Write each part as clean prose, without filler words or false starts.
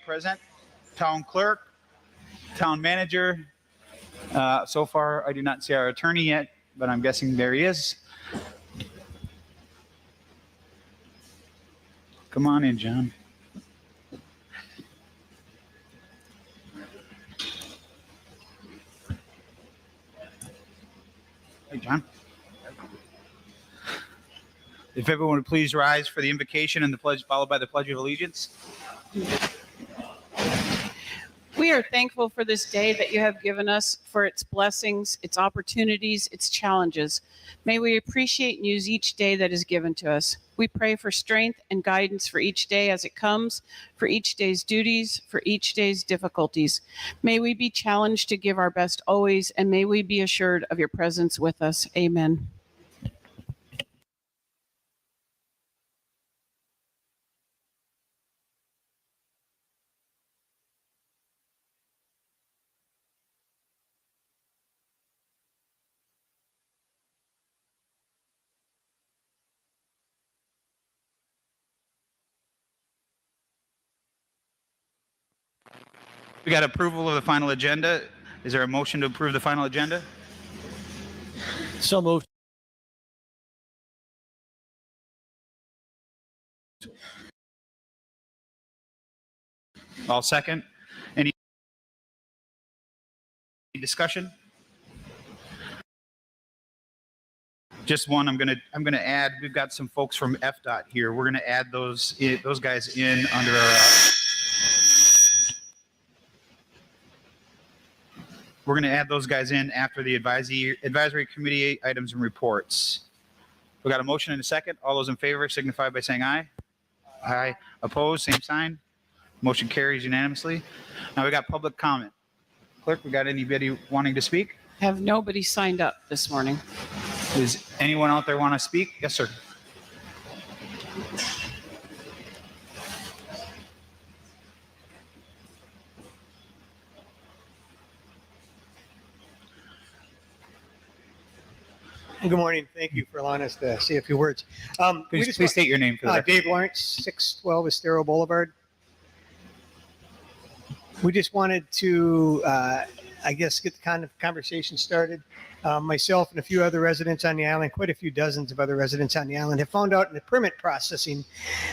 present. Town clerk, town manager. So far, I do not see our attorney yet, but I'm guessing there he is. Come on in, John. Hey, John. If everyone would please rise for the invocation and the pledge, followed by the Pledge of Allegiance. We are thankful for this day that you have given us, for its blessings, its opportunities, its challenges. May we appreciate and use each day that is given to us. We pray for strength and guidance for each day as it comes, for each day's duties, for each day's difficulties. May we be challenged to give our best always, and may we be assured of your presence with us. Amen. We got approval of the final agenda. Is there a motion to approve the final agenda? So moved. I'll second. Any discussion? Just one. I'm gonna add. We've got some folks from FDOT here. We're gonna add those guys in under our. We're going to add those guys in after the advisory committee items and reports. We got a motion and a second. All those in favor signify by saying aye. Aye. Opposed, same sign. Motion carries unanimously. Now we got public comment. Clerk, we got anybody wanting to speak? Have nobody signed up this morning? Does anyone out there want to speak? Yes, sir. Good morning. Thank you for allowing us to say a few words. Please state your name for the record. Dave Lawrence, 612 Estero Boulevard. We just wanted to, I guess, get the kind of conversation started. Myself and a few other residents on the island, quite a few dozens of other residents on the island, have found out in the permit processing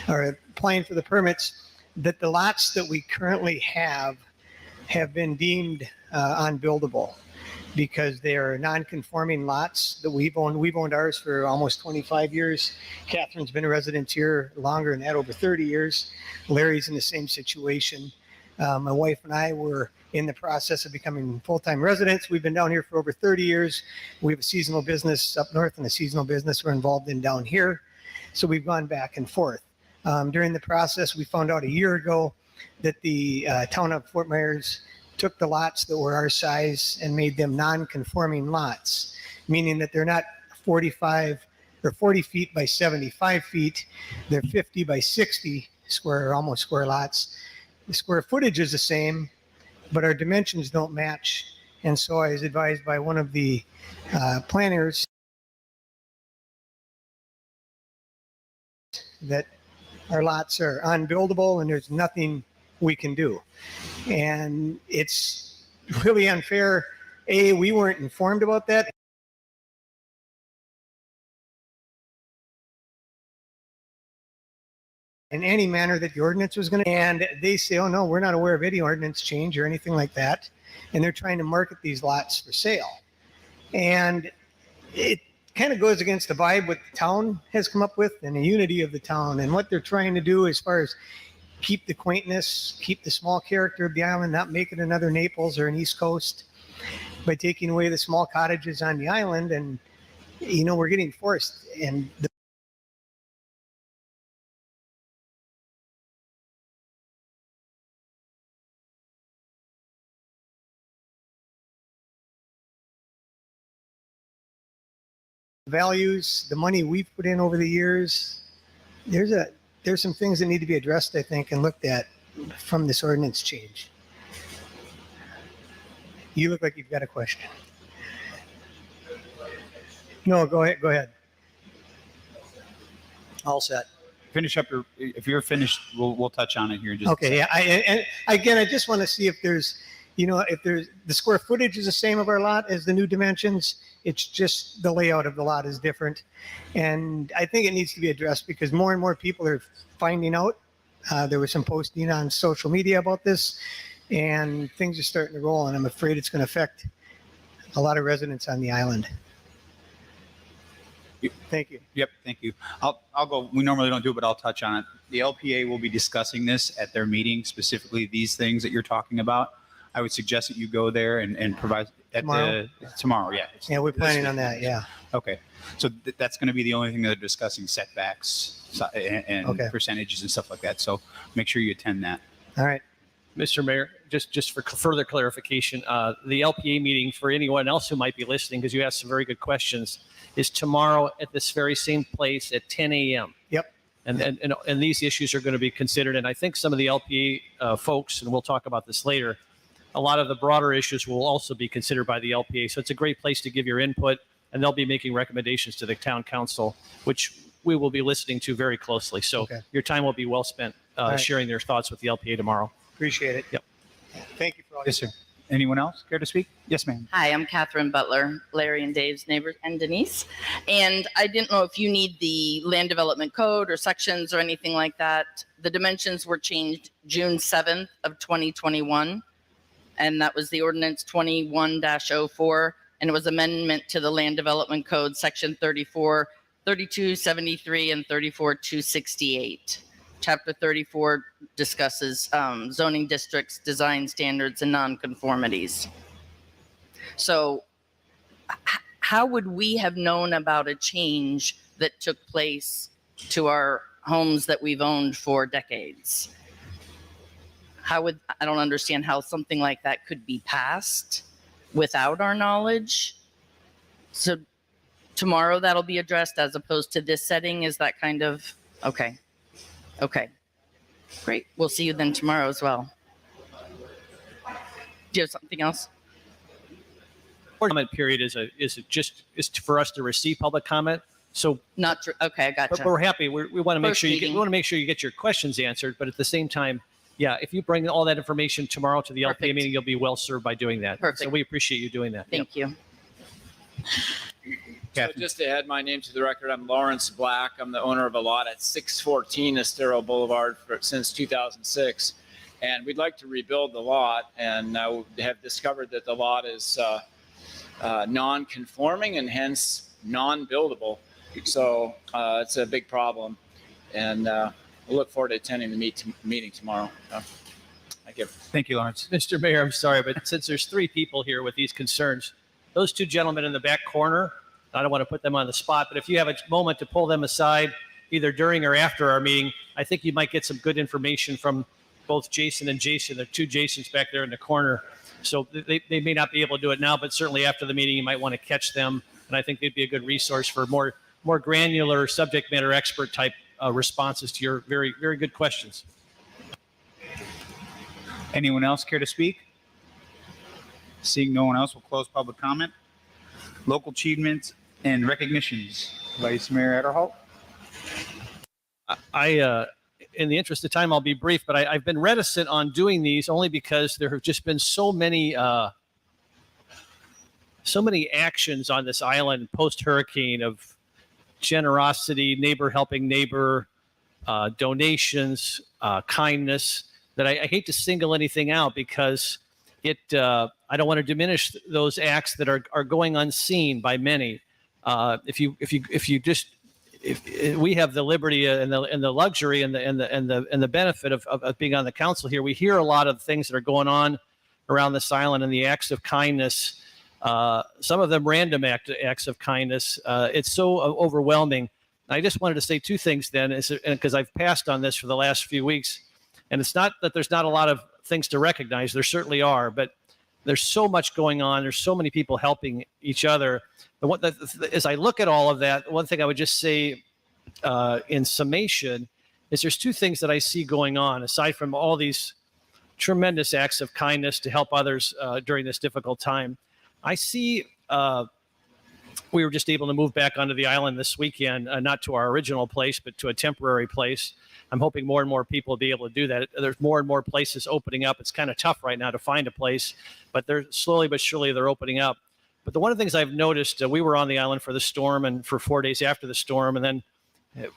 or applying for the permits that the lots that we currently have been deemed unbuildable, because they are non-conforming lots that we've owned. We've owned ours for almost 25 years. Catherine's been a resident here longer than that, over 30 years. Larry's in the same situation. My wife and I were in the process of becoming full-time residents. We've been down here for over 30 years. We have a seasonal business up north and a seasonal business we're involved in down here. So we've gone back and forth. During the process, we found out a year ago that the town of Fort Myers took the lots that were our size and made them non-conforming lots, meaning that they're not 45 or 40 feet by 75 feet. They're 50 by 60 square, almost square lots. The square footage is the same, but our dimensions don't match. And so I was advised by one of the planners that our lots are unbuildable and there's nothing we can do. And it's really unfair. A, we weren't informed about that. In any manner that the ordinance was going to, and they say, oh no, we're not aware of any ordinance change or anything like that. And they're trying to market these lots for sale. And it kind of goes against the vibe what the town has come up with and the unity of the town and what they're trying to do as far as keep the quaintness, keep the small character of the island, not make it another Naples or an East Coast by taking away the small cottages on the island. And, you know, we're getting forced. And the values, the money we've put in over the years, there's some things that need to be addressed, I think, and looked at from this ordinance change. You look like you've got a question. No, go ahead. All set. finish up if you're finished, we'll touch on it here in just a Okay, yeah. And again, I just want to see if there's, if there's the square footage is the same of our lot as the new dimensions. It's just the layout of the lot is different. And I think it needs to be addressed because more and more people are finding out. There was some posting on social media about this and things are starting to roll. And I'm afraid it's going to affect a lot of residents on the island. Thank you. Yep, thank you. I'll go. We normally don't do it, but I'll touch on it. The LPA will be discussing this at their meeting, specifically these things that you're talking about. I would suggest that you go there and provide tomorrow. Yeah. Yeah, we're planning on that. Yeah. Okay. So that's going to be the only thing that they're discussing, setbacks and Okay. percentages and stuff like that. So make sure you attend that. All right. Mr. Mayor, just for further clarification, the LPA meeting for anyone else who might be listening, because you asked some very good questions, is tomorrow at this very same place at 10 a.m. Yep. And these issues are going to be considered. And I think some of the LPA folks, and we'll talk about this later, a lot of the broader issues will also be considered by the LPA. So it's a great place to give your input, and they'll be making recommendations to the town council, which we will be listening to very closely. So Okay. your time will be well spent right. sharing their thoughts with the LPA tomorrow. Appreciate it. Yep. Thank you for all Yes, sir. Anyone else care to speak? Yes, ma'am. Hi, I'm Catherine Butler, Larry and Dave's neighbor, and Denise. And I didn't know if you need the land development code or sections or anything like that. The dimensions were changed June 7th of 2021. And that was the ordinance 21-04. And it was amendment to the land development code, section 34, 3273 and 34268. Chapter 34 discusses zoning districts, design standards, and nonconformities. So how would we have known about a change that took place to our homes that we've owned for decades? I don't understand how something like that could be passed without our knowledge. So tomorrow that'll be addressed as opposed to this setting. Is that kind of, okay. Okay, great. We'll see you then tomorrow as well. Do you have something else? Comment period is for us to receive public comment. So Not true. Okay, I gotcha. we're happy. We want to make First sure meeting. we want to make sure you get your questions answered. But at the same time, yeah, if you bring all that information tomorrow to the LPA Perfect. meeting, you'll be well served by doing that. Perfect. So we appreciate you doing that. Thank you. So Captain. just to add my name to the record, I'm Lawrence Black. I'm the owner of a lot at 614 Estero Boulevard since 2006. And we'd like to rebuild the lot and have discovered that the lot is non-conforming and hence non-buildable. So it's a big problem. And we'll look forward to attending the meeting tomorrow. Thank you. Thank you, Lawrence. Mr. Mayor, I'm sorry, but since there's three people here with these concerns, those two gentlemen in the back corner, I don't want to put them on the spot, but if you have a moment to pull them aside, either during or after our meeting, I think you might get some good information from both Jason and Jason. There are two Jasons back there in the corner. So they may not be able to do it now, but certainly after the meeting, you might want to catch them. And I think they'd be a good resource for more granular subject matter expert type responses to your very, very good questions. Anyone else care to speak? Seeing no one else, we'll close public comment. Local achievements and recognitions. Vice Mayor Adderholt. In the interest of time, I'll be brief, but I've been reticent on doing these only because there have just been so many actions on this island post-hurricane of generosity, neighbor helping neighbor, donations, kindness, that I hate to single anything out because I don't want to diminish those acts that are going unseen by many. If we have the liberty and the luxury and the benefit of being on the council here, we hear a lot of things that are going on around this island and the acts of kindness. Some of them random acts of kindness. It's so overwhelming. I just wanted to say two things then, because I've passed on this for the last few weeks, and it's not that there's not a lot of things to recognize. There certainly are, but there's so much going on. There's so many people helping each other. But as I look at all of that, one thing I would just say in summation is there's two things that I see going on, aside from all these tremendous acts of kindness to help others during this difficult time. I see we were just able to move back onto the island this weekend, not to our original place, but to a temporary place. I'm hoping more and more people will be able to do that. There's more and more places opening up. It's kind of tough right now to find a place, but they're slowly but surely they're opening up. But one of the things I've noticed, we were on the island for the storm and for 4 days after the storm, and then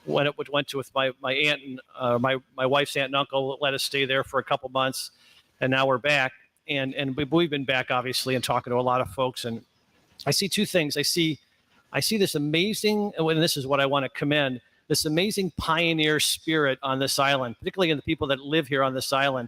when it went to with my aunt and my wife's aunt and uncle let us stay there for a couple months, and now we're back. And we've been back obviously and talking to a lot of folks, and I see two things. I see this amazing, and this is what I want to commend, this amazing pioneer spirit on this island, particularly in the people that live here on this island.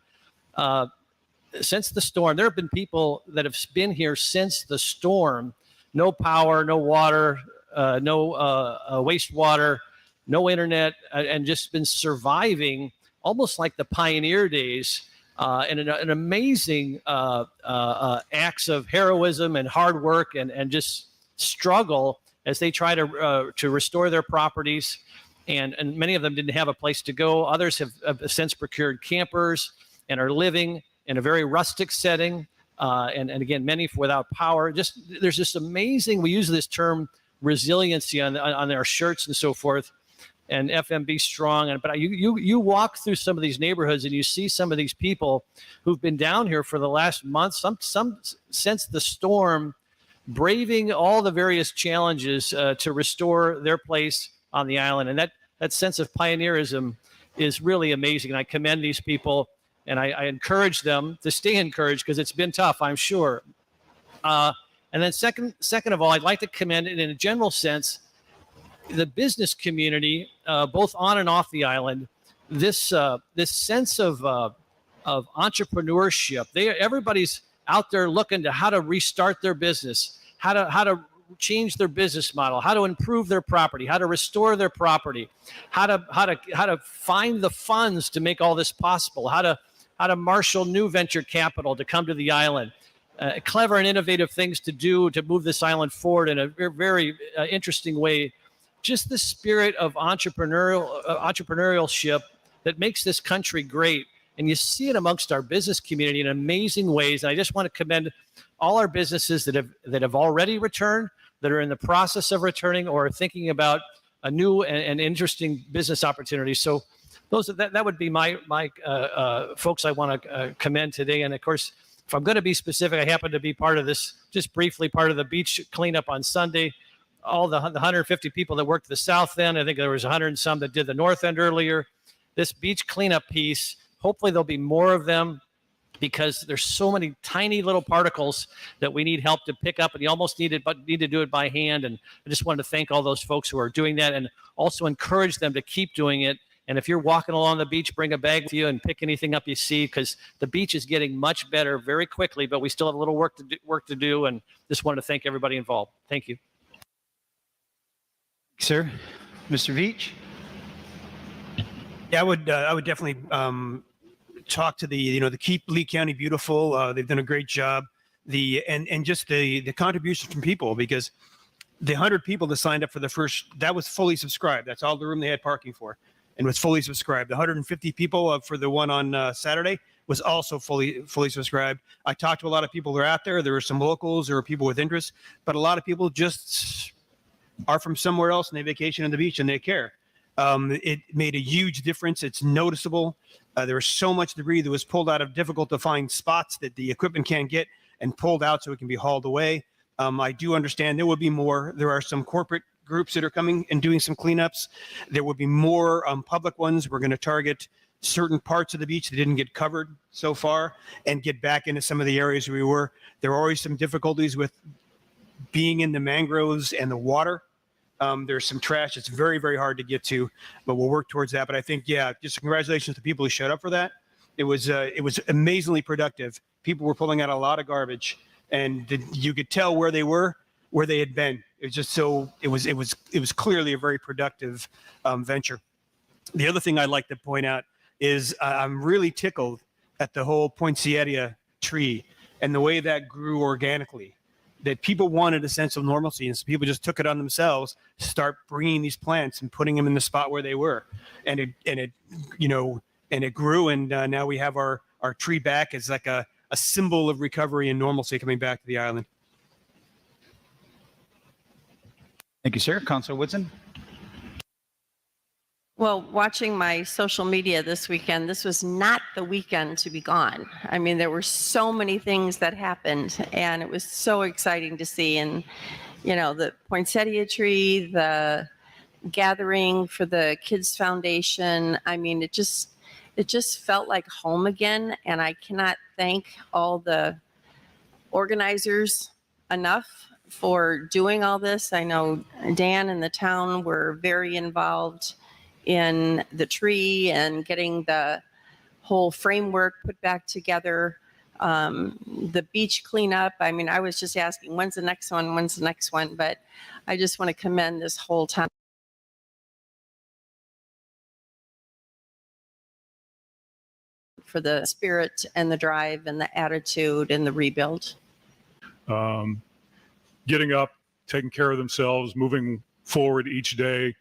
Since the storm, there have been people that have been here since the storm. No power, no water, no wastewater, no internet, and just been surviving almost like the pioneer days, and an amazing acts of heroism and hard work and just struggle as they try to restore their properties. And many of them didn't have a place to go. Others have since procured campers and are living in a very rustic setting. And again, many without power. There's this amazing, we use this term resiliency on our shirts and so forth, and FMB strong. But you walk through some of these neighborhoods and you see some of these people who've been down here for the last month, some since the storm, braving all the various challenges to restore their place on the island. And that sense of pioneerism is really amazing. And I commend these people, and I encourage them to stay encouraged because it's been tough, I'm sure. And then second of all, I'd like to commend it in a general sense, the business community, both on and off the island, this sense of entrepreneurship. Everybody's out there looking to how to restart their business, how to change their business model, how to improve their property, how to restore their property, how to find the funds to make all this possible, how to marshal new venture capital to come to the island. Clever and innovative things to do to move this island forward in a very interesting way. Just the spirit of entrepreneurship that makes this country great. And you see it amongst our business community in amazing ways. And I just want to commend all our businesses that have already returned, that are in the process of returning, or are thinking about a new and interesting business opportunity. So that would be my folks I want to commend today. And of course, if I'm going to be specific, I happen to be part of this, just briefly, part of the beach cleanup on Sunday. All the 150 people that worked the south end, I think there was 100 and some that did the north end earlier. This beach cleanup piece, hopefully there'll be more of them, because there's so many tiny little particles that we need help to pick up, and you almost need to do it by hand. And I just wanted to thank all those folks who are doing that, and also encourage them to keep doing it. And if you're walking along the beach, bring a bag with you and pick anything up you see, because the beach is getting much better very quickly, but we still have a little work to do. And just wanted to thank everybody involved. Thank you. Sir, Mr. Veach. Yeah, I would definitely talk to the Keep Lee County Beautiful. They've done a great job. And just the contributions from people, because the 100 people that signed up for the first, that was fully subscribed. That's all the room they had parking for, and was fully subscribed. The 150 people for the one on Saturday was also fully subscribed. I talked to a lot of people who are out there. There were some locals, there were people with interest, but a lot of people just are from somewhere else and they vacation on the beach and they care. It made a huge difference. It's noticeable. There was so much debris that was pulled out of difficult to find spots that the equipment can't get, and pulled out so it can be hauled away. I do understand there will be more. There are some corporate groups that are coming and doing some cleanups. There will be more public ones. We're going to target certain parts of the beach that didn't get covered so far and get back into some of the areas we were. There are always some difficulties with being in the mangroves and the water. There's some trash. It's very, very hard to get to, but we'll work towards that. But I think, yeah, just congratulations to people who showed up for that. It was amazingly productive. People were pulling out a lot of garbage, and you could tell where they were, where they had been. It was just so, it was clearly a very productive venture. The other thing I'd like to point out is I'm really tickled at the whole poinsettia tree and the way that grew organically. That people wanted a sense of normalcy, and so people just took it on themselves to start bringing these plants and putting them in the spot where they were, and it grew, and now we have our tree back as like a symbol of recovery and normalcy coming back to the island. Thank you, sir. Councilor Woodson. Well, watching my social media this weekend, this was not the weekend to be gone. I mean, there were so many things that happened, and it was so exciting to see. And, you know, the poinsettia tree, the gathering for the Kids Foundation. I mean, it just felt like home again. And I cannot thank all the organizers enough for doing all this. I know Dan and the town were very involved in the tree and getting the whole framework put back together. The beach cleanup. I mean, I was just asking, when's the next one? When's the next one? But I just want to commend this whole time for the spirit and the drive and the attitude and the rebuild. Getting up, taking care of themselves, moving forward each day.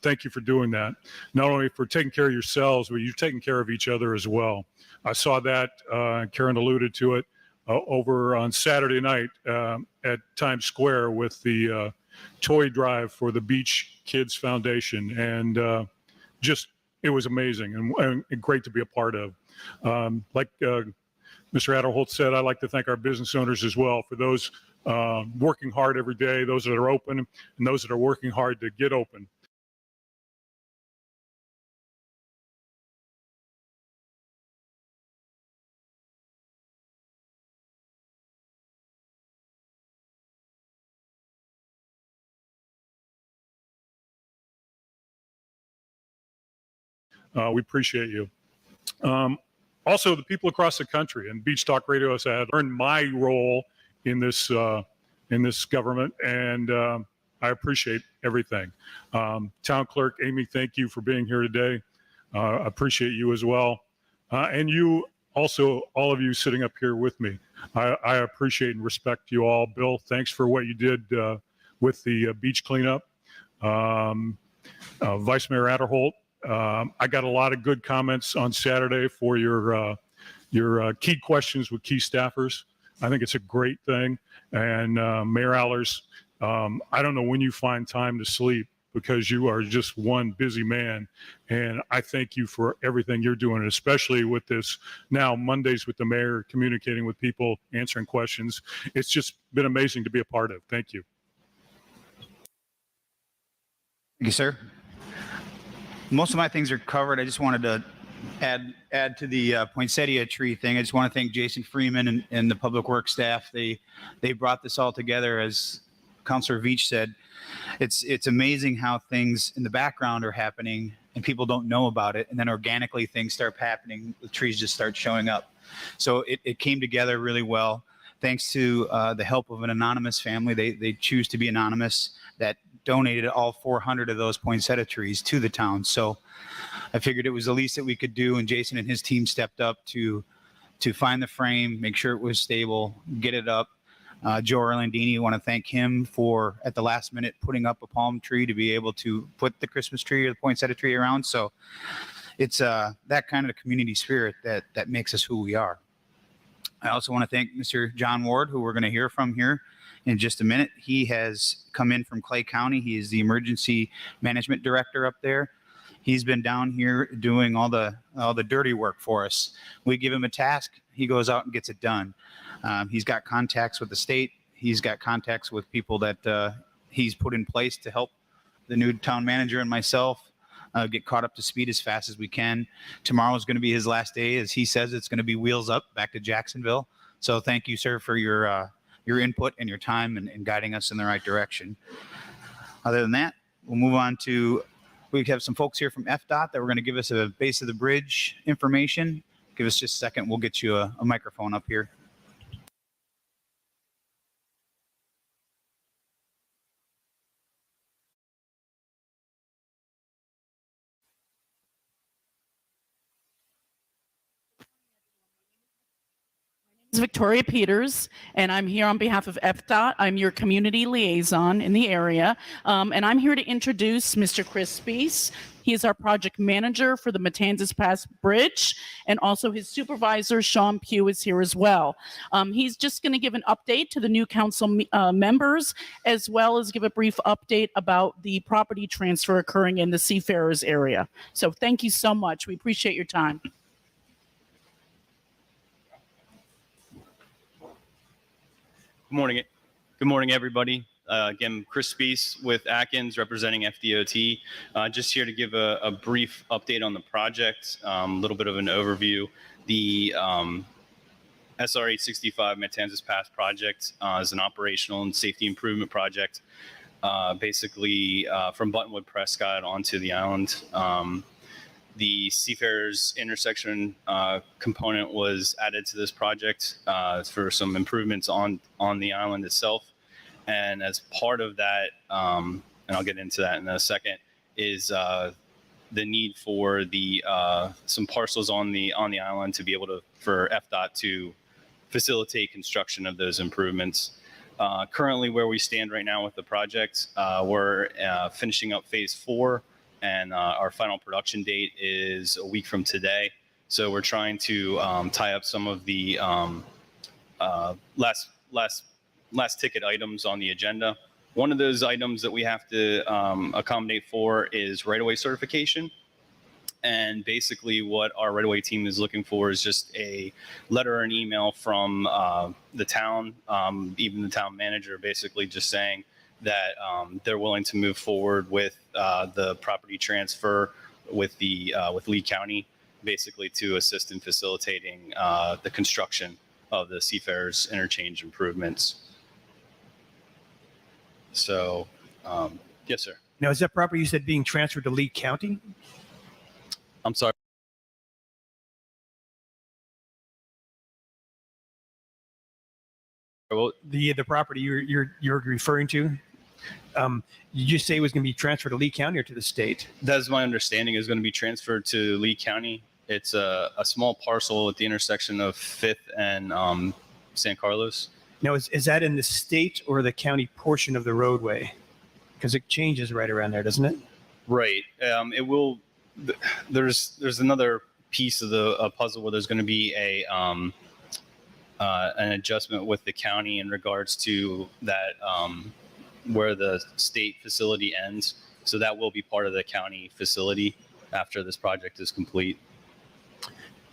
Thank you for doing that. Not only for taking care of yourselves, but you're taking care of each other as well. I saw that, Karen alluded to it, over on Saturday night at Times Square with the toy drive for the Beach Kids Foundation. And just, it was amazing and great to be a part of. Like Mr. Adderholt said, I'd like to thank our business owners as well for those working hard every day, those that are open and those that are working hard to get open. We appreciate you. Also, the people across the country and Beach Talk Radio has had learned my role in this government, and I appreciate everything. Town Clerk Amy, thank you for being here today. I appreciate you as well, and you also, all of you sitting up here with me. I appreciate and respect you all. Bill, thanks for what you did with the beach cleanup. Vice Mayor Adderholt. I got a lot of good comments on Saturday for your key questions with key staffers. I think it's a great thing. And Mayor Allers, I don't know when you find time to sleep because you are just one busy man. And I thank you for everything you're doing, especially with this now Mondays with the mayor, communicating with people, answering questions. It's just been amazing to be a part of. Thank you. Thank you, sir. Most of my things are covered. I just wanted to add to the poinsettia tree thing. I just want to thank Jason Freeman and the public works staff. They brought this all together. As Councilor Veach said, it's amazing how things in the background are happening and people don't know about it, and then organically things start happening. The trees just start showing up. So it came together really well. Thanks to the help of an anonymous family. They choose to be anonymous, that donated all 400 of those poinsettia trees to the town. So I figured it was the least that we could do, and Jason and his team stepped up to find the frame, make sure it was stable, get it up. Joe Orlandini, I want to thank him for, at the last minute, putting up a palm tree to be able to put the Christmas tree or the poinsettia tree around. So it's that kind of community spirit that makes us who we are. I also want to thank Mr. John Ward, who we're going to hear from here in just a minute. He has come in from Clay County. He is the emergency management director up there. He's been down here doing all the dirty work for us. We give him a task, he goes out and gets it done. He's got contacts with the state. He's got contacts with people that he's put in place to help the new town manager and myself get caught up to speed as fast as we can. Tomorrow is going to be his last day. As he says, it's going to be wheels up back to Jacksonville. So thank you, sir, for your input and your time and guiding us in the right direction. Other than that, we'll move on to, we have some folks here from FDOT that were going to give us a base of the bridge information. Give us just a second. We'll get you a microphone up here. This is Victoria Peters, and I'm here on behalf of FDOT. I'm your community liaison in the area, and I'm here to introduce Mr. Chris Spees, He is our project manager for the Matanzas Pass Bridge, and also his supervisor, Sean Pugh, is here as well. He's just going to give an update to the new council members, as well as give a brief update about the property transfer occurring in the Seafarers area. So thank you so much. We appreciate your time. Good morning. Good morning, everybody. Again, Chris Spees with Atkins, representing FDOT. Just here to give a brief update on the project, a little bit of an overview. The SR 865 Matanzas Pass project is an operational and safety improvement project, basically from Buttonwood Prescott onto the island. The Seafarers intersection component was added to this project for some improvements on the island itself. And as part of that, and I'll get into that in a second, is the need for the some parcels on the island to be able to, for FDOT to facilitate construction of those improvements. Currently, where we stand right now with the project, we're finishing up phase 4. And our final production date is a week from today. So we're trying to tie up some of the last ticket items on the agenda. One of those items that we have to accommodate for is right-of-way certification. And basically what our right-of-way team is looking for is just a letter or an email from the town, even the town manager, basically just saying that they're willing to move forward with the property transfer with Lee County, basically to assist in facilitating the construction of the Seafarers interchange improvements. So, yes, sir. Now, is that property you said being transferred to Lee County? I'm sorry. Well, The property you're referring to? Did you say it was going to be transferred to Lee County or to the state? that's my understanding, is going to be transferred to Lee County. It's a small parcel at the intersection of 5th and San Carlos. Now, is that in the state or the county portion of the roadway? Because it changes right around there, doesn't it? Right. It will. There's another piece of the puzzle where there's going to be an adjustment with the county in regards to that where the state facility ends. So that will be part of the county facility after this project is complete.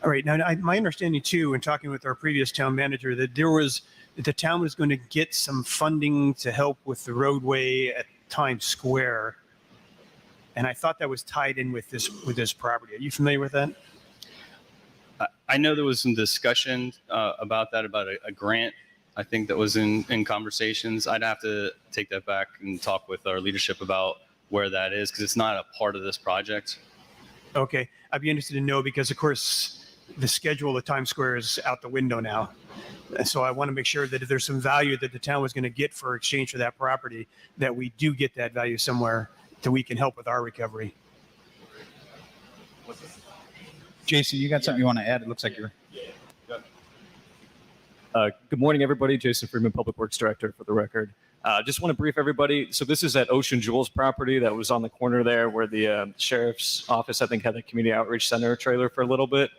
All right. Now, my understanding too, in talking with our previous town manager, that the town was going to get some funding to help with the roadway at Times Square, and I thought that was tied in with this property. Are you familiar with that? I know there was some discussion about that, about a grant. I think that was in conversations. I'd have to take that back and talk with our leadership about where that is, because it's not a part of this project. Okay. I'd be interested to know because, of course, the schedule of Times Square is out the window now. And so I want to make sure that if there's some value that the town was going to get for exchange for that property, that we do get that value somewhere that we can help with our recovery. Jason, you got something you want to add? It looks like you're. Good morning, everybody. Jason Freeman, Public Works Director, for the record. Just want to brief everybody. So this is that Ocean Jewels property that was on the corner there where the sheriff's office, I think, had the community outreach center trailer for a little bit.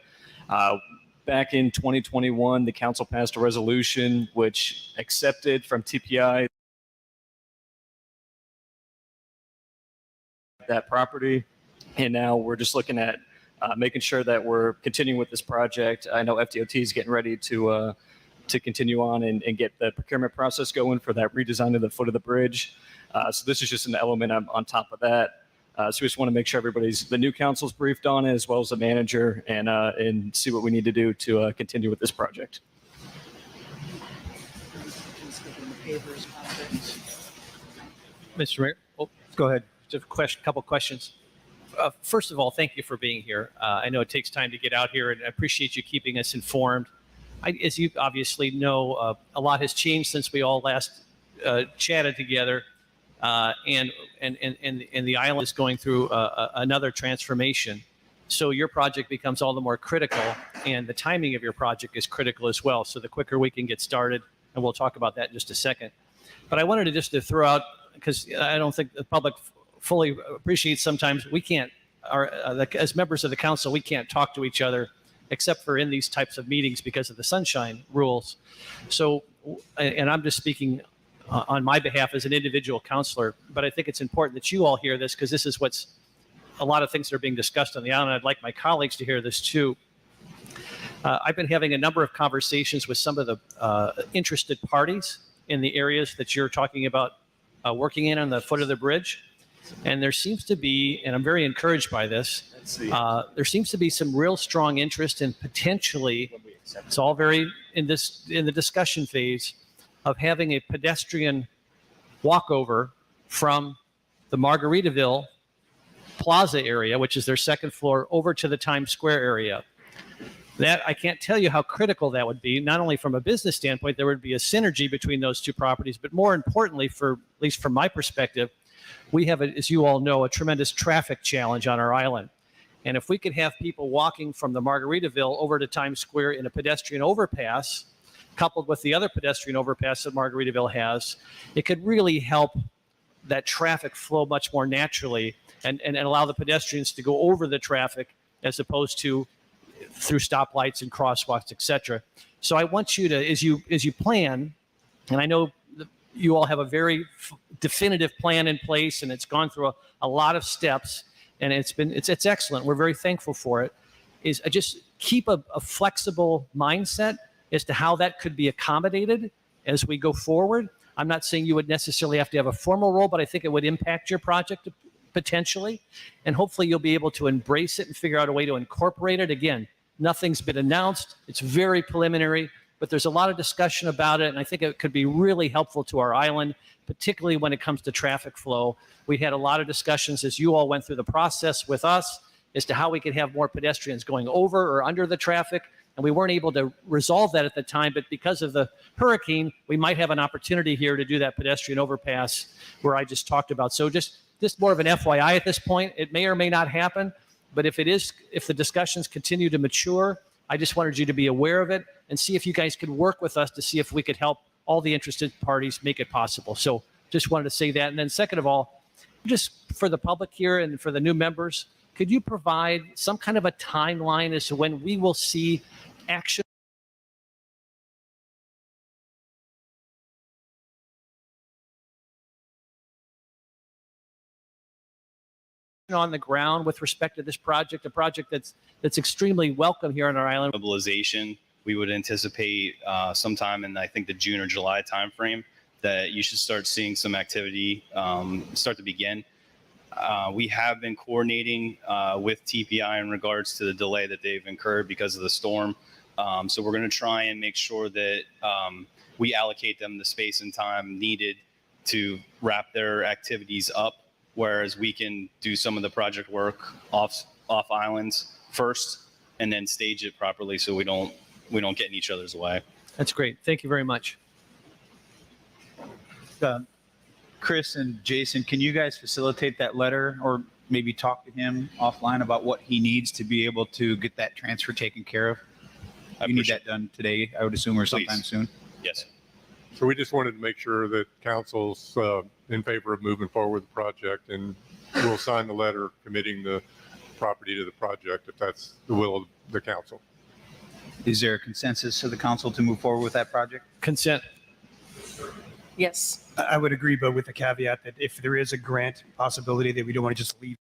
Back in 2021, the council passed a resolution which accepted from TPI that property. And now we're just looking at making sure that we're continuing with this project. I know FDOT is getting ready to continue on and get the procurement process going for that redesign of the foot of the bridge. So this is just an element on top of that. So we just want to make sure the new council's briefed on it, as well as the manager, and see what we need to do to continue with this project. Mr. Mayor, Go ahead. just a couple questions. First of all, thank you for being here. I know it takes time to get out here, and I appreciate you keeping us informed. As you obviously know, a lot has changed since we all last chatted together, and the island is going through another transformation. So your project becomes all the more critical, and the timing of your project is critical as well. So the quicker we can get started, and we'll talk about that in just a second. But I wanted to throw out, because I don't think the public fully appreciates sometimes we can't as members of the council, we can't talk to each other except for in these types of meetings because of the sunshine rules. So, and I'm just speaking on my behalf as an individual counselor, but I think it's important that you all hear this because this is what's a lot of things that are being discussed on the island. I'd like my colleagues to hear this too. I've been having a number of conversations with some of the interested parties in the areas that you're talking about working in on the foot of the bridge. And there seems to be, and I'm very encouraged by this, there seems to be some real strong interest in potentially, it's all very in the discussion phase, of having a pedestrian walkover from the Margaritaville Plaza area, which is their second floor, over to the Times Square area. That, I can't tell you how critical that would be, not only from a business standpoint, there would be a synergy between those two properties, but more importantly, at least from my perspective, we have, as you all know, a tremendous traffic challenge on our island. And if we could have people walking from the Margaritaville over to Times Square in a pedestrian overpass, coupled with the other pedestrian overpass that Margaritaville has, it could really help that traffic flow much more naturally and allow the pedestrians to go over the traffic as opposed to through stoplights and crosswalks, et cetera. So I want you to, as you plan, and I know you all have a very definitive plan in place, and it's gone through a lot of steps, and it's excellent. We're very thankful for it. Is just keep a flexible mindset as to how that could be accommodated as we go forward. I'm not saying you would necessarily have to have a formal role, but I think it would impact your project potentially, and hopefully you'll be able to embrace it and figure out a way to incorporate it. Again, nothing's been announced. It's very preliminary, but there's a lot of discussion about it, and I think it could be really helpful to our island, particularly when it comes to traffic flow. We had a lot of discussions as you all went through the process with us as to how we could have more pedestrians going over or under the traffic, and we weren't able to resolve that at the time, but because of the hurricane, we might have an opportunity here to do that pedestrian overpass where I just talked about. So just more of an FYI at this point. It may or may not happen, but if the discussions continue to mature, I just wanted you to be aware of it and see if you guys could work with us to see if we could help all the interested parties make it possible. So just wanted to say that. And then second of all, just for the public here and for the new members, could you provide some kind of a timeline as to when we will see action on the ground with respect to this project, a project that's extremely welcome here on our island? Mobilization, we would anticipate sometime in, I think, the June or July timeframe that you should start seeing some activity start to begin. We have been coordinating with TPI in regards to the delay that they've incurred because of the storm. So we're going to try and make sure that we allocate them the space and time needed to wrap their activities up, whereas we can do some of the project work off islands first and then stage it properly so we don't get in each other's way. That's great. Thank you very much. Chris and Jason, can you guys facilitate that letter or maybe talk to him offline about what he needs to be able to get that transfer taken care of? You need that done today, I would assume, or sometime soon? Yes. So we just wanted to make sure that council's in favor of moving forward with the project, and we'll sign the letter committing the property to the project if that's the will of the council. Is there a consensus of the council to move forward with that project? Consent. Yes. I would agree, but with the caveat that if there is a grant possibility, that we don't want to just leave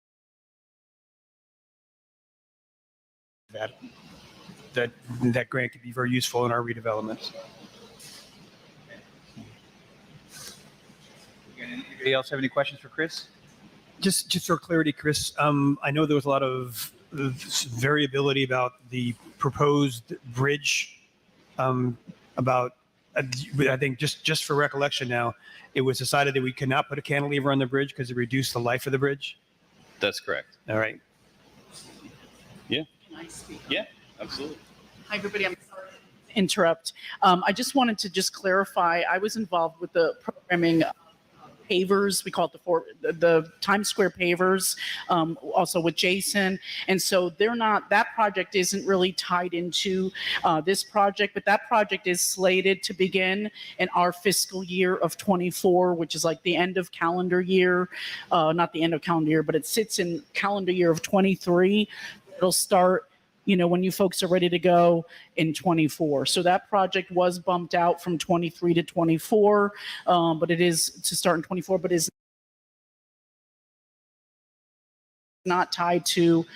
that grant could be very useful in our redevelopment. Anybody else have any questions for Chris? Just for clarity, Chris, I know there was a lot of variability about the proposed bridge. I think just for recollection now, it was decided that we could not put a cantilever on the bridge because it reduced the life of the bridge. That's correct. All right. Can I speak? Yeah, absolutely. Hi, everybody. I'm sorry to interrupt. I just wanted to just clarify. I was involved with the programming pavers. We call it the Times Square pavers, also with Jason. And so that project isn't really tied into this project, but that project is slated to begin in our fiscal year of 24, which is like the end of calendar year, not the end of calendar year, but it sits in calendar year of 23. It'll start, when you folks are ready to go in 24. So that project was bumped out from 23 to 24, but it is to start in 24, but is not tied to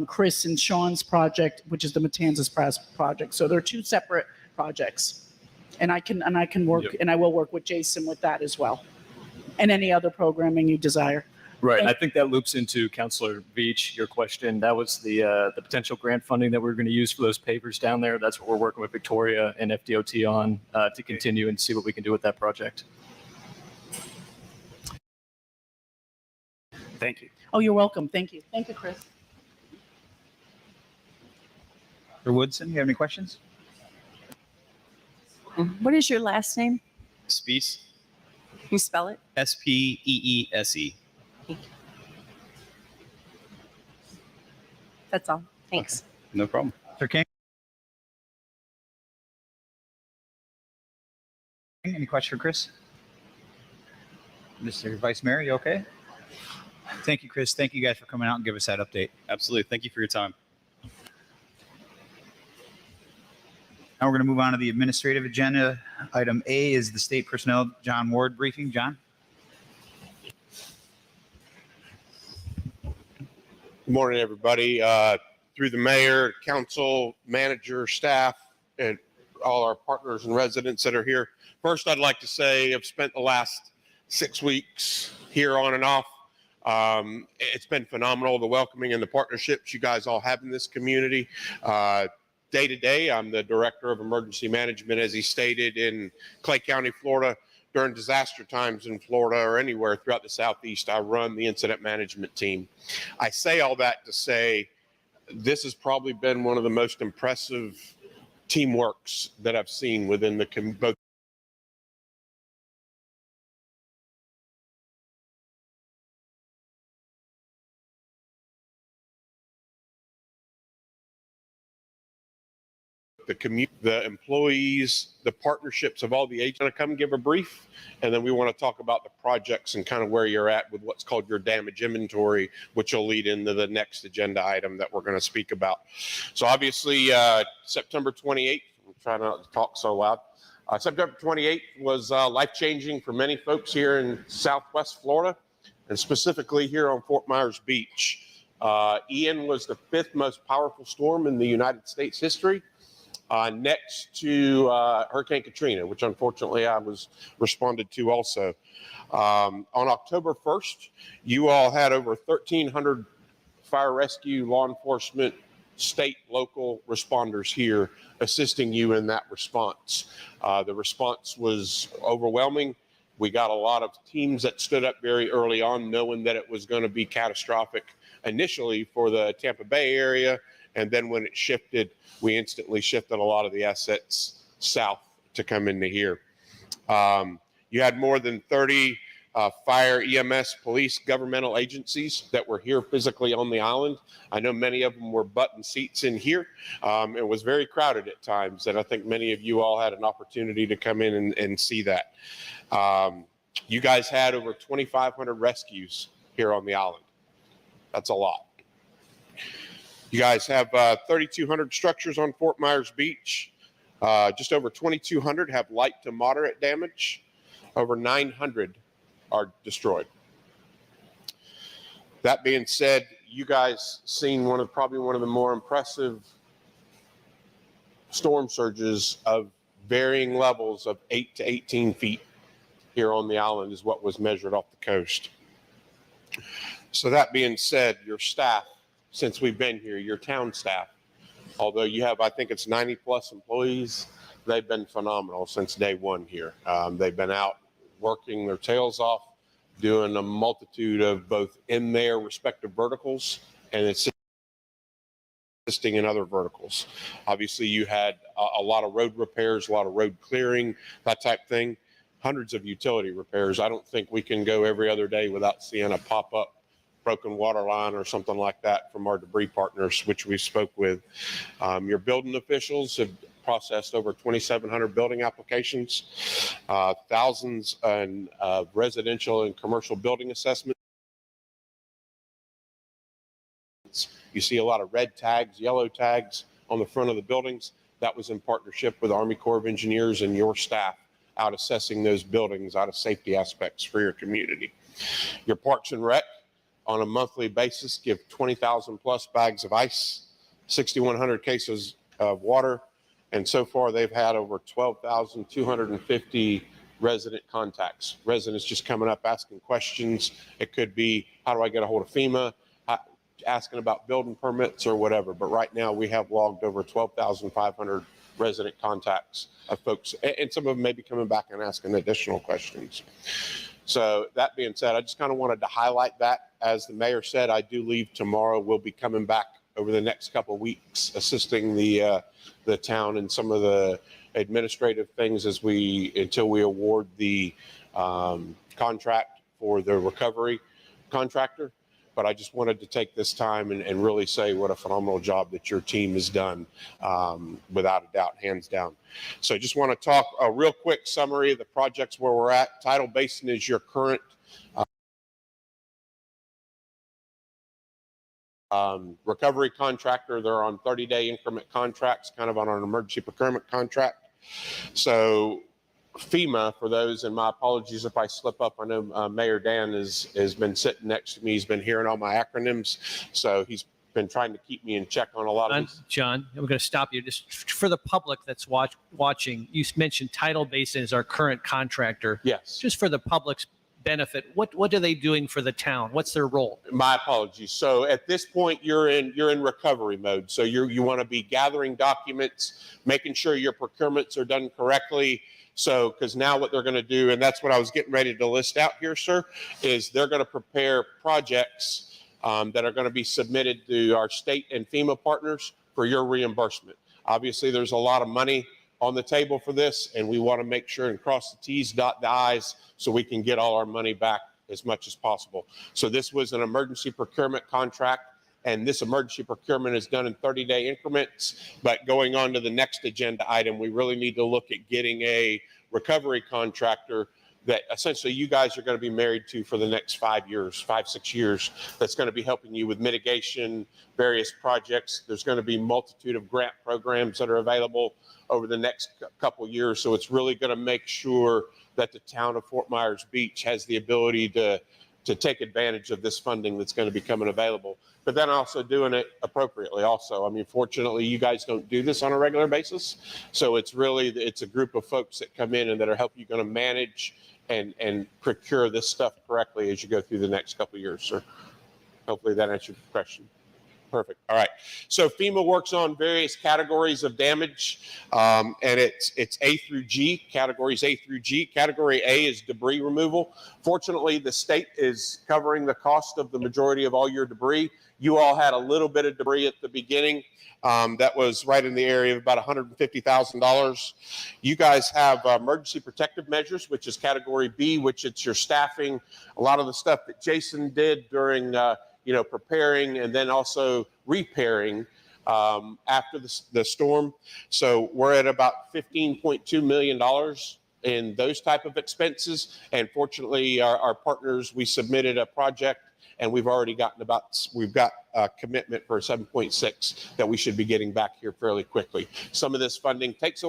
Chris and Sean's project, which is the Matanzas project. So they're two separate projects. And I can work, and I will work with Jason with that as well. And any other programming you desire. Right. And I think that loops into Councilor Veach, your question. That was the potential grant funding that we're going to use for those pavers down there. That's what we're working with Victoria and FDOT on to continue and see what we can do with that project. Thank you. Oh, you're welcome. Thank you. Thank you, Chris. Mr. Woodson, you have any questions? What is your last name? Spees, Can you spell it? Speese. That's all. Thanks. No problem. Mr. King? Any question for Chris? Mr. Vice Mayor, you okay? Thank you, Chris. Thank you guys for coming out and give us that update. Absolutely. Thank you for your time. Now we're going to move on to the administrative agenda. Item A is the State Personnel John Ward briefing. John? Good morning, everybody. Through the mayor, council, manager, staff, and all our partners and residents that are here. First, I'd like to say I've spent the last 6 weeks here on and off. It's been phenomenal, the welcoming and the partnerships you guys all have in this community. Day to day, I'm the director of emergency management, as he stated, in Clay County, Florida. During disaster times in Florida or anywhere throughout the Southeast, I run the incident management team. I say all that to say this has probably been one of the most impressive teamworks that I've seen within both the employees, the partnerships of all the agents. I'm going to come give a brief, and then we want to talk about the projects and kind of where you're at with what's called your damage inventory, which will lead into the next agenda item that we're going to speak about. So obviously, September 28th, I'm trying not to talk so loud. September 28th was life-changing for many folks here in Southwest Florida, and specifically here on Fort Myers Beach. Ian was the 5th most powerful storm in the United States history. Next to Hurricane Katrina, which unfortunately I was responded to also. On October 1st, you all had over 1,300 fire rescue, law enforcement, state, local responders here assisting you in that response. The response was overwhelming. We got a lot of teams that stood up very early on, knowing that it was going to be catastrophic initially for the Tampa Bay area. And then when it shifted, we instantly shifted a lot of the assets south to come into here. You had more than 30 fire, EMS, police, governmental agencies that were here physically on the island. I know many of them were button seats in here. It was very crowded at times, and I think many of you all had an opportunity to come in and see that. You guys had over 2,500 rescues here on the island. That's a lot. You guys have 3,200 structures on Fort Myers Beach. Just over 2,200 have light to moderate damage. Over 900 are destroyed. That being said, you guys seen probably one of the more impressive storm surges of varying levels of 8 to 18 feet here on the island is what was measured off the coast. So that being said, your staff, since we've been here, your town staff, although you have, I think it's 90 plus employees, they've been phenomenal since day one here. They've been out working their tails off, doing a multitude of both in their respective verticals and assisting in other verticals. Obviously, you had a lot of road repairs, a lot of road clearing, that type thing. hundreds of utility repairs. I don't think we can go every other day without seeing a pop-up broken water line or something like that from our debris partners, which we spoke with. Your building officials have processed over 2,700 building applications, thousands in residential and commercial building assessments. You see a lot of red tags, yellow tags on the front of the buildings. That was in partnership with Army Corps of Engineers and your staff out assessing those buildings out of safety aspects for your community. Your Parks and Rec on a monthly basis give 20,000 plus bags of ice, 6,100 cases of water, and so far they've had over 12,250 resident contacts. Residents just coming up asking questions. It could be, how do I get a hold of FEMA? Asking about building permits or whatever. But right now we have logged over 12,500 resident contacts of folks, and some of them may be coming back and asking additional questions. So that being said, I just kind of wanted to highlight that. As the mayor said, I do leave tomorrow. We'll be coming back over the next couple of weeks, assisting the town in some of the administrative things until we award the contract for the recovery contractor. But I just wanted to take this time and really say what a phenomenal job that your team has done, without a doubt, hands down. So I just want to talk a real quick summary of the projects where we're at. Tidal Basin is your current recovery contractor. They're on 30-day increment contracts, kind of on an emergency procurement contract. So FEMA, for those, and my apologies if I slip up. I know Mayor Dan has been sitting next to me. He's been hearing all my acronyms, so he's been trying to keep me in check on a lot of these. John, I'm going to stop you just for the public that's watching. You mentioned Tidal Basin is our current contractor. Yes. Just for the public's benefit, what are they doing for the town? What's their role? My apologies. So at this point, you're in recovery mode. So you want to be gathering documents, making sure your procurements are done correctly. So, because now what they're going to do, and that's what I was getting ready to list out here, sir, is they're going to prepare projects that are going to be submitted to our state and FEMA partners for your reimbursement. Obviously, there's a lot of money on the table for this, and we want to make sure and cross the T's, dot the I's, so we can get all our money back as much as possible. So this was an emergency procurement contract, and this emergency procurement is done in 30-day increments. But going on to the next agenda item, we really need to look at getting a recovery contractor that essentially you guys are going to be married to for the next 5 years, 6 years, that's going to be helping you with mitigation, various projects. There's going to be multitude of grant programs that are available over the next couple of years. So it's really going to make sure that the town of Fort Myers Beach has the ability to take advantage of this funding that's going to be coming available, but then also doing it appropriately also. I mean, fortunately, you guys don't do this on a regular basis. So it's a group of folks that come in and that are helping you going to manage and procure this stuff correctly as you go through the next couple of years, sir. Hopefully that answered your question. Perfect. All right. So FEMA works on various categories of damage, and it's A through G, categories A through G. Category A is debris removal. Fortunately, the state is covering the cost of the majority of all your debris. You all had a little bit of debris at the beginning. That was right in the area of about $150,000. You guys have emergency protective measures, which is category B, which it's your staffing, a lot of the stuff that Jason did during preparing and then also repairing after the storm. So we're at about $15.2 million in those type of expenses. And fortunately, our partners, we submitted a project and we've got a commitment for 7.6 that we should be getting back here fairly quickly. Some of this funding takes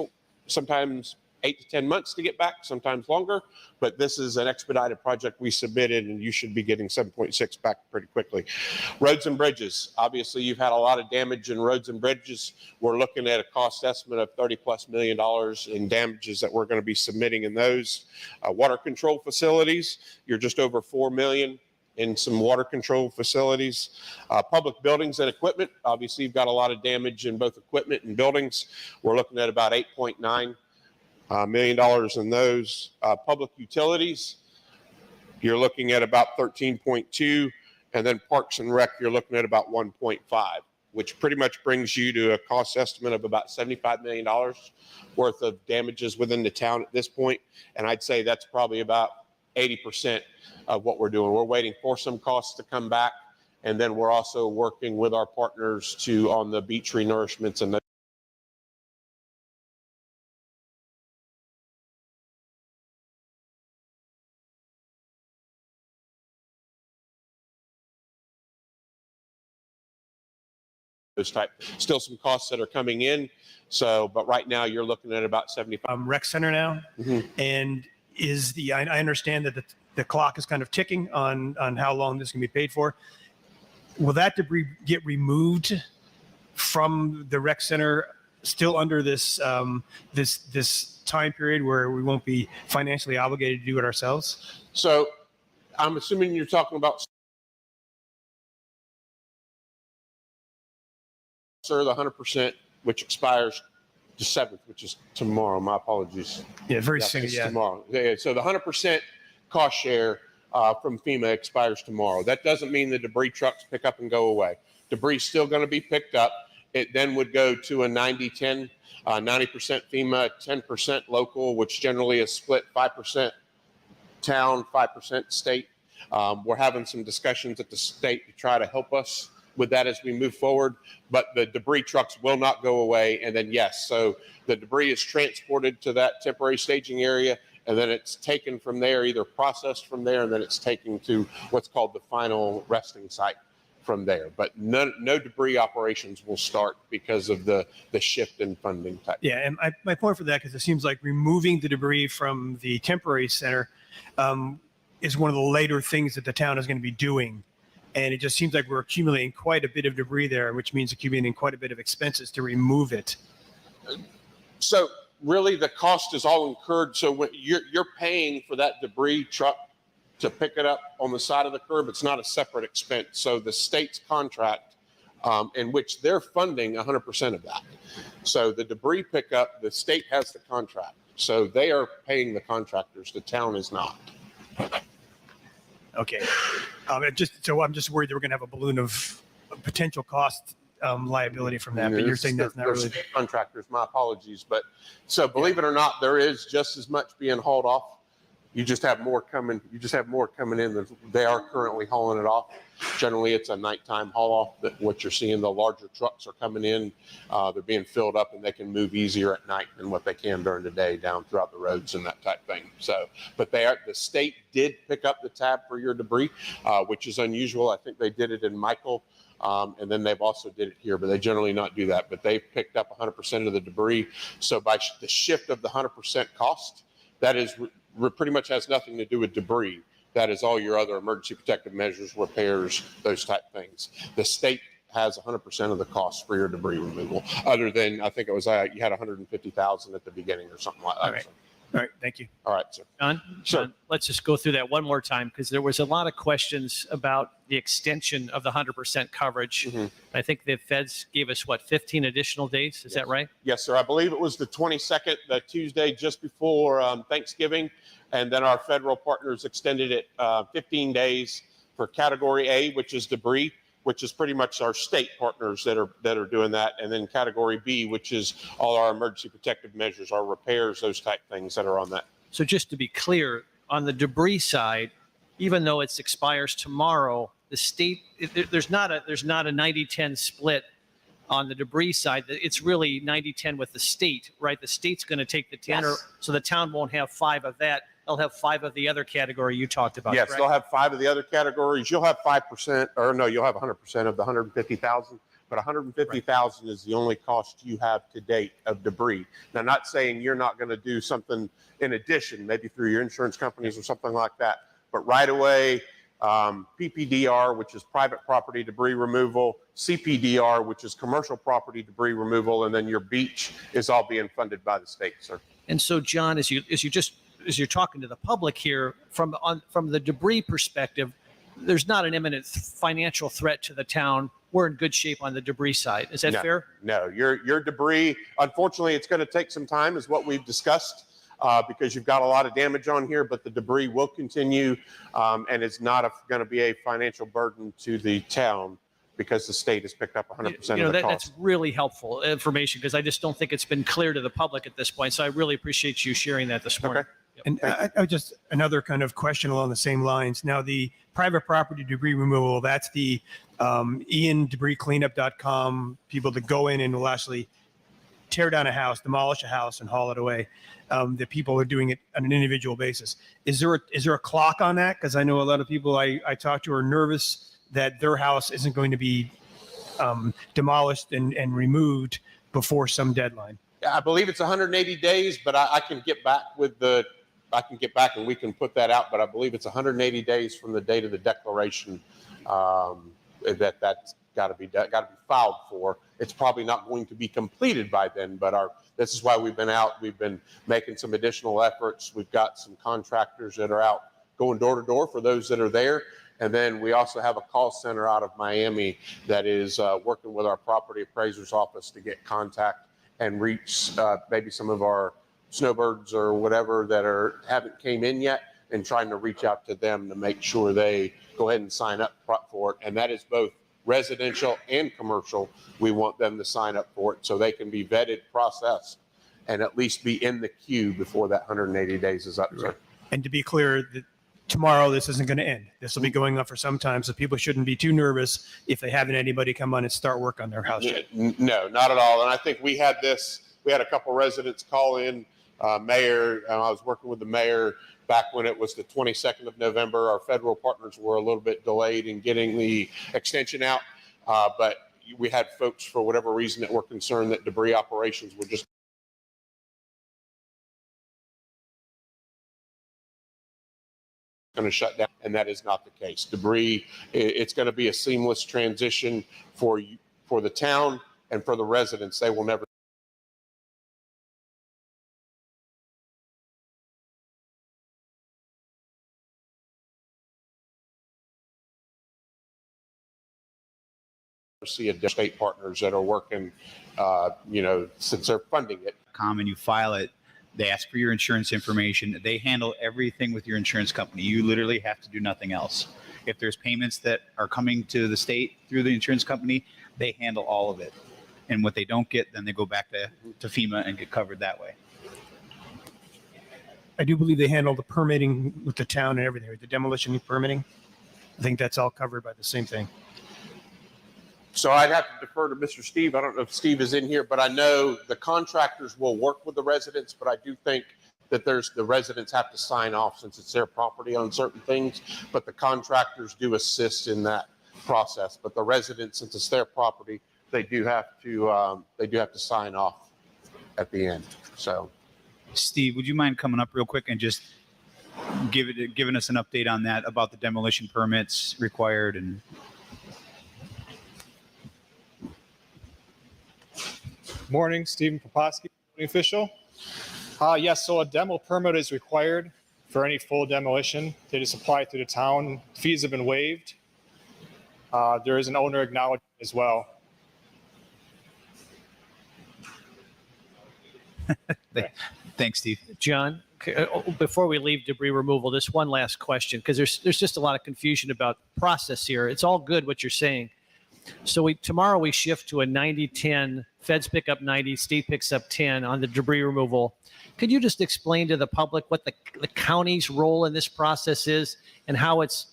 sometimes 8 to 10 months to get back, sometimes longer, but this is an expedited project we submitted and you should be getting 7.6 back pretty quickly. Roads and bridges. Obviously, you've had a lot of damage in roads and bridges. We're looking at a cost estimate of $30+ million in damages that we're going to be submitting in those. Water control facilities, you're just over $4 million in some water control facilities. Public buildings and equipment. Obviously, you've got a lot of damage in both equipment and buildings. We're looking at about $8.9 million in those. Public utilities, you're looking at about 13.2, and then Parks and Rec, you're looking at about 1.5. which pretty much brings you to a cost estimate of about $75 million worth of damages within the town at this point. And I'd say that's probably about 80% of what we're doing. We're waiting for some costs to come back. And then we're also working with our partners on the beach renourishments and those type. Still some costs that are coming in. So, but right now you're looking at about 75. Rec center now, and I understand that the clock is kind of ticking on how long this can be paid for. Will that debris get removed from the rec center still under this this time period where we won't be financially obligated to do it ourselves? So I'm assuming you're talking about the 100%, which expires the 7th, which is tomorrow. My apologies. Yeah, very soon. It's Yeah. tomorrow. Yeah, so the 100% cost share from FEMA expires tomorrow. That doesn't mean the debris trucks pick up and go away. Debris still going to be picked up. It then would go to a 90-10, 90% FEMA, 10% local, which generally is split 5% town, 5% state. We're having some discussions at the state to try to help us with that as we move forward, but the debris trucks will not go away. And then, yes, so the debris is transported to that temporary staging area, and then it's taken from there, either processed from there, and then it's taken to what's called the final resting site from there. But no debris operations will start because of the shift in funding type. Yeah, and my point for that, because it seems like removing the debris from the temporary center is one of the later things that the town is going to be doing. And it just seems like we're accumulating quite a bit of debris there, which means accumulating quite a bit of expenses to remove it. So really the cost is all incurred. So when you're paying for that debris truck to pick it up on the side of the curb, it's not a separate expense. So the state's contract, in which they're funding 100% of that. So the debris pickup, the state has the contract. So they are paying the contractors. The town is not. Okay. I'm just worried that we're going to have a balloon of potential cost liability from that. But you're saying that's not really state contractors. My apologies, but so believe it or not, there is just as much being hauled off. You just have more coming. You just have more coming in than they are currently hauling it off. Generally, it's a nighttime haul off. That what you're seeing, the larger trucks are coming in. They're being filled up, and they can move easier at night than what they can during the day down throughout the roads and that type thing. So, but the state did pick up the tab for your debris, which is unusual. I think they did it in Michael, and then they've also did it here, but they generally not do that. But they picked up 100% of the debris. So by the shift of the 100% cost, that is pretty much has nothing to do with debris. That is all your other emergency protective measures, repairs, those type things. The state has 100% of the cost for your debris removal, other than I think it was you had 150,000 at the beginning or something like that. All right. All right. Thank you. All right, sir. John, Sure. John, let's just go through that one more time, because there was a lot of questions about the extension of the 100% coverage. I think the feds gave us 15 additional days. Is that right? Yes, sir. I believe it was the 22nd, the Tuesday just before Thanksgiving. And then our federal partners extended it 15 days for category A, which is debris, which is pretty much our state partners that are doing that. And then category B, which is all our emergency protective measures, our repairs, those type things that are on that. So just to be clear, on the debris side, even though it expires tomorrow, the state, there's not a 90-10 split on the debris side. It's really 90-10 with the state, right? The state's going to take the 10, Yes. so the town won't have 5 of that. They'll have 5 of the other category you talked about. Yes, correct? they'll have 5 of the other categories. You'll have 5%, or no, you'll have 100% of the 150,000. But 150,000 is the only cost you have to date of debris. Now, not saying you're not going to do something in addition, maybe through your insurance companies or something like that. But right away, PPDR, which is private property debris removal, CPDR, which is commercial property debris removal, and then your beach is all being funded by the state, sir. And so, John, as you're talking to the public here, from the debris perspective, there's not an imminent financial threat to the town. We're in good shape on the debris side. Is that fair? No, your debris, unfortunately, it's going to take some time, is what we've discussed, because you've got a lot of damage on here, but the debris will continue, and it's not going to be a financial burden to the town because the state has picked up 100% You know, of the that's cost. really helpful information because I just don't think it's been clear to the public at this point. So I really appreciate you sharing that this morning. Okay. Yep. And I just another kind of question along the same lines. Now, the private property debris removal, that's the iandebriscleanup.com people that go in and will actually tear down a house, demolish a house, and haul it away. The people are doing it on an individual basis. Is there a clock on that? Because I know a lot of people I talk to are nervous that their house isn't going to be demolished and removed before some deadline. I believe it's 180 days, but I can get back and we can put that out. But I believe it's 180 days from the date of the declaration that's got to be filed for. It's probably not going to be completed by then, but this is why we've been out. We've been making some additional efforts. We've got some contractors that are out going door to door for those that are there. And then we also have a call center out of Miami that is working with our property appraiser's office to get contact and reach maybe some of our snowbirds or whatever that haven't came in yet, and trying to reach out to them to make sure they go ahead and sign up for it. And that is both residential and commercial. We want them to sign up for it so they can be vetted, processed, and at least be in the queue before that 180 days is up. Sir. And to be clear, that tomorrow this isn't going to end. This will be going on for some time, so people shouldn't be too nervous if they haven't anybody come on and start work on their house yet. No, not at all. And I think we had a couple residents call in, mayor. I was working with the mayor back when it was the 22nd of November. Our federal partners were a little bit delayed in getting the extension out. But we had folks, for whatever reason, that were concerned that debris operations were just going to shut down, and that is not the case. Debris, it's going to be a seamless transition for the town and for the residents. They will never see state partners that are working, since they're funding it. And you file it. They ask for your insurance information. They handle everything with your insurance company. You literally have to do nothing else. If there's payments that are coming to the state through the insurance company, they handle all of it. And what they don't get, then they go back to FEMA and get covered that way. I do believe they handle the permitting with the town and everything, the demolition and permitting. I think that's all covered by the same thing. So I'd have to defer to Mr. Steve. I don't know if Steve is in here, but I know the contractors will work with the residents, but I do think that the residents have to sign off since it's their property on certain things, but the contractors do assist in that process. But the residents, since it's their property, they do have to sign off at the end. So, Steve, would you mind coming up real quick and just giving us an update on that, about the demolition permits required? And Morning, Stephen Poposky, official. Yes, so a demo permit is required for any full demolition. They just apply through the town. Fees have been waived. There is an owner acknowledgement as well. Thanks, Steve. John, before we leave debris removal, this one last question, because there's just a lot of confusion about the process here. It's all good what you're saying. So tomorrow we shift to a 90-10. Feds pick up 90, state picks up 10 on the debris removal. Could you just explain to the public what the county's role in this process is and how it's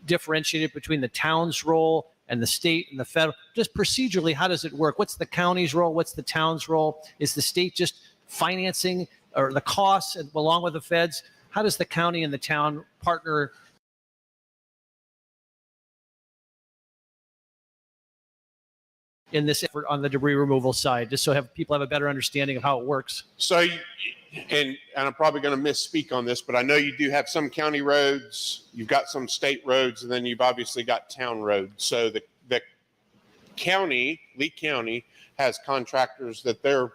differentiated between the town's role and the state and the federal? Just procedurally, how does it work? What's the county's role? What's the town's role? Is the state just financing or the costs along with the feds? How does the county and the town partner in this effort on the debris removal side, just so people have a better understanding of how it works? So, and I'm probably going to misspeak on this, but I know you do have some county roads, you've got some state roads, and then you've obviously got town roads. So the county, Lee County, has contractors that they're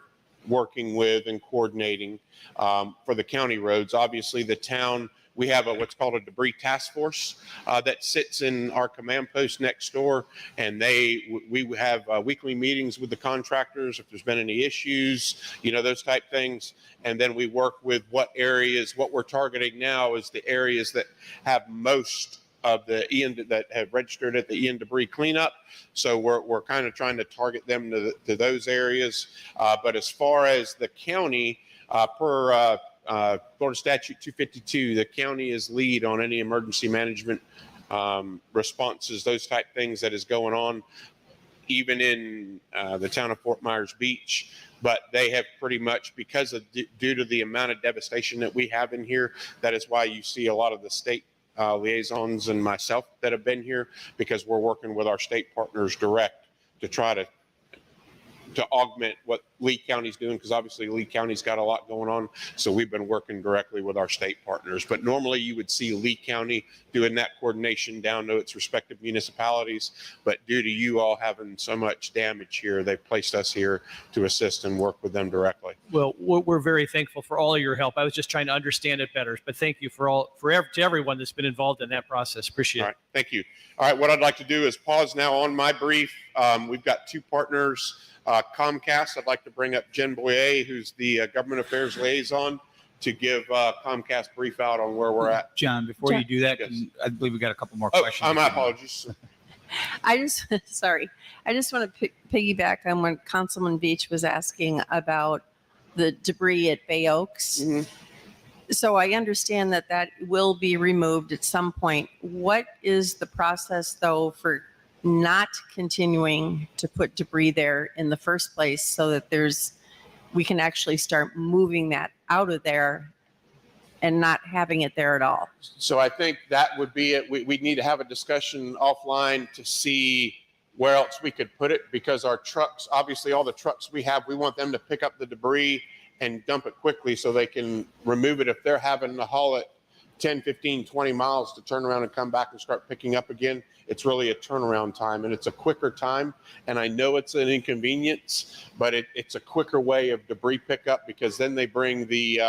working with and coordinating for the county roads. Obviously, the town, we have what's called a debris task force that sits in our command post next door, and we have weekly meetings with the contractors if there's been any issues, those type things. And then we work with what we're targeting now is the areas that have most of the Ian that have registered at the Ian debris cleanup. So we're kind of trying to target them to those areas. But as far as the county, per Florida Statute 252, the county is lead on any emergency management responses, those type things that is going on, even in the town of Fort Myers Beach. But they have pretty much, because of due to the amount of devastation that we have in here, that is why you see a lot of the state liaisons and myself that have been here, because we're working with our state partners direct to try to augment what Lee County's doing, because obviously Lee County's got a lot going on. So we've been working directly with our state partners. But normally you would see Lee County doing that coordination down to its respective municipalities. But due to you all having so much damage here, they've placed us here to assist and work with them directly. Well, we're very thankful for all of your help. I was just trying to understand it better, but thank you to everyone that's been involved in that process. Appreciate it. All right, thank you. All right, what I'd like to do is pause now on my brief. We've got two partners. Comcast, I'd like to bring up Jen Boyer, who's the government affairs liaison, to give Comcast brief out on where we're at. John, before you do that, Yes. I believe we got a couple more Oh, questions. my apologies. I just, sorry, I just want to piggyback on what Councilman Beach was asking about the debris at Bay Oaks. Mhm. So I understand that will be removed at some point. What is the process, though, for not continuing to put debris there in the first place, so that we can actually start moving that out of there and not having it there at all? So I think that would be it. We need to have a discussion offline to see where else we could put it, because our trucks, obviously all the trucks we have, we want them to pick up the debris and dump it quickly so they can remove it. If they're having to haul it 10, 15, 20 miles to turn around and come back and start picking up again, it's really a turnaround time, and it's a quicker time. And I know it's an inconvenience, but it's a quicker way of debris pickup, because then they bring the,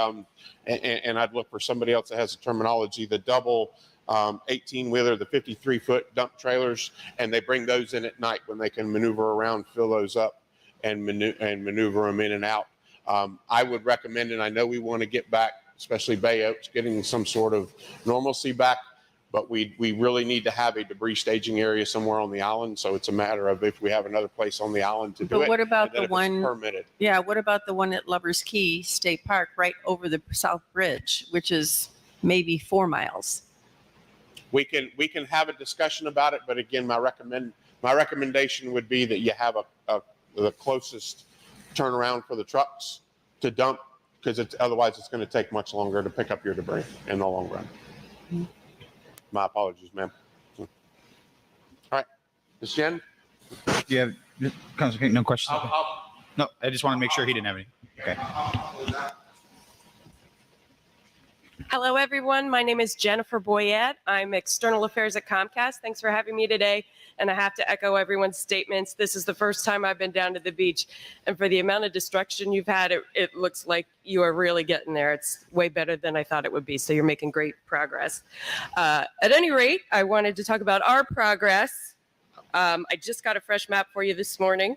and I'd look for somebody else that has a terminology, the double 18-wheeler, the 53-foot dump trailers, and they bring those in at night when they can maneuver around, fill those up, and maneuver them in and out. I would recommend, and I know we want to get back, especially Bay Oaks, getting some sort of normalcy back, but we really need to have a debris staging area somewhere on the island. So it's a matter of if we have another place on the island to do it. But what about and then the if it's one? permitted? Yeah, what about the one at Lovers Key State Park, right over the South Bridge, which is maybe 4 miles? We can have a discussion about it, but again, my recommendation would be that you have the closest turnaround for the trucks to dump, because otherwise it's going to take much longer to pick up your debris in the long run. Mm-hmm. My apologies, ma'am. All right, Ms. Jen? Do you have, Councilor King, no questions? No, I just want to make sure he didn't have any. Okay. Hello, everyone. My name is Jennifer Boyette. I'm External Affairs at Comcast. Thanks for having me today. And I have to echo everyone's statements. This is the first time I've been down to the beach. And for the amount of destruction you've had, it looks like you are really getting there. It's way better than I thought it would be. So you're making great progress. At any rate, I wanted to talk about our progress. I just got a fresh map for you this morning.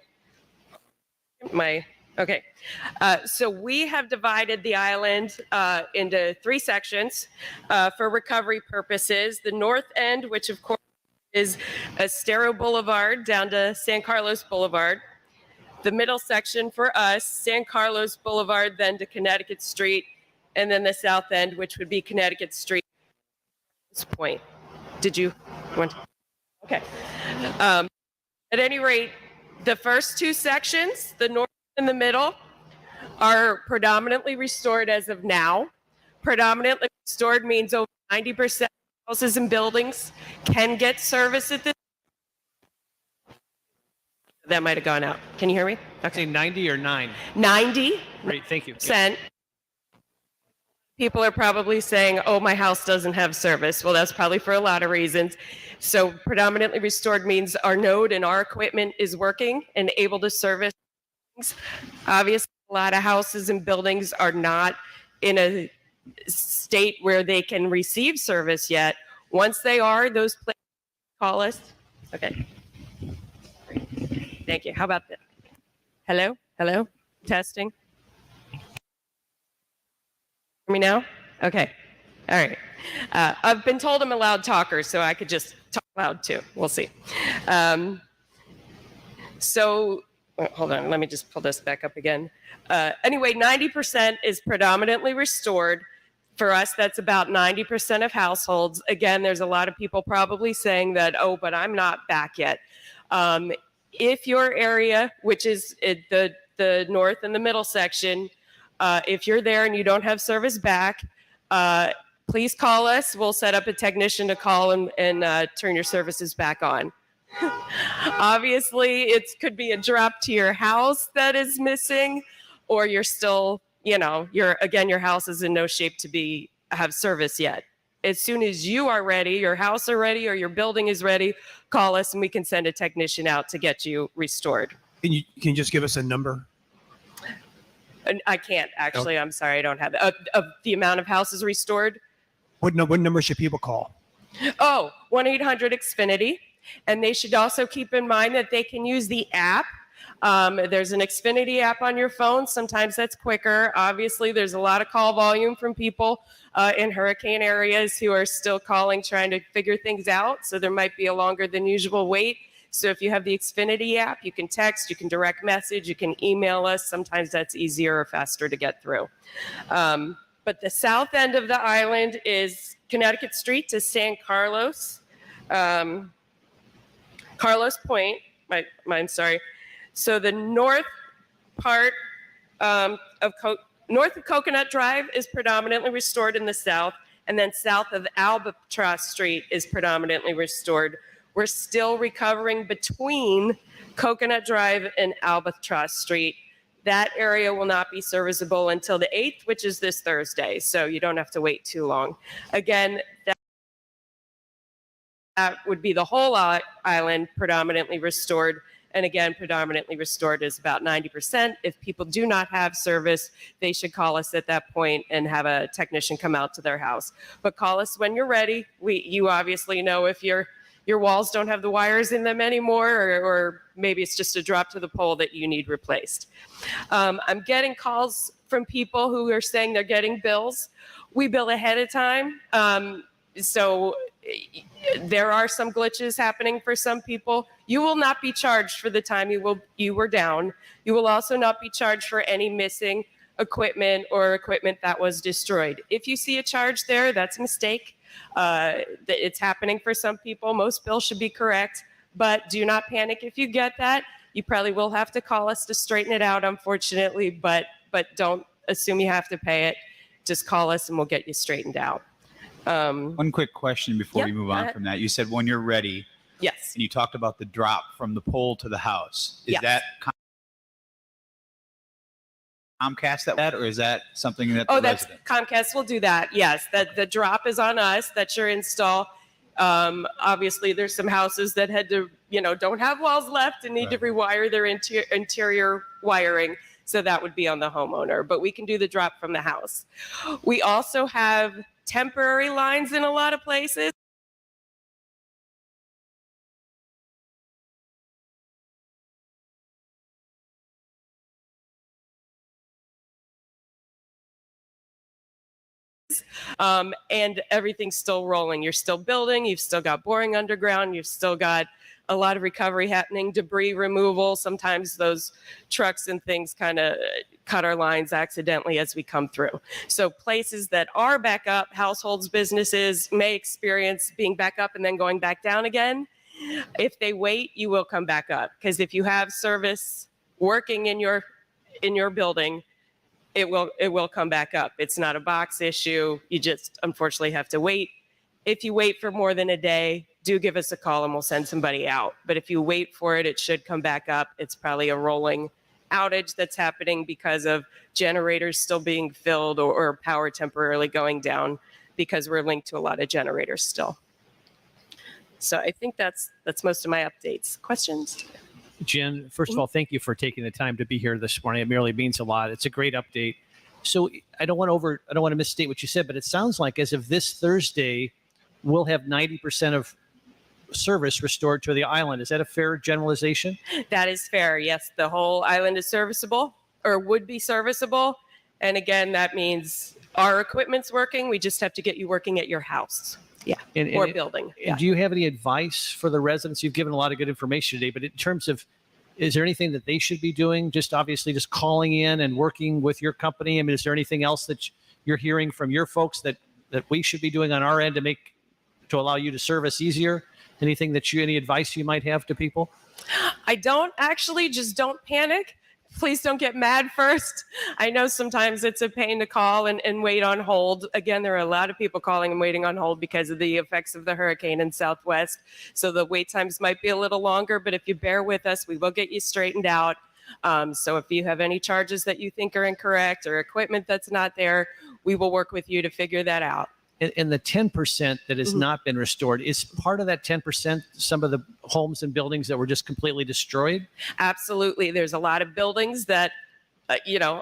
Okay. So we have divided the island into 3 sections for recovery purposes. The north end, which of course is Estero Boulevard down to San Carlos Boulevard. The middle section for us, San Carlos Boulevard, then to Connecticut Street. And then the south end, which would be Connecticut Street. This point. Did you want to? Okay. At any rate, the first 2 sections, the north in the middle, are predominantly restored as of now. Predominantly restored means over 90% of houses and buildings can get service at this. That might have gone out. Can you hear me? Okay, 90 or 9? 90%. Great, thank you. People are probably saying, oh, my house doesn't have service. Well, that's probably for a lot of reasons. So predominantly restored means our node and our equipment is working and able to service. Obviously, a lot of houses and buildings are not in a state where they can receive service yet. Once they are, those places call us. Okay. Thank you. How about that? Hello? Hello? Testing. Hear me now? Okay. All right. I've been told I'm a loud talker, so I could just talk loud too. We'll see. Hold on, let me just pull this back up again. Anyway, 90% is predominantly restored. For us, that's about 90% of households. Again, there's a lot of people probably saying that, oh, but I'm not back yet. If your area, which is the north and the middle section, if you're there and you don't have service back, please call us. We'll set up a technician to call and turn your services back on. Obviously, it could be a drop to your house that is missing, or you're still, your house is in no shape to have service yet. As soon as you are ready, your house are ready, or your building is ready, call us and we can send a technician out to get you restored. Can you just give us a number? And I can't actually. I'm sorry, I don't have it. Of the amount of houses restored. What number should people call? Oh, 1-800-XFINITY. And they should also keep in mind that they can use the app. There's an Xfinity app on your phone. Sometimes that's quicker. Obviously, there's a lot of call volume from people in hurricane areas who are still calling, trying to figure things out. So there might be a longer than usual wait. So if you have the Xfinity app, you can text, you can direct message, you can email us. Sometimes that's easier or faster to get through. But the south end of the island is Connecticut Street to San Carlos. Carlos Point, I'm sorry. So the north part north of Coconut Drive is predominantly restored in the south, and then south of Albatross Street is predominantly restored. We're still recovering between Coconut Drive and Albatross Street. That area will not be serviceable until the 8th, which is this Thursday, so you don't have to wait too long. Again, that would be the whole island predominantly restored. And again, predominantly restored is about 90%. If people do not have service, they should call us at that point and have a technician come out to their house. But call us when you're ready. You obviously know if your walls don't have the wires in them anymore, or maybe it's just a drop to the pole that you need replaced. I'm getting calls from people who are saying they're getting bills. We bill ahead of time. So there are some glitches happening for some people. You will not be charged for the time you were down. You will also not be charged for any missing equipment or equipment that was destroyed. If you see a charge there, that's a mistake. It's happening for some people. Most bills should be correct, but do not panic if you get that. You probably will have to call us to straighten it out, unfortunately, but don't assume you have to pay it. Just call us and we'll get you straightened out. One quick question before we move on from that. You said when you're ready. Yes. And you talked about the drop from the pole to the house. Is that Comcast that, or is that something that the that's resident? Comcast will do that. Yes, that the drop is on us. That's your install. Obviously, there's some houses that had to, don't have walls left and need to rewire their interior wiring. So that would be on the homeowner, but we can do the drop from the house. We also have temporary lines in a lot of places. And everything's still rolling. You're still building. You've still got boring underground. You've still got a lot of recovery happening, debris removal. Sometimes those trucks and things kind of cut our lines accidentally as we come through. So places that are back up, households, businesses may experience being back up and then going back down again. If they wait, you will come back up, because if you have service working in your building, it will come back up. It's not a box issue. You just unfortunately have to wait. If you wait for more than a day, do give us a call and we'll send somebody out. But if you wait for it, it should come back up. It's probably a rolling outage that's happening because of generators still being filled or power temporarily going down, because we're linked to a lot of generators still. So I think that's most of my updates. Questions? Jen, first of all, thank you for taking the time to be here this morning. It really means a lot. It's a great update. So I don't want to misstate what you said, but it sounds like as of this Thursday, we'll have 90% of service restored to the island. Is that a fair generalization? That is fair. Yes, the whole island is serviceable, or would be serviceable. And again, that means Our equipment's working. We just have to get you working at your house. Yeah. Or building. And Yeah. do you have any advice for the residents? You've given a lot of good information today, but in terms of, is there anything that they should be doing? Just obviously just calling in and working with your company. I mean, is there anything else that you're hearing from your folks that we should be doing on our end to allow you to service easier? Anything any advice you might have to people? I don't actually, just don't panic. Please don't get mad first. I know sometimes it's a pain to call and wait on hold. Again, there are a lot of people calling and waiting on hold because of the effects of the hurricane in Southwest. So the wait times might be a little longer, but if you bear with us, we will get you straightened out. So if you have any charges that you think are incorrect or equipment that's not there, we will work with you to figure that out. And the 10% that has not been restored, is part of that 10% some of the homes and buildings that were just completely destroyed? Absolutely. There's a lot of buildings that,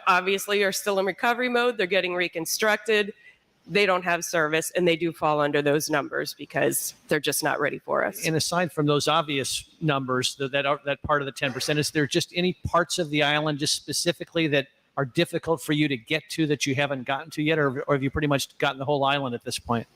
obviously are still in recovery mode. They're getting reconstructed. They don't have service, and they do fall under those numbers because they're just not ready for us. And aside from those obvious numbers, that part of the 10%, is there just any parts of the island just specifically that are difficult for you to get to that you haven't gotten to yet, or have you pretty much gotten the whole island at this point?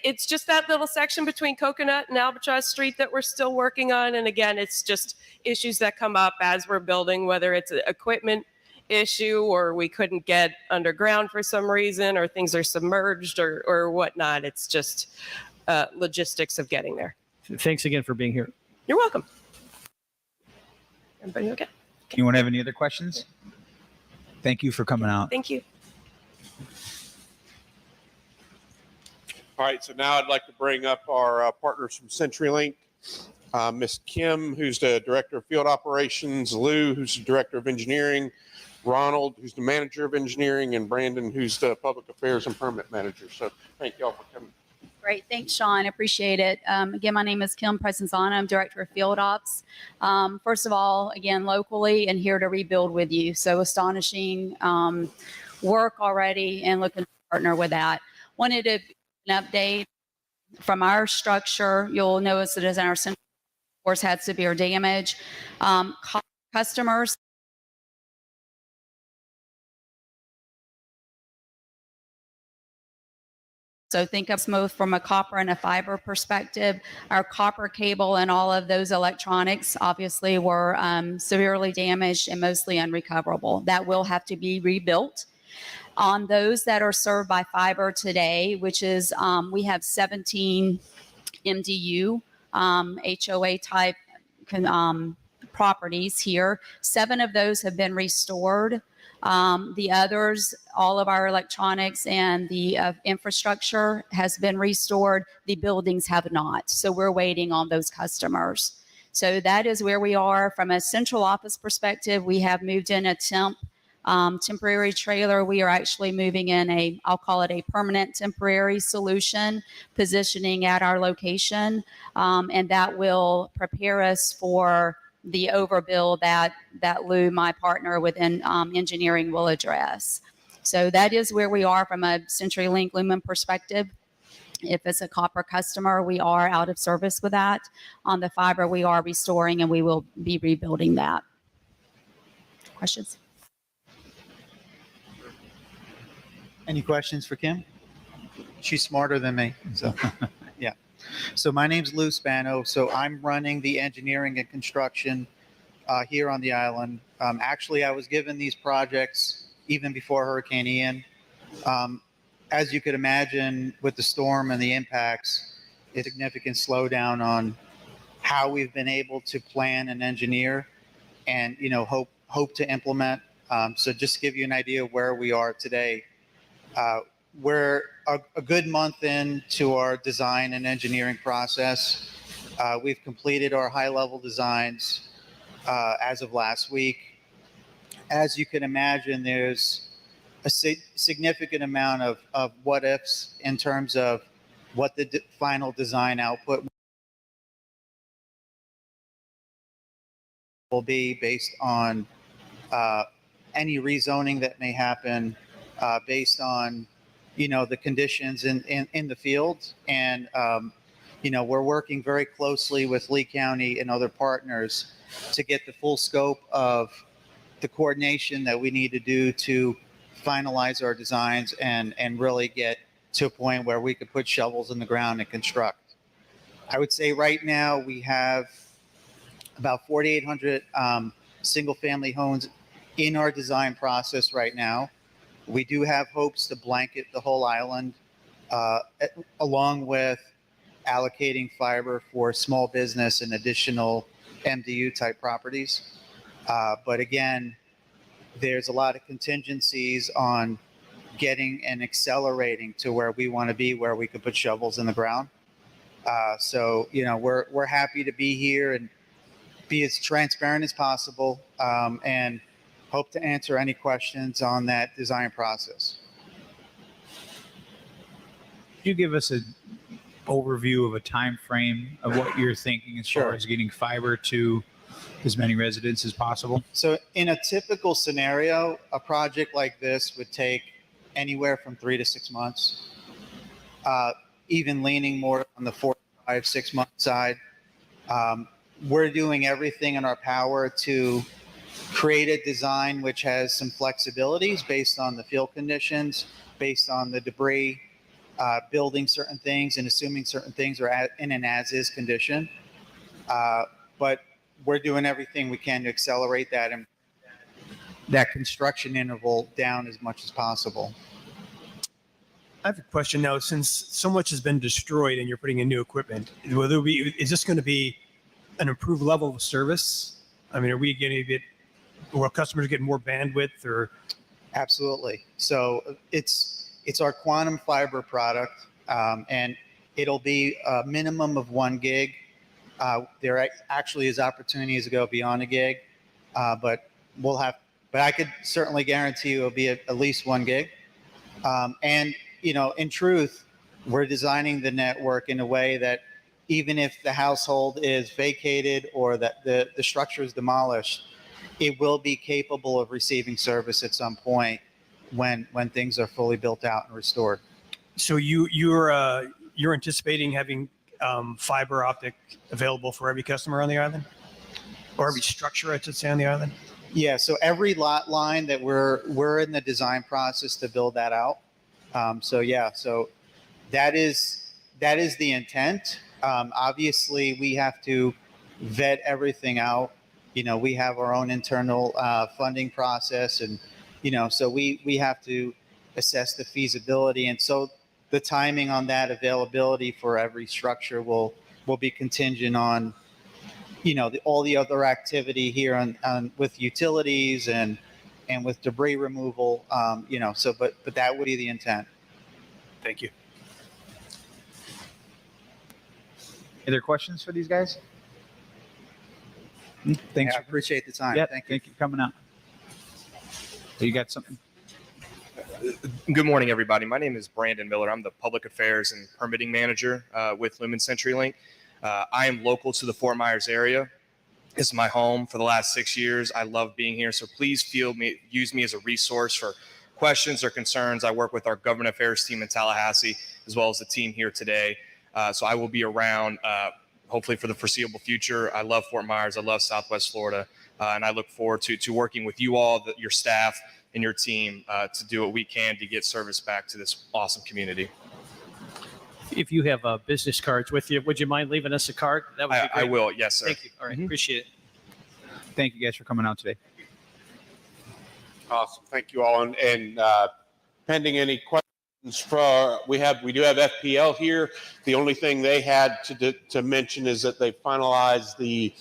It's just that little section between Coconut and Albatross Street that we're still working on. And again, it's just issues that come up as we're building, whether it's an equipment issue or we couldn't get underground for some reason, or things are submerged or whatnot. It's just logistics of getting there. Thanks again for being here. You're welcome. Everybody okay? Anyone have any other questions? Thank you for coming out. Thank you. All right, so now I'd like to bring up our partners from CenturyLink, Miss Kim, who's the Director of Field Operations, Lou, who's the Director of Engineering, Ronald, who's the Manager of Engineering, and Brandon, who's the Public Affairs and Permit Manager. So thank y'all for coming. Great. Thanks, Sean. I appreciate it. Again, my name is Kim Presenzano. I'm Director of Field Ops. First of all, again, locally and here to rebuild with you. So astonishing work already and looking to partner with that. Wanted to an update from our structure. You'll notice that as our central course had severe damage. Customers So think of both from a copper and a fiber perspective. Our copper cable and all of those electronics obviously were severely damaged and mostly unrecoverable. That will have to be rebuilt. On those that are served by fiber today, which is we have 17 MDU HOA type properties here. 7 of those have been restored. The others, all of our electronics and the infrastructure has been restored. The buildings have not. So we're waiting on those customers. So that is where we are. From a central office perspective, we have moved in a temporary trailer. We are actually moving in I'll call it a permanent temporary solution, positioning at our location. And that will prepare us for the overbill that Lou, my partner within engineering, will address. So that is where we are from a CenturyLink Lumen perspective. If it's a copper customer, we are out of service with that. On the fiber, we are restoring and we will be rebuilding that. Questions? Any questions for Kim? She's smarter than me. So, yeah. So my name's Lou Spano. So I'm running the engineering and construction here on the island. Actually, I was given these projects even before Hurricane Ian. As you could imagine, with the storm and the impacts, a significant slowdown on how we've been able to plan and engineer and, hope to implement. So just to give you an idea of where we are today, we're a good month into our design and engineering process. We've completed our high-level designs as of last week. As you can imagine, there's a significant amount of what-ifs in terms of what the final design output will be based on any rezoning that may happen, based on the conditions in the field. And we're working very closely with Lee County and other partners to get the full scope of the coordination that we need to do to finalize our designs and really get to a point where we could put shovels in the ground and construct. I would say right now we have about 4,800 single-family homes in our design process right now. We do have hopes to blanket the whole island, along with allocating fiber for small business and additional MDU type properties. But again, there's a lot of contingencies on getting and accelerating to where we want to be, where we could put shovels in the ground. So, we're happy to be here and be as transparent as possible, and hope to answer any questions on that design process. Could you give us an overview of a time frame of what you're thinking as far as getting fiber to as many residents as possible? So in a typical scenario, a project like this would take anywhere from 3 to 6 months, even leaning more on the 4, 5, 6 month side. We're doing everything in our power to create a design which has some flexibilities based on the field conditions, based on the debris, building certain things and assuming certain things are in an as-is condition. But we're doing everything we can to accelerate that and that construction interval down as much as possible. I have a question now. Since so much has been destroyed and you're putting in new equipment, is this going to be an improved level of service? I mean, are we getting will customers get more bandwidth or? Absolutely. So it's our quantum fiber product, and it'll be a minimum of 1 gig. There actually is opportunities to go beyond a gig, but I could certainly guarantee you it'll be at least 1 gig. And in truth, we're designing the network in a way that even if the household is vacated or that the structure is demolished, it will be capable of receiving service at some point when things are fully built out and restored. So you're anticipating having fiber optic available for every customer on the island, or every structure, I should say, on the island? Yeah. So every lot line that we're in the design process to build that out. So that is the intent. Obviously, we have to vet everything out. We have our own internal funding process, and so we have to assess the feasibility, and so the timing on that availability for every structure will be contingent on all the other activity here on with utilities and with debris removal. But that would be the intent. Thank you. Are there questions for these guys? Thanks. I appreciate the time. Yeah, Thank you. thank you for coming out. You got something? Good morning, everybody. My name is Brandon Miller. I'm the Public Affairs and Permitting Manager with Lumen CenturyLink. I am local to the Fort Myers area. This is my home for the last 6 years. I love being here, so please use me as a resource for questions or concerns. I work with our government affairs team in Tallahassee, as well as the team here today. So I will be around, hopefully for the foreseeable future. I love Fort Myers. I love Southwest Florida. And I look forward to working with you all, your staff, and your team to do what we can to get service back to this awesome community. If you have business cards with you, would you mind leaving us a card? That would be great. I will. Yes, sir. Thank you. All right. Appreciate it. Thank you guys for coming out today. Awesome. Thank you all. And pending any questions we do have FPL here. The only thing they had to mention is that they finalized the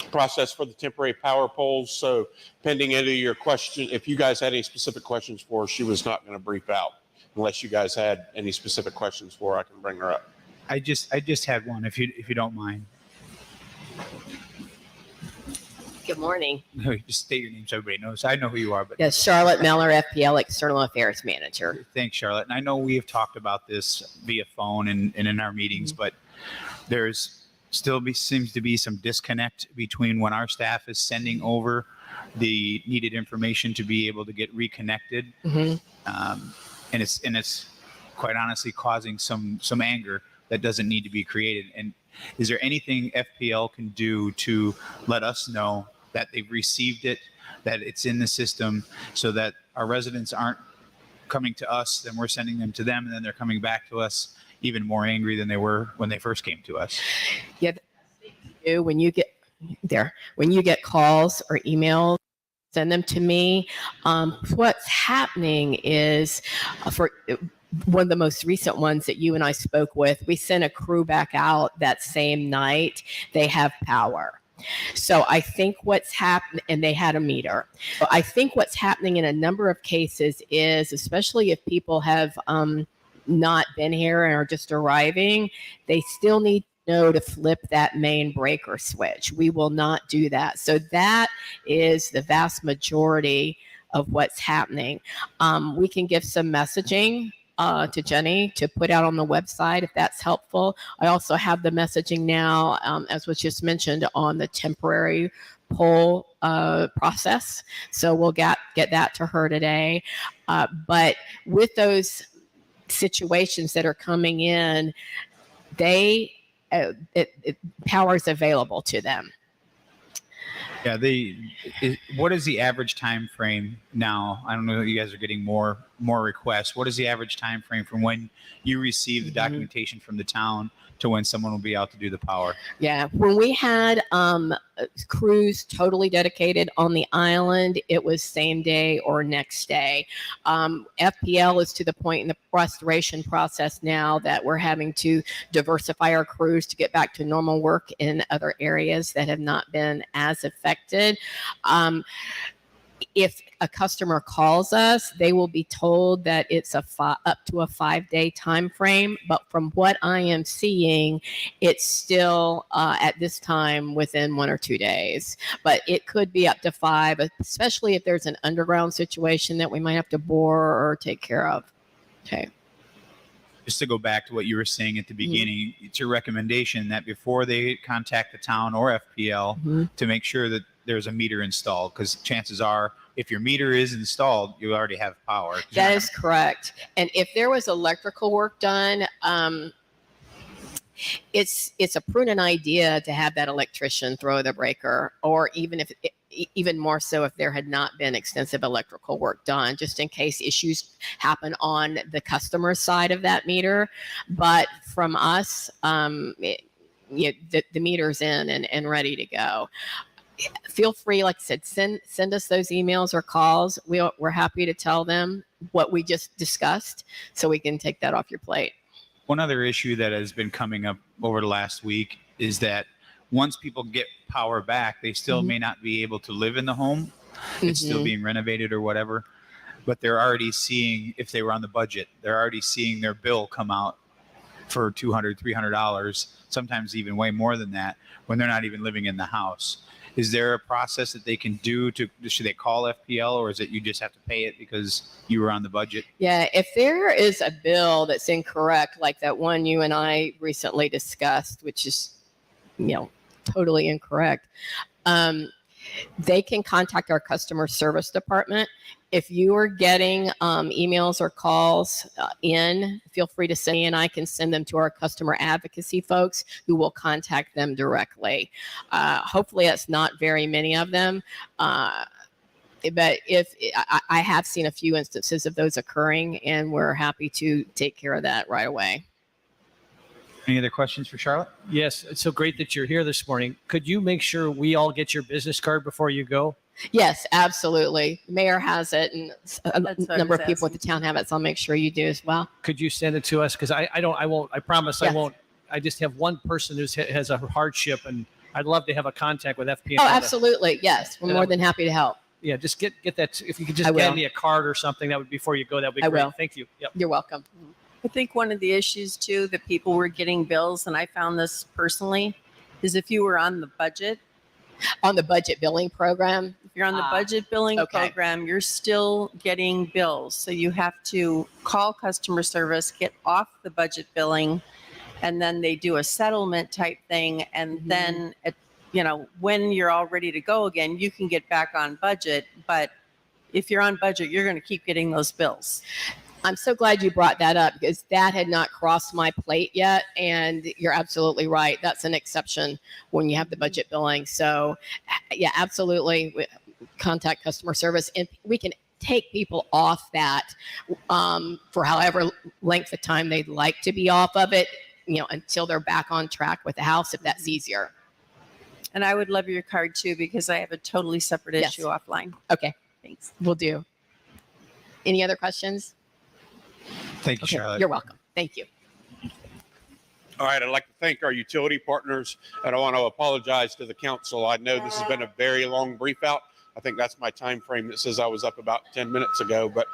process for the temporary power poles. So pending any of your question, if you guys had any specific questions for her, she was not going to brief out unless you guys had any specific questions for her. I can bring her up. I just had one, if you don't mind. Good morning. No, just state your name so everybody knows. I know who you are, but Yes, Charlotte Miller, FPL External Affairs Manager. thanks, Charlotte. And I know we have talked about this via phone and in our meetings, but there's still seems to be some disconnect between when our staff is sending over the needed information to be able to get reconnected. And it's quite honestly causing some anger that doesn't need to be created. And is there anything FPL can do to let us know that they've received it, that it's in the system, so that our residents aren't coming to us, then we're sending them to them, and then they're coming back to us even more angry than they were when they first came to us. Yeah, when you get calls or emails, send them to me. What's happening is for one of the most recent ones that you and I spoke with, we sent a crew back out that same night. They have power. So I think what's happened, and they had a meter. So I think what's happening in a number of cases is, especially if people have not been here and are just arriving, they still need to know to flip that main breaker switch. We will not do that. So that is the vast majority of what's happening. We can give some messaging to Jenny to put out on the website if that's helpful. I also have the messaging now, as was just mentioned, on the temporary poll process. So we'll get that to her today. But with those situations that are coming in, power is available to them. Yeah, what is the average time frame now? I don't know if you guys are getting more requests. What is the average time frame from when you receive the documentation from the town to when someone will be out to do the power? Yeah, when we had crews totally dedicated on the island, it was same day or next day. FPL is to the point in the restoration process now that we're having to diversify our crews to get back to normal work in other areas that have not been as affected. If a customer calls us, they will be told that it's up to a 5-day time frame. But from what I am seeing, it's still at this time within 1 or 2 days. But it could be up to 5, especially if there's an underground situation that we might have to bore or take care of. Okay. Just to go back to what you were saying at the beginning, it's your recommendation that before they contact the town or FPL to make sure that there's a meter installed, because chances are if your meter is installed, you already have power. That is correct. And if there was electrical work done, it's a prudent idea to have that electrician throw the breaker, or even more so if there had not been extensive electrical work done, just in case issues happen on the customer side of that meter. But from us, the meter's in and ready to go. Feel free, like I said, send us those emails or calls. We're happy to tell them what we just discussed so we can take that off your plate. One other issue that has been coming up over the last week is that once people get power back, they still may not be able to live in the home. It's still being renovated or whatever, but they're already seeing, if they were on the budget, they're already seeing their bill come out for $200, $300, sometimes even way more than that, when they're not even living in the house. Is there a process that they can do should they call FPL, or is it you just have to pay it because you were on the budget? Yeah, if there is a bill that's incorrect, like that one you and I recently discussed, which is, totally incorrect, they can contact our customer service department. If you are getting emails or calls feel free to send me, and I can send them to our customer advocacy folks who will contact them directly. Hopefully it's not very many of them. But if I have seen a few instances of those occurring, and we're happy to take care of that right away. Any other questions for Charlotte? Yes, it's so great that you're here this morning. Could you make sure we all get your business card before you go? Yes, absolutely. The mayor has it, and a number of people at the town have it, so I'll make sure you do as well. Could you send it to us? Because I promise Yes. I won't. I just have one person who has a hardship, and I'd love to have a contact with FPL. Oh, absolutely. Yes, we're more than happy to help. Yeah, just get that. If you could just I get will. me a card or something, that would before you go. That would be I great. will. Thank you. Yep. You're welcome. I think one of the issues too that people were getting bills, and I found this personally, is if you were on the budget. On the budget billing program. If you're on the budget billing program, you're still getting bills. So you have to call customer service, get off the budget billing, and then they do a settlement type thing. And then, when you're all ready to go again, you can get back on budget. But if you're on budget, you're going to keep getting those bills. I'm so glad you brought that up, because that had not crossed my plate yet. And you're absolutely right. That's an exception when you have the budget billing. So yeah, absolutely. Contact customer service, and we can take people off that for however length of time they'd like to be off of it, until they're back on track with the house, if that's easier. And I would love your card too, because I have a totally separate Yes. issue offline. Okay, Thanks. we'll do. Any other questions? Thank you, Okay, Charlotte. you're welcome. Thank you. All right, I'd like to thank our utility partners, and I want to apologize to the council. I know this has been a very long brief out. I think that's my time frame that says I was up about 10 minutes ago, but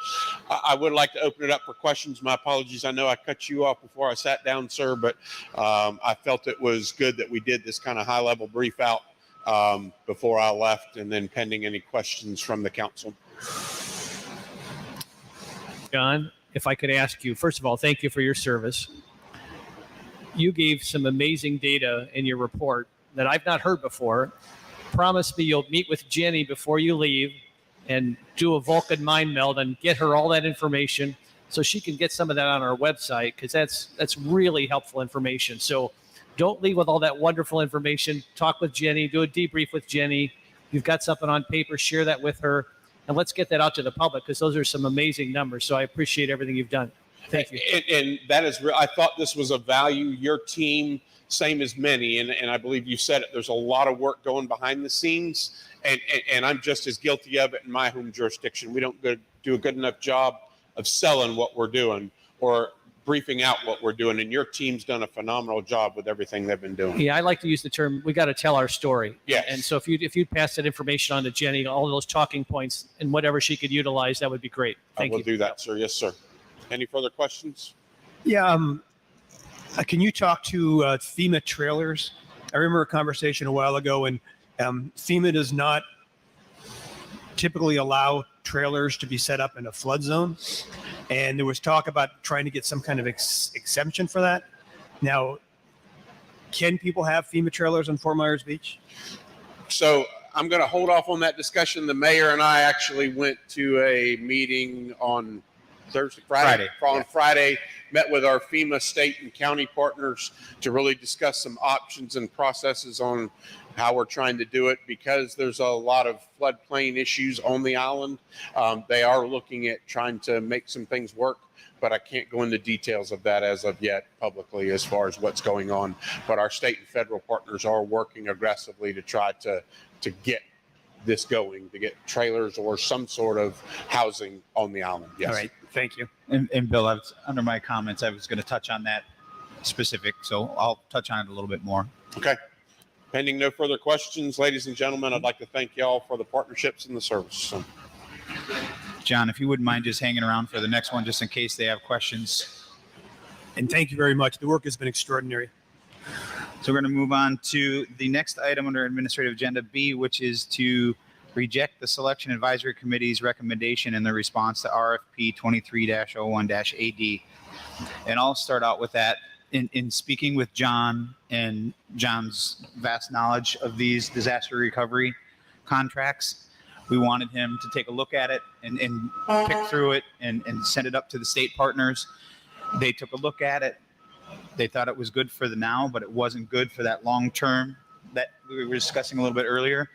I would like to open it up for questions. My apologies. I know I cut you off before I sat down, sir, but I felt it was good that we did this kind of high-level brief out before I left, and then pending any questions from the council. John, if I could ask you, first of all, thank you for your service. You gave some amazing data in your report that I've not heard before. Promise me you'll meet with Jenny before you leave and do a Vulcan mind meld and get her all that information so she can get some of that on our website, because that's really helpful information. So don't leave with all that wonderful information. Talk with Jenny, do a debrief with Jenny. You've got something on paper, share that with her, and let's get that out to the public, because those are some amazing numbers. So I appreciate everything you've done. Thank you. And that is real. I thought this was a value. Your team, same as many, and I believe you said it, there's a lot of work going behind the scenes, and I'm just as guilty of it in my home jurisdiction. We don't do a good enough job of selling what we're doing or briefing out what we're doing, and your team's done a phenomenal job with everything they've been doing. Yeah, I like to use the term, we got to tell our story. Yes. And so if you'd pass that information on to Jenny, all those talking points and whatever she could utilize, that would be great. Thank I will you. do that, sir. Yes, sir. Any further questions? Yeah. Can you talk to FEMA trailers? I remember a conversation a while ago, and FEMA does not typically allow trailers to be set up in a flood zone. And there was talk about trying to get some kind of exemption for that. Now, can people have FEMA trailers on Fort Myers Beach? So I'm going to hold off on that discussion. The mayor and I actually went to a meeting on Friday, met with our FEMA state and county partners to really discuss some options and processes on how we're trying to do it, because there's a lot of floodplain issues on the island. They are looking at trying to make some things work, but I can't go into details of that as of yet publicly as far as what's going on. But our state and federal partners are working aggressively to try to get this going, to get trailers or some sort of housing on the island. Yes. All right. Thank you. And Bill, I was, under my comments, I was going to touch on that specific, so I'll touch on it a little bit more. Okay. Pending no further questions, ladies and gentlemen, I'd like to thank y'all for the partnerships and the service. So. John, if you wouldn't mind just hanging around for the next one, just in case they have questions. And thank you very much. The work has been extraordinary. So we're going to move on to the next item under administrative agenda B, which is to reject the selection advisory committee's recommendation in the response to RFP 23-01-AD. And I'll start out with that. In speaking with John and John's vast knowledge of these disaster recovery contracts, we wanted him to take a look at it and pick through it and send it up to the state partners. They took a look at it. They thought it was good for the now, but it wasn't good for that long term that we were discussing a little bit earlier.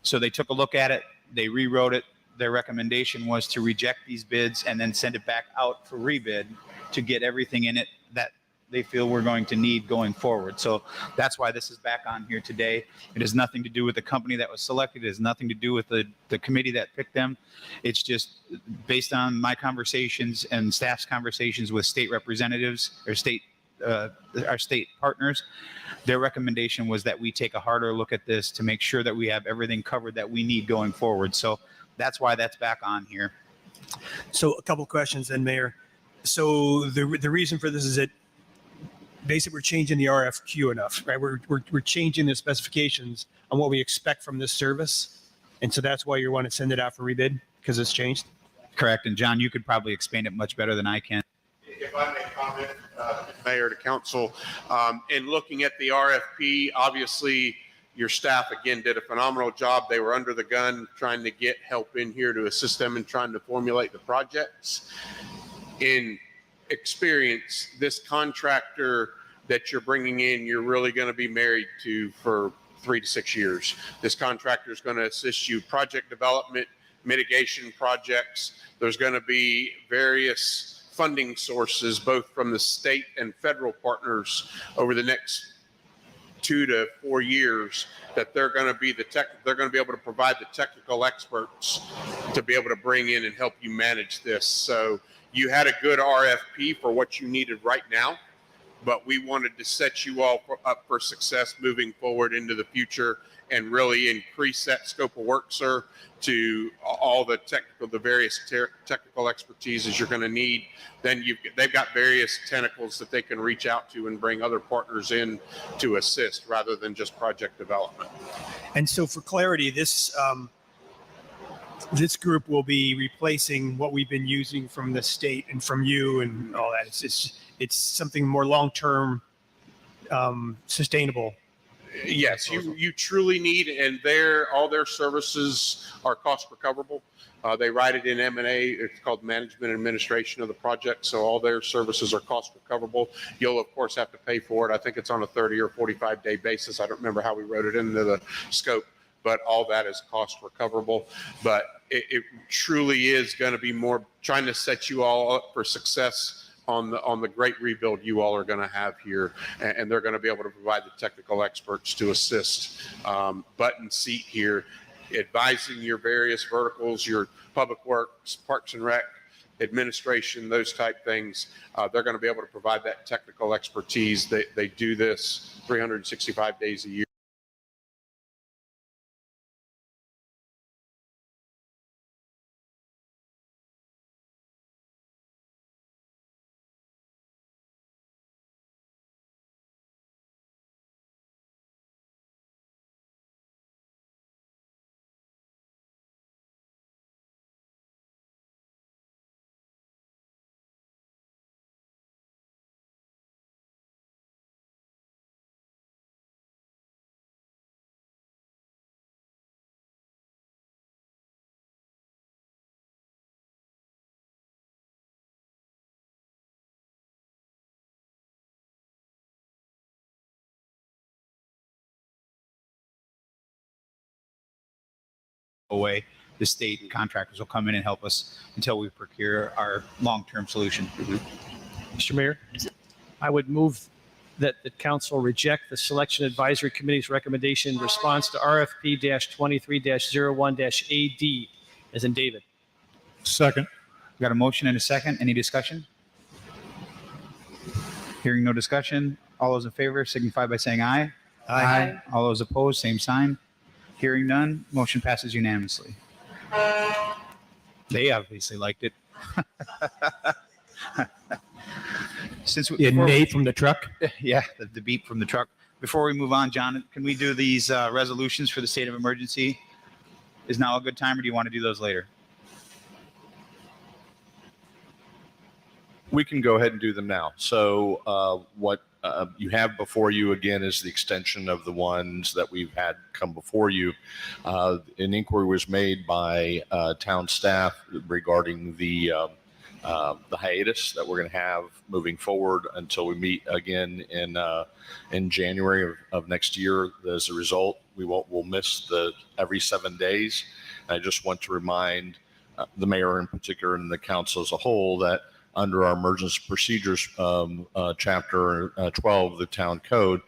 So they took a look at it. They rewrote it. Their recommendation was to reject these bids and then send it back out for rebid to get everything in it that they feel we're going to need going forward. So that's why this is back on here today. It has nothing to do with the company that was selected. It has nothing to do with the committee that picked them. It's just based on my conversations and staff's conversations with state representatives or our state partners. Their recommendation was that we take a harder look at this to make sure that we have everything covered that we need going forward. So that's why that's back on here. So a couple of questions then, Mayor. So the reason for this is that basically we're changing the RFQ enough, right? We're changing the specifications on what we expect from this service. And so that's why you want to send it out for rebid, because it's changed? Correct. And John, you could probably explain it much better than I can. If I may comment, Mayor, to council, in looking at the RFP, obviously your staff again did a phenomenal job. They were under the gun trying to get help in here to assist them in trying to formulate the projects. In experience, this contractor that you're bringing in, you're really going to be married to for 3 to 6 years. This contractor is going to assist you project development, mitigation projects. There's going to be various funding sources, both from the state and federal partners over the next 2 to 4 years, that they're going to be they're going to be able to provide the technical experts to be able to bring in and help you manage this. So you had a good RFP for what you needed right now, but we wanted to set you all up for success moving forward into the future and really increase that scope of work, sir, to all the various technical expertises you're going to need. Then they've got various tentacles that they can reach out to and bring other partners in to assist rather than just project development. And so for clarity, this group will be replacing what we've been using from the state and from you and all that. It's something more long-term, sustainable. Yes, you truly need, and all their services are cost recoverable. They write it in M&A. It's called management and administration of the project. So all their services are cost recoverable. You'll of course have to pay for it. I think it's on a 30 or 45 day basis. I don't remember how we wrote it into the scope, but all that is cost recoverable. But it truly is going to be more trying to set you all up for success on the great rebuild you all are going to have here, and they're going to be able to provide the technical experts to assist butt and seat here, advising your various verticals, your public works, parks and rec, administration, those type things. They're going to be able to provide that technical expertise. They do this 365 days a year. Away, the state contractors will come in and help us until we procure our long-term solution. Mr. Mayor, I would move that the council reject the Selection Advisory Committee's recommendation in response to RFP-23-01-AD, as in David. Second. We got a motion and a second. Any discussion? Hearing no discussion. All those in favor signify by saying aye. Aye. All those opposed, same sign. Hearing none, motion passes unanimously. They obviously liked it. Nate from the truck. Yeah, the beep from the truck. Before we move on, John, can we do these resolutions for the state of emergency? Is now a good time, or do you want to do those later? We can go ahead and do them now. So what you have before you again is the extension of the ones that we've had come before you. An inquiry was made by town staff regarding the hiatus that we're going to have moving forward until we meet again in January of next year. As a result, we'll miss the every 7 days. I just want to remind the mayor in particular and the council as a whole that under our emergency procedures chapter 12 of the town code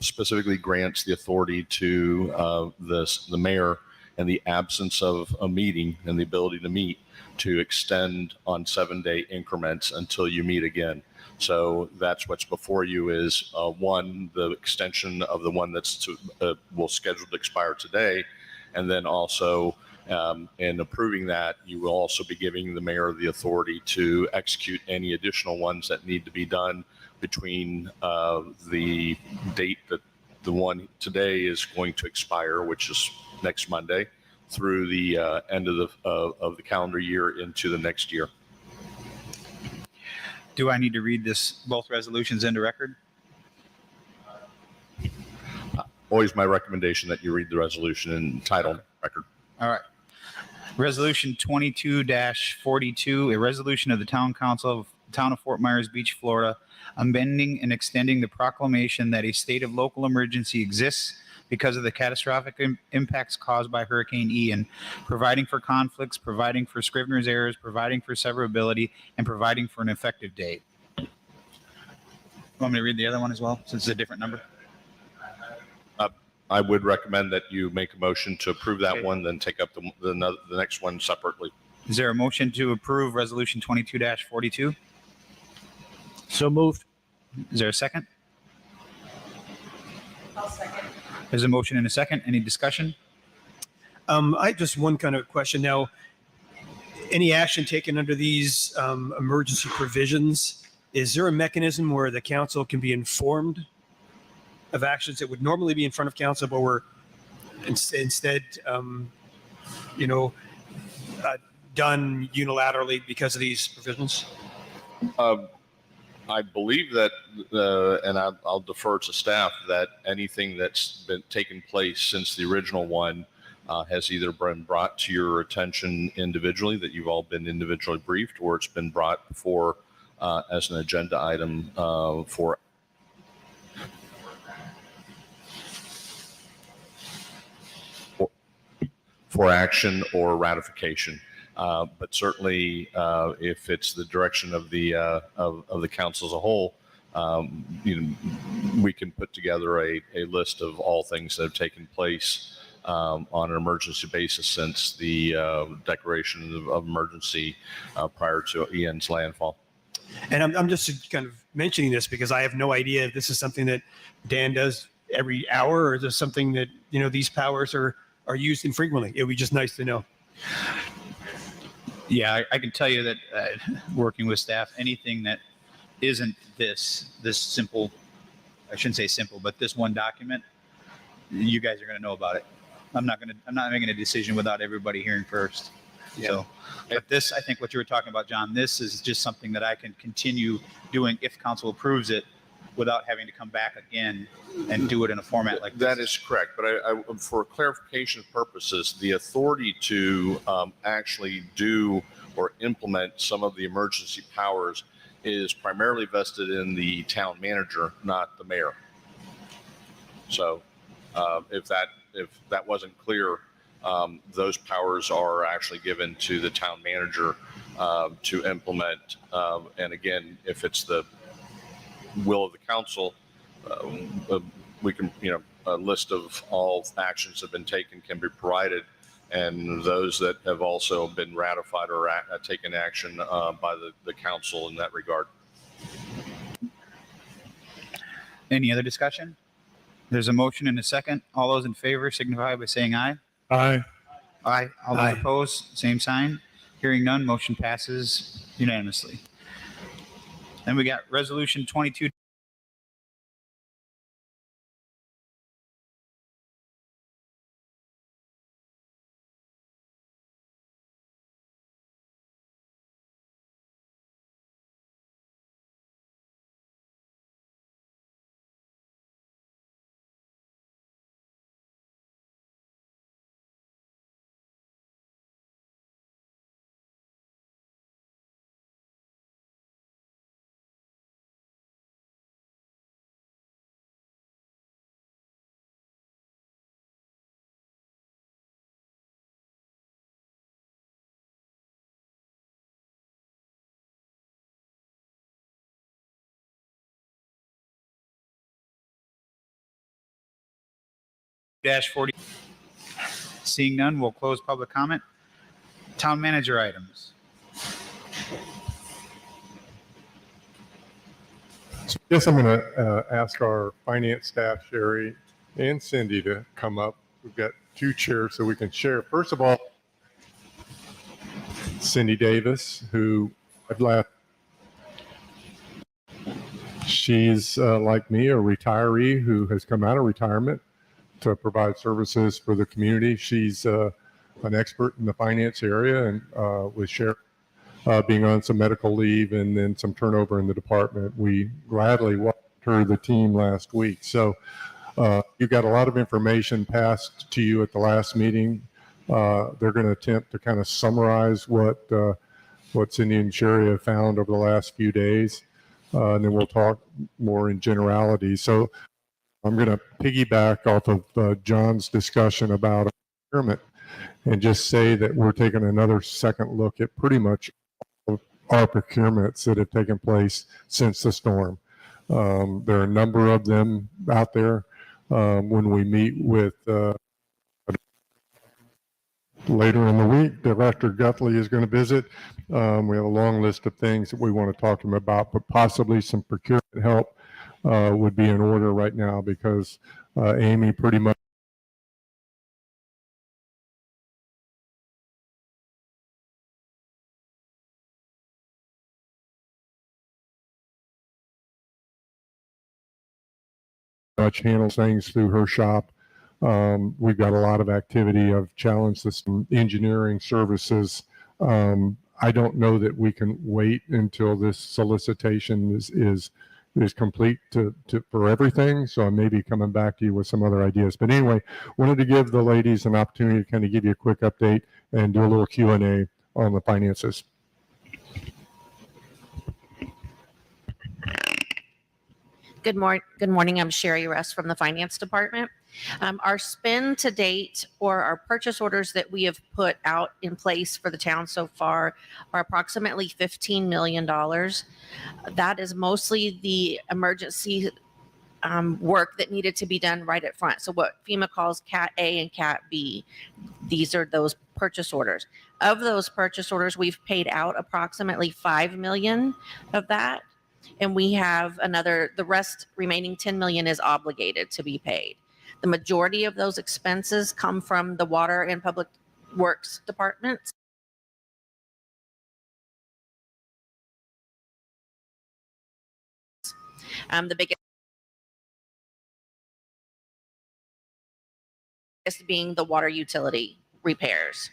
specifically grants the authority to the mayor in the absence of a meeting and the ability to meet to extend on 7-day increments until you meet again. So that's what's before you is one, the extension of the one that's will schedule to expire today, and then also in approving that, you will also be giving the mayor the authority to execute any additional ones that need to be done between the date that the one today is going to expire, which is next Monday, through the end of the calendar year into the next year. Do I need to read both resolutions into record? Always my recommendation that you read the resolution in title and record. All right. Resolution 22-42, a resolution of the Town Council of the Town of Fort Myers Beach, Florida, amending and extending the proclamation that a state of local emergency exists because of the catastrophic impacts caused by Hurricane Ian, providing for conflicts, providing for Scrivener's errors, providing for severability, and providing for an effective date. Want me to read the other one as well, since it's a different number? I would recommend that you make a motion to approve that Okay. one, then take up the next one separately. Is there a motion to approve Resolution 22-42? So moved. Is there a second? I'll second. There's a motion and a second. Any discussion? I just one kind of question now. Any action taken under these emergency provisions, is there a mechanism where the council can be informed of actions that would normally be in front of council, but were instead, done unilaterally because of these provisions? I believe that, and I'll defer to staff, that anything that's been taken place since the original one has either been brought to your attention individually, that you've all been individually briefed, or it's been brought before as an agenda item for action or ratification. But certainly, if it's the direction of the council as a whole, we can put together a list of all things that have taken place on an emergency basis since the declaration of emergency prior to Ian's landfall. And I'm just kind of mentioning this because I have no idea if this is something that Dan does every hour, or is this something that, these powers are used infrequently. It would be just nice to know. Yeah, I can tell you that working with staff, anything that isn't this simple, I shouldn't say simple, but this one document, you guys are going to know about it. I'm not making a decision without everybody hearing first. Yeah. So, but this, I think what you were talking about, John, this is just something that I can continue doing if council approves it without having to come back again and do it in a format like this. That is correct. But I for clarification purposes, the authority to actually do or implement some of the emergency powers is primarily vested in the town manager, not the mayor. So if that wasn't clear, those powers are actually given to the town manager to implement. And again, if it's the will of the council, we can, a list of all actions that have been taken can be provided, and those that have also been ratified or taken action by the council in that regard. Any other discussion? There's a motion and a second. All those in favor signify by saying aye. Aye. Aye. All those Aye. opposed, same sign. Hearing none, motion passes unanimously. Then we got Resolution 22. -40. Seeing none, we'll close public comment. Town manager items. So I guess I'm going to ask our finance staff, Sherry and Cindy, to come up. We've got two chairs so we can share. First of all, Cindy Davis, who I've left. She's like me, a retiree who has come out of retirement to provide services for the community. She's an expert in the finance area, and with Sherry being on some medical leave and then some turnover in the department, we gladly welcomed her to the team last week. So you got a lot of information passed to you at the last meeting. They're going to attempt to kind of summarize what Cindy and Sherry have found over the last few days, and then we'll talk more in generality. So I'm going to piggyback off of John's discussion about procurement and just say that we're taking another second look at pretty much our procurements that have taken place since the storm. There are a number of them out there. When we meet with later in the week, Director Guthrie is going to visit. We have a long list of things that we want to talk to him about, but possibly some procurement help would be in order right now because Amy pretty much handles things through her shop. We've got a lot of activity of challenge system engineering services. I don't know that we can wait until this solicitation is complete for everything. So I may be coming back to you with some other ideas. But anyway, wanted to give the ladies an opportunity to kind of give you a quick update and do a little Q&A on the finances. Good morning. I'm Sherry Russ from the Finance Department. Our spend to date, or our purchase orders that we have put out in place for the town so far, are approximately $15 million. That is mostly the emergency work that needed to be done right up front. So what FEMA calls Cat A and Cat B, these are those purchase orders. Of those purchase orders, we've paid out approximately $5 million of that. And we have the rest remaining 10 million is obligated to be paid. The majority of those expenses come from the Water and Public Works departments. The biggest being the water utility repairs.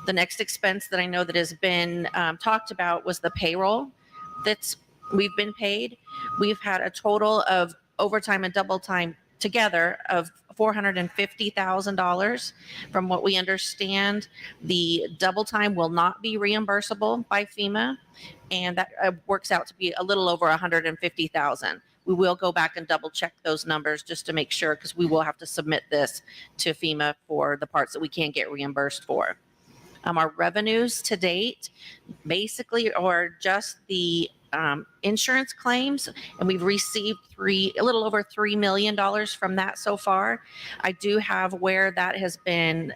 The next expense that I know that has been talked about was the payroll we've been paid. We've had a total of overtime and double time together of $450,000. From what we understand, the double time will not be reimbursable by FEMA, and that works out to be a little over $150,000. We will go back and double check those numbers just to make sure, because we will have to submit this to FEMA for the parts that we can't get reimbursed for. Our revenues to date basically are just the insurance claims, and we've received a little over $3 million from that so far. I do have where that has been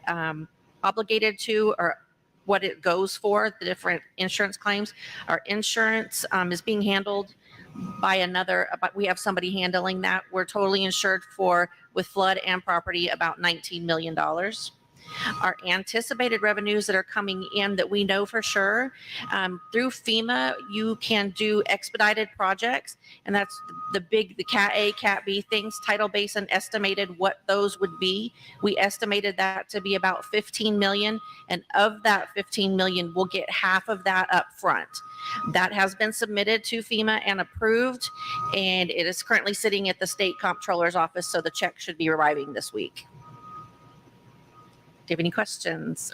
obligated to, or what it goes for, the different insurance claims. Our insurance is being handled by but we have somebody handling that. We're totally insured for, with flood and property, about $19 million. Our anticipated revenues that are coming in that we know for sure, through FEMA, you can do expedited projects, and that's the Cat A, Cat B things. Tidal Basin estimated what those would be. We estimated that to be about 15 million, and of that 15 million, we'll get half of that up front. That has been submitted to FEMA and approved, and it is currently sitting at the state comptroller's office, so the check should be arriving this week. Do you have any questions?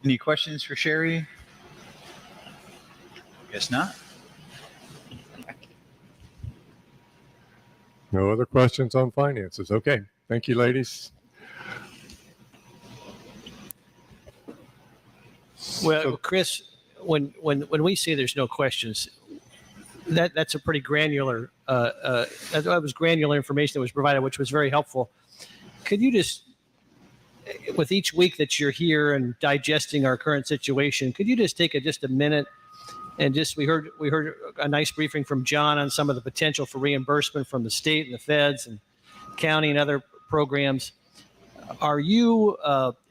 Any questions for Sherry? Guess not. No other questions on finances. Okay. Thank you, ladies. Well, Chris, when we say there's no questions, that's a pretty granular, that was granular information that was provided, which was very helpful. Could you just, with each week that you're here and digesting our current situation, could you just take just a minute and we heard a nice briefing from John on some of the potential for reimbursement from the state and the feds and county and other programs. Are you,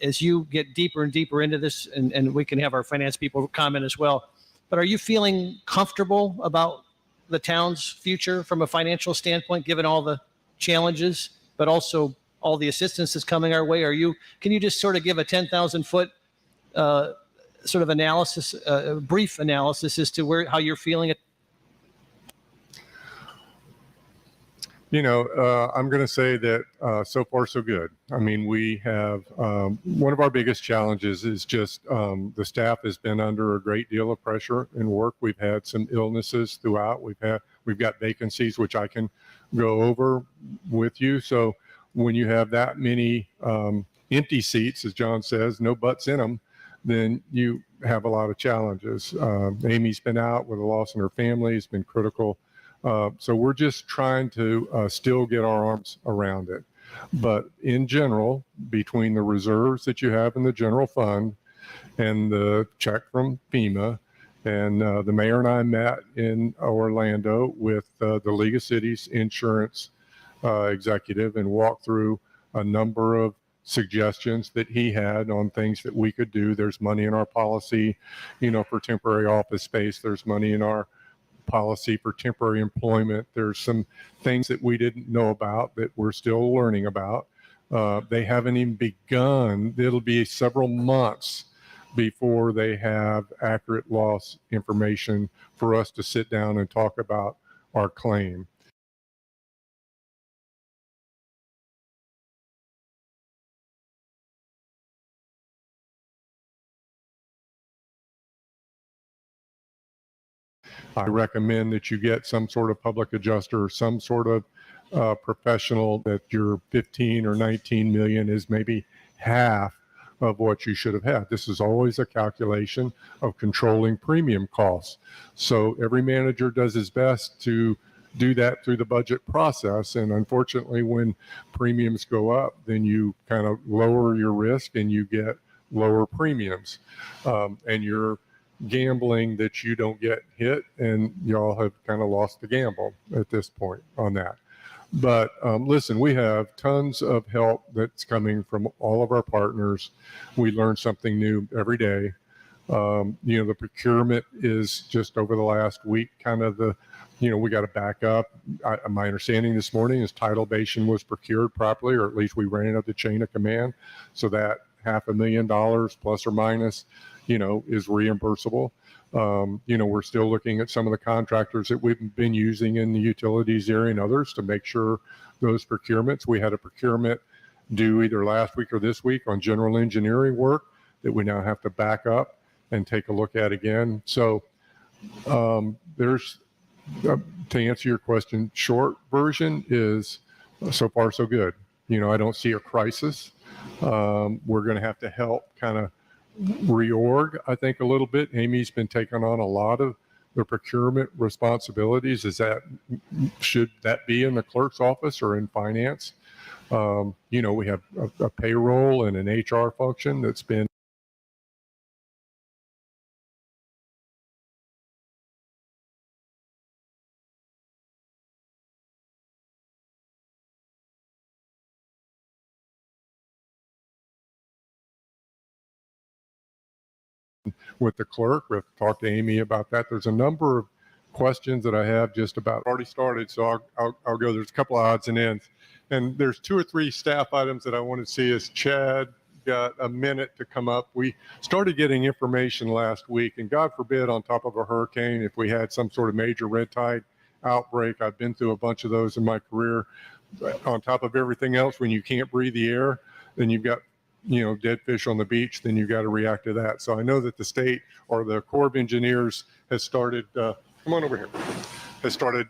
as you get deeper and deeper into this, and we can have our finance people comment as well, but are you feeling comfortable about the town's future from a financial standpoint, given all the challenges, but also all the assistance that's coming our way? Can you just sort of give a 10,000 foot sort of analysis, brief analysis as to how you're feeling it? I'm going to say that so far so good. I mean, we have one of our biggest challenges is just the staff has been under a great deal of pressure and work. We've had some illnesses throughout. We've We've got vacancies, which I can go over with you. So when you have that many empty seats, as John says, no butts in them, then you have a lot of challenges. Amy's been out with a loss in her family. It's been critical. So we're just trying to still get our arms around it. But in general, between the reserves that you have in the general fund and the check from FEMA, and the mayor and I met in Orlando with the League of Cities insurance executive and walked through a number of suggestions that he had on things that we could do. There's money in our policy, for temporary office space. There's money in our policy for temporary employment. There's some things that we didn't know about that we're still learning about. They haven't even begun. It'll be several months before they have accurate loss information for us to sit down and talk about our claim. I recommend that you get some sort of public adjuster or some sort of professional, that your 15 or 19 million is maybe half of what you should have had. This is always a calculation of controlling premium costs. So every manager does his best to do that through the budget process. And unfortunately, when premiums go up, then you kind of lower your risk and you get lower premiums. And you're gambling that you don't get hit, and y'all have kind of lost the gamble at this point on that. But listen, we have tons of help that's coming from all of our partners. We learn something new every day. The procurement is just over the last week, kind of we got to back up. My understanding this morning is tidal basin was procured properly, or at least we ran it up the chain of command, so that $500,000 plus or minus is reimbursable. We're still looking at some of the contractors that we've been using in the utilities area and others to make sure those procurements. We had a procurement due either last week or this week on general engineering work that we now have to back up and take a look at again. So there's, to answer your question, short version is so far so good. I don't see a crisis. We're going to have to help kind of reorg, I think, a little bit. Amy's been taking on a lot of the procurement responsibilities. Should that be in the clerk's office or in finance? We have a payroll and an HR function that's been with the clerk. We have to talk to Amy about that. There's a number of questions that I have just about already started, so I'll go. There's a couple of odds and ends, and there's 2 or 3 staff items that I want to see. As Chad got a minute to come up, we started getting information last week, and God forbid, on top of a hurricane, if we had some sort of major red tide outbreak. I've been through a bunch of those in my career. On top of everything else, when you can't breathe the air, then you've got dead fish on the beach, then you got to react to that. So I know that the state or the Corps of Engineers has started, come on over here, has started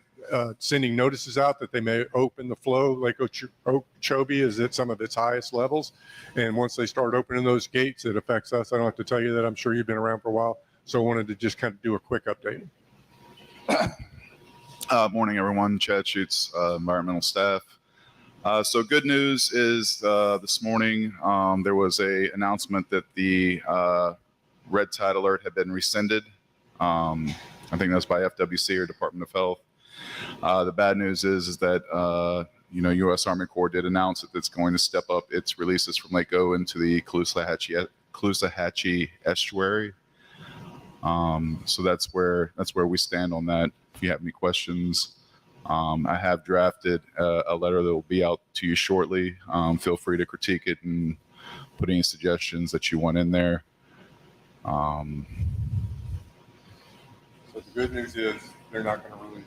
sending notices out that they may open the flow. Lake Okeechobee is at some of its highest levels. And once they start opening those gates, it affects us. I don't have to tell you that. I'm sure you've been around for a while. So I wanted to just kind of do a quick update. Morning, everyone. Chad Schutz, environmental staff. So good news is this morning there was a announcement that the red tide alert had been rescinded. I think that's by FWC or Department of Health. The bad news is that U.S. Army Corps did announce that it's going to step up its releases from Lake O into the Caloosahatchee estuary. So that's where we stand on that. If you have any questions, I have drafted a letter that will be out to you shortly. Feel free to critique it and put any suggestions that you want in there. So the good news is they're not going to release.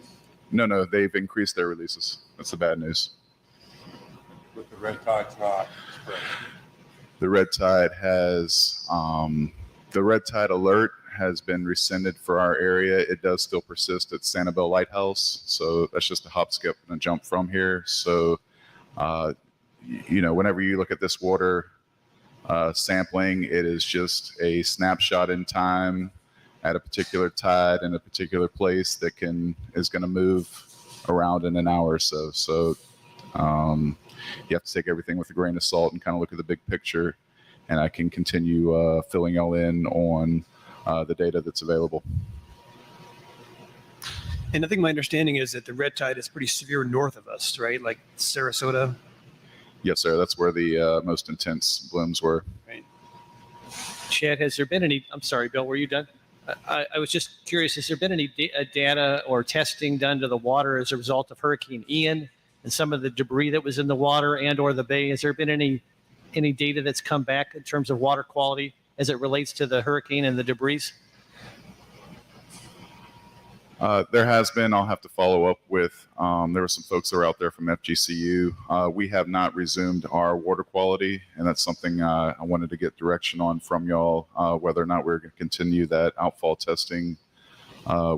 No, they've increased their releases. That's the bad news. But the red tide's not spreading. The red tide has, the red tide alert has been rescinded for our area. It does still persist at Sanibel Lighthouse. So that's just a hop, skip, and a jump from here. So, whenever you look at this water sampling, it is just a snapshot in time at a particular tide in a particular place that is going to move around in an hour or so. So you have to take everything with a grain of salt and kind of look at the big picture. And I can continue filling y'all in on the data that's available. And I think my understanding is that the red tide is pretty severe north of us, right? Like Sarasota. Yes, sir. That's where the most intense blooms were. Right. Chad, has there been any, I'm sorry, Bill, were you done? I was just curious, has there been any data or testing done to the water as a result of Hurricane Ian and some of the debris that was in the water and or the bay? Has there been any data that's come back in terms of water quality as it relates to the hurricane and the debris? There has been. I'll have to follow up with. There were some folks that were out there from FGCU. We have not resumed our water quality, and that's something I wanted to get direction on from y'all, whether or not we're going to continue that outfall testing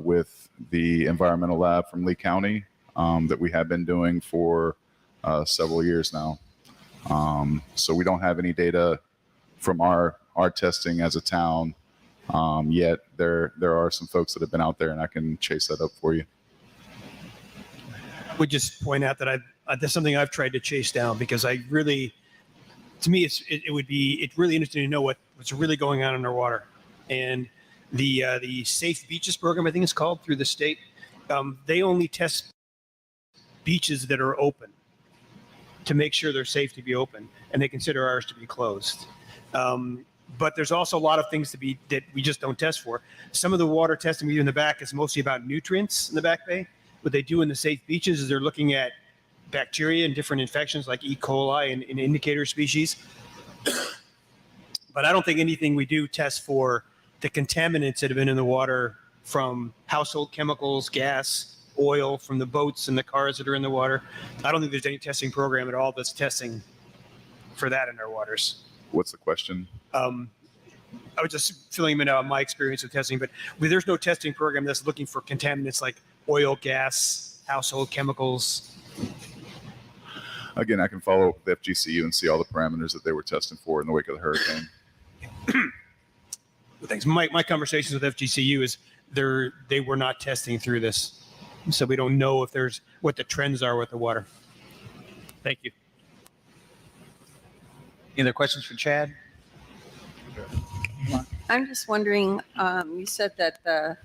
with the environmental lab from Lee County that we have been doing for several years now. So we don't have any data from our testing as a town. Yet there are some folks that have been out there, and I can chase that up for you. I would just point out that that's something I've tried to chase down because to me, it would be really interesting to know what's really going on in our water. And the Safe Beaches program, I think it's called, through the state, they only test beaches that are open to make sure they're safe to be open, and they consider ours to be closed. But there's also a lot of things that we just don't test for. Some of the water testing we do in the back is mostly about nutrients in the back bay. What they do in the safe beaches is they're looking at bacteria and different infections like E. coli and indicator species. But I don't think anything we do test for the contaminants that have been in the water from household chemicals, gas, oil, from the boats and the cars that are in the water. I don't think there's any testing program at all that's testing for that in our waters. What's the question? I was just filling in on my experience with testing, but there's no testing program that's looking for contaminants like oil, gas, household chemicals. Again, I can follow up with FGCU and see all the parameters that they were testing for in the wake of the hurricane. Thanks. My conversations with FGCU is they were not testing through this, so we don't know what the trends are with the water. Thank you. Any other questions for Chad? I'm just wondering, you said that the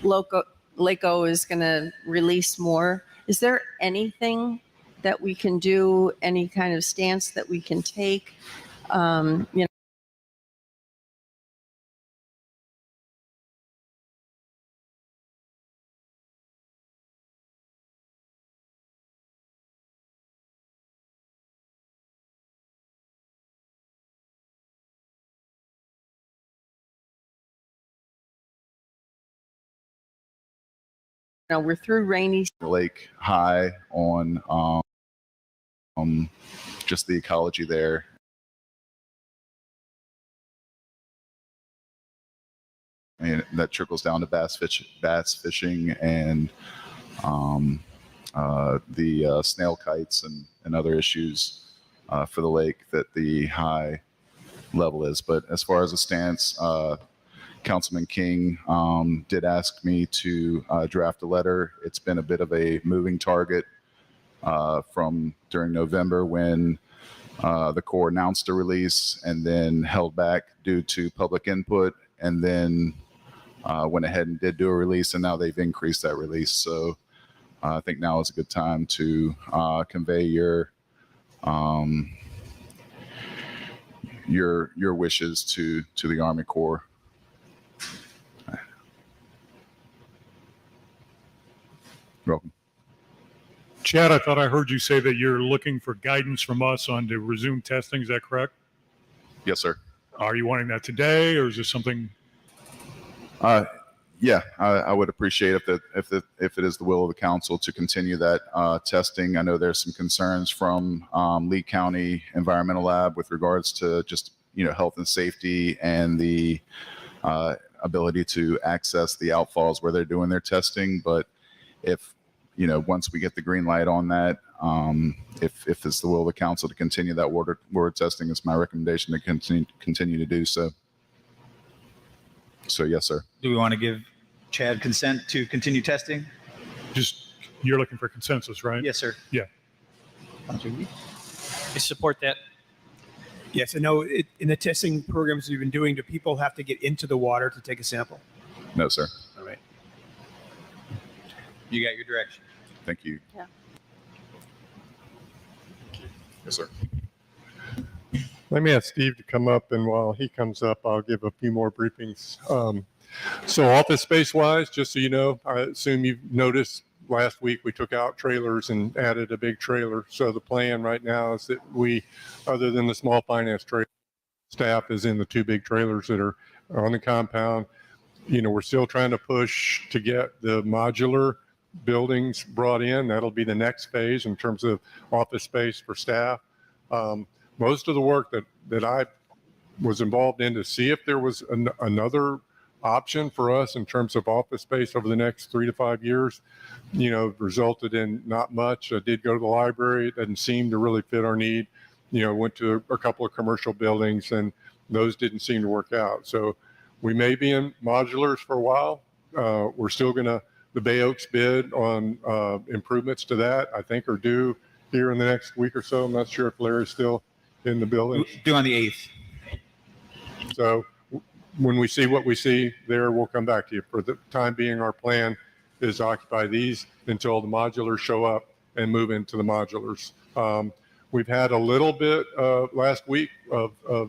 LACO is going to release more. Is there anything that we can do, any kind of stance that we can take? We're through rainy. Lake high on just the ecology there. And that trickles down to bass fishing and the snail kites and other issues for the lake that the high level is. But as far as a stance, Councilman King did ask me to draft a letter. It's been a bit of a moving target from during November when the Corps announced a release and then held back due to public input, and then went ahead and did do a release, and now they've increased that release. So I think now is a good time to convey your wishes to the Army Corps. Welcome. Chad, I thought I heard you say that you're looking for guidance from us on to resume testing. Is that correct? Yes, sir. Are you wanting that today, or is this something? Yeah, I would appreciate if it is the will of the council to continue that testing. I know there's some concerns from Lee County Environmental Lab with regards to just health and safety and the ability to access the outfalls where they're doing their testing. But if, once we get the green light on that, if it's the will of the council to continue that water testing, it's my recommendation to continue to do so. So yes, sir. Do we want to give Chad consent to continue testing? Just, you're looking for consensus, right? Yes, sir. Yeah. I support that. Yes, I know in the testing programs we've been doing, do people have to get into the water to take a sample? No, sir. All right. You got your direction. Thank you. Yeah. Yes, sir. Let me ask Steve to come up, and while he comes up, I'll give a few more briefings. So office space wise, just so you know, I assume you've noticed last week we took out trailers and added a big trailer. So the plan right now is that we, other than the small finance trailer, staff is in the 2 big trailers that are on the compound. We're still trying to push to get the modular buildings brought in. That'll be the next phase in terms of office space for staff. Most of the work that I was involved in to see if there was another option for us in terms of office space over the next 3 to 5 years, resulted in not much. I did go to the library. It doesn't seem to really fit our need. Went to a couple of commercial buildings, and those didn't seem to work out. So we may be in modulars for a while. We're still the Bay Oaks bid on improvements to that, I think, are due here in the next week or so. I'm not sure if Larry's still in the building. Due on the 8th. So when we see what we see there, we'll come back to you. For the time being, our plan is to occupy these until the modulars show up and move into the modulars. We've had a little bit last week of a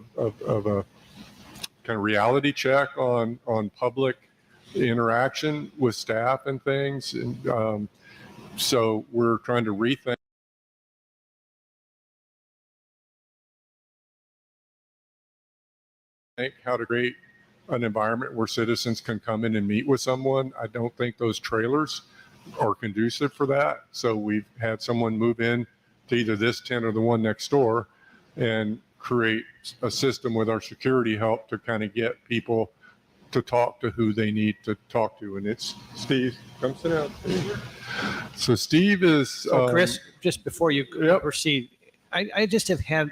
kind of reality check on public interaction with staff and things. And so we're trying to rethink how to create an environment where citizens can come in and meet with someone. I don't think those trailers are conducive for that. So we've had someone move in to either this tent or the one next door and create a system with our security help to kind of get people to talk to who they need to talk to. And it's Steve. Come sit down. So Steve is. So Chris, just before you proceed, I just have had,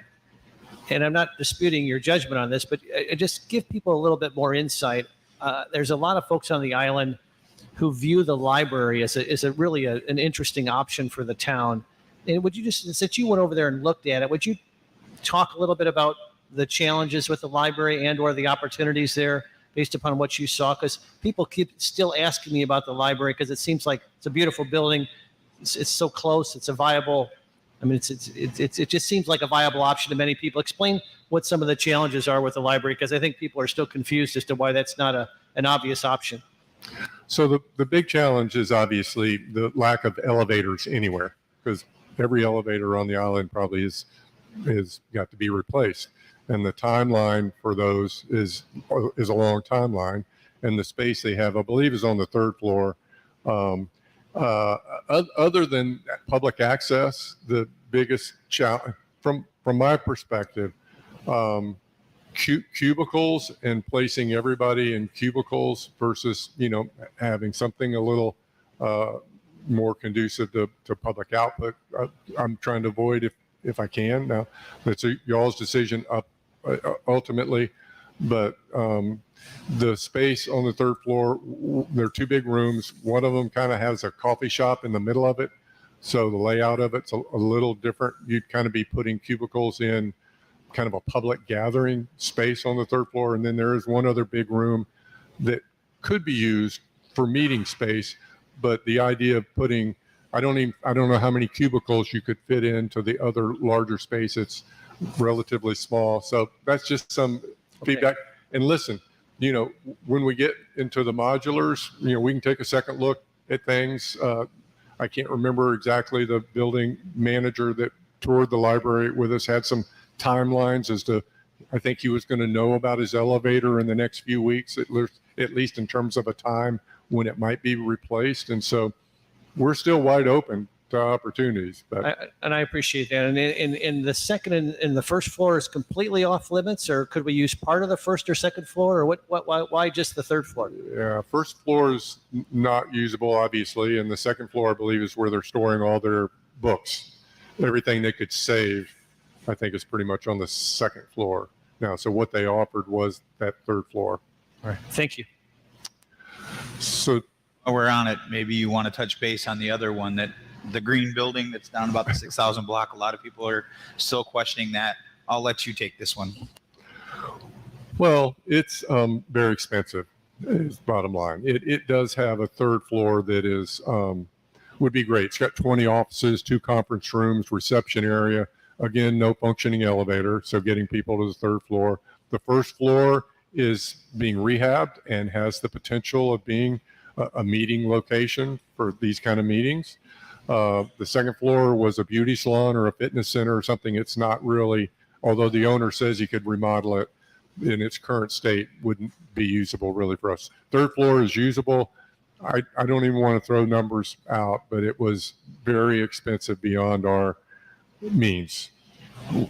and I'm not disputing your judgment on this, but I just give people a little bit more insight. There's a lot of folks on the island who view the library as a really an interesting option for the town. And would you just, since you went over there and looked at it, would you talk a little bit about the challenges with the library and or the opportunities there based upon what you saw? Because people keep still asking me about the library because it seems like it's a beautiful building. It's so close. It's a viable. I mean, it just seems like a viable option to many people. Explain what some of the challenges are with the library, because I think people are still confused as to why that's not an obvious option. So the big challenge is obviously the lack of elevators anywhere, because every elevator on the island probably is got to be replaced. And the timeline for those is a long timeline. And the space they have, I believe, is on the 3rd floor. Other than public access, the biggest challenge from my perspective, cubicles and placing everybody in cubicles versus, having something a little more conducive to public output. I'm trying to avoid if I can. Now, that's y'all's decision ultimately, but the space on the 3rd floor, there are 2 big rooms. One of them kind of has a coffee shop in the middle of it. So the layout of it's a little different. You'd kind of be putting cubicles in kind of a public gathering space on the 3rd floor. And then there is one other big room that could be used for meeting space. But the idea of putting, I don't know how many cubicles you could fit into the other larger space. It's relatively small. So that's just some feedback. And listen, when we get into the modulars, we can take a second look at things. I can't remember exactly. The building manager that toured the library with us had some timelines as to, I think he was going to know about his elevator in the next few weeks, at least in terms of a time when it might be replaced. And so we're still wide open opportunities. But I appreciate that. And in the second and the first floor is completely off limits, or could we use part of the first or second floor, or why just the third floor? Yeah, first floor is not usable, obviously, and the second floor, I believe, is where they're storing all their books. Everything they could save, I think, is pretty much on the second floor now. So what they offered was that third floor. All right. Thank you. So while we're on it, maybe you want to touch base on the other one, that the green building that's down about the 6,000 block. A lot of people are still questioning that. I'll let you take this one. Well, it's very expensive, is bottom line. It does have a third floor that is would be great. It's got 20 offices, 2 conference rooms, reception area. Again, no functioning elevator, so getting people to the third floor. The first floor is being rehabbed and has the potential of being a meeting location for these kind of meetings. The second floor was a beauty salon or a fitness center or something. It's not really, although the owner says he could remodel it in its current state, wouldn't be usable really for us. Third floor is usable. I don't even want to throw numbers out, but it was very expensive beyond our means.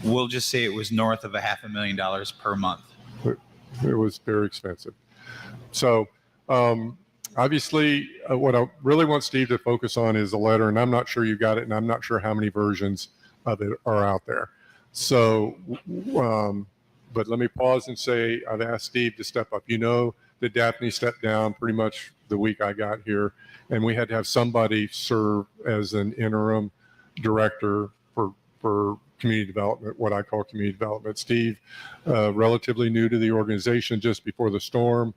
We'll just say it was north of $500,000 per month. It was very expensive. So obviously what I really want Steve to focus on is the letter, and I'm not sure you got it, and I'm not sure how many versions of it are out there. So, but let me pause and say I've asked Steve to step up. You know that Daphne stepped down pretty much the week I got here, and we had to have somebody serve as an interim director for community development, what I call community development. Steve, relatively new to the organization just before the storm.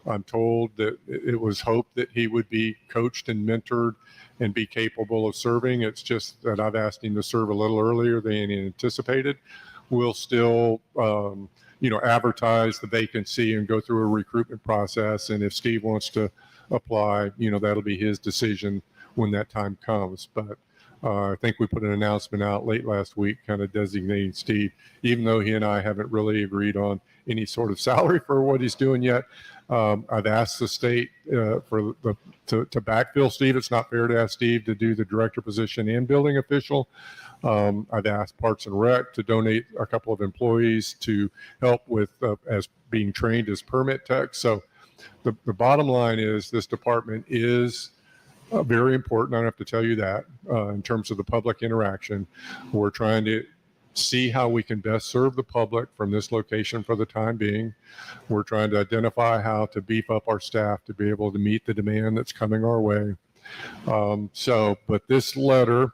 I'm told that it was hoped that he would be coached and mentored and be capable of serving. It's just that I've asked him to serve a little earlier than anticipated. We'll still, advertise the vacancy and go through a recruitment process. And if Steve wants to apply, that'll be his decision when that time comes. But I think we put an announcement out late last week kind of designating Steve, even though he and I haven't really agreed on any sort of salary for what he's doing yet. I've asked the state to backfill Steve. It's not fair to ask Steve to do the director position and building official. I've asked Parks and Rec to donate a couple of employees to help with as being trained as permit techs. So the bottom line is this department is very important. I don't have to tell you that in terms of the public interaction. We're trying to see how we can best serve the public from this location for the time being. We're trying to identify how to beef up our staff to be able to meet the demand that's coming our way. But this letter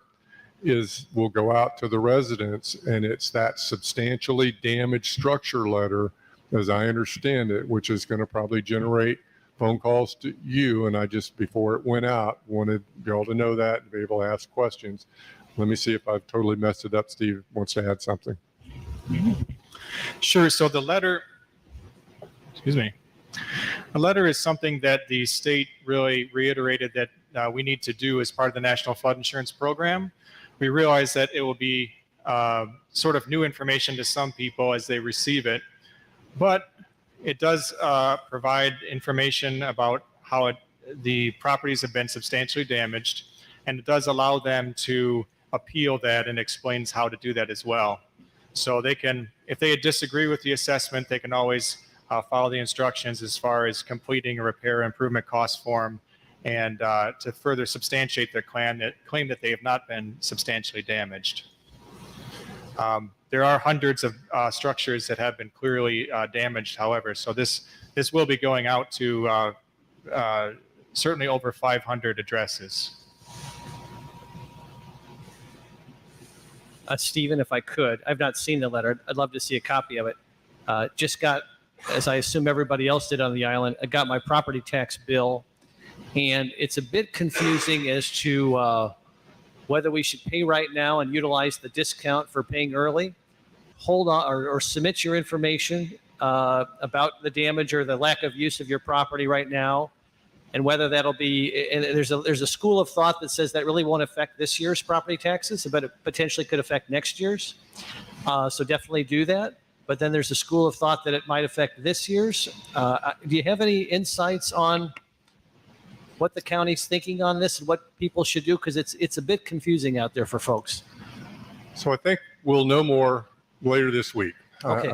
will go out to the residents, and it's that substantially damaged structure letter, as I understand it, which is going to probably generate phone calls to you. And I just, before it went out, wanted y'all to know that and be able to ask questions. Let me see if I've totally messed it up. Steve wants to add something. Sure. So the letter, the letter is something that the state really reiterated that we need to do as part of the National Flood Insurance Program. We realize that it will be sort of new information to some people as they receive it, but it does provide information about how the properties have been substantially damaged, and it does allow them to appeal that and explains how to do that as well. So they can, if they disagree with the assessment, they can always follow the instructions as far as completing a repair improvement cost form and to further substantiate their claim that they have not been substantially damaged. There are hundreds of structures that have been clearly damaged, however, so this will be going out to certainly over 500 addresses. Stephen, if I could, I've not seen the letter. I'd love to see a copy of it. Just got, as I assume everybody else did on the island, I got my property tax bill, and it's a bit confusing as to whether we should pay right now and utilize the discount for paying early, hold on, or submit your information about the damage or the lack of use of your property right now, and whether that'll be, and there's a school of thought that says that really won't affect this year's property taxes, but it potentially could affect next year's. So definitely do that. But then there's a school of thought that it might affect this year's. Do you have any insights on what the county's thinking on this and what people should do? Because it's a bit confusing out there for folks. So I think we'll know more later this week. Okay.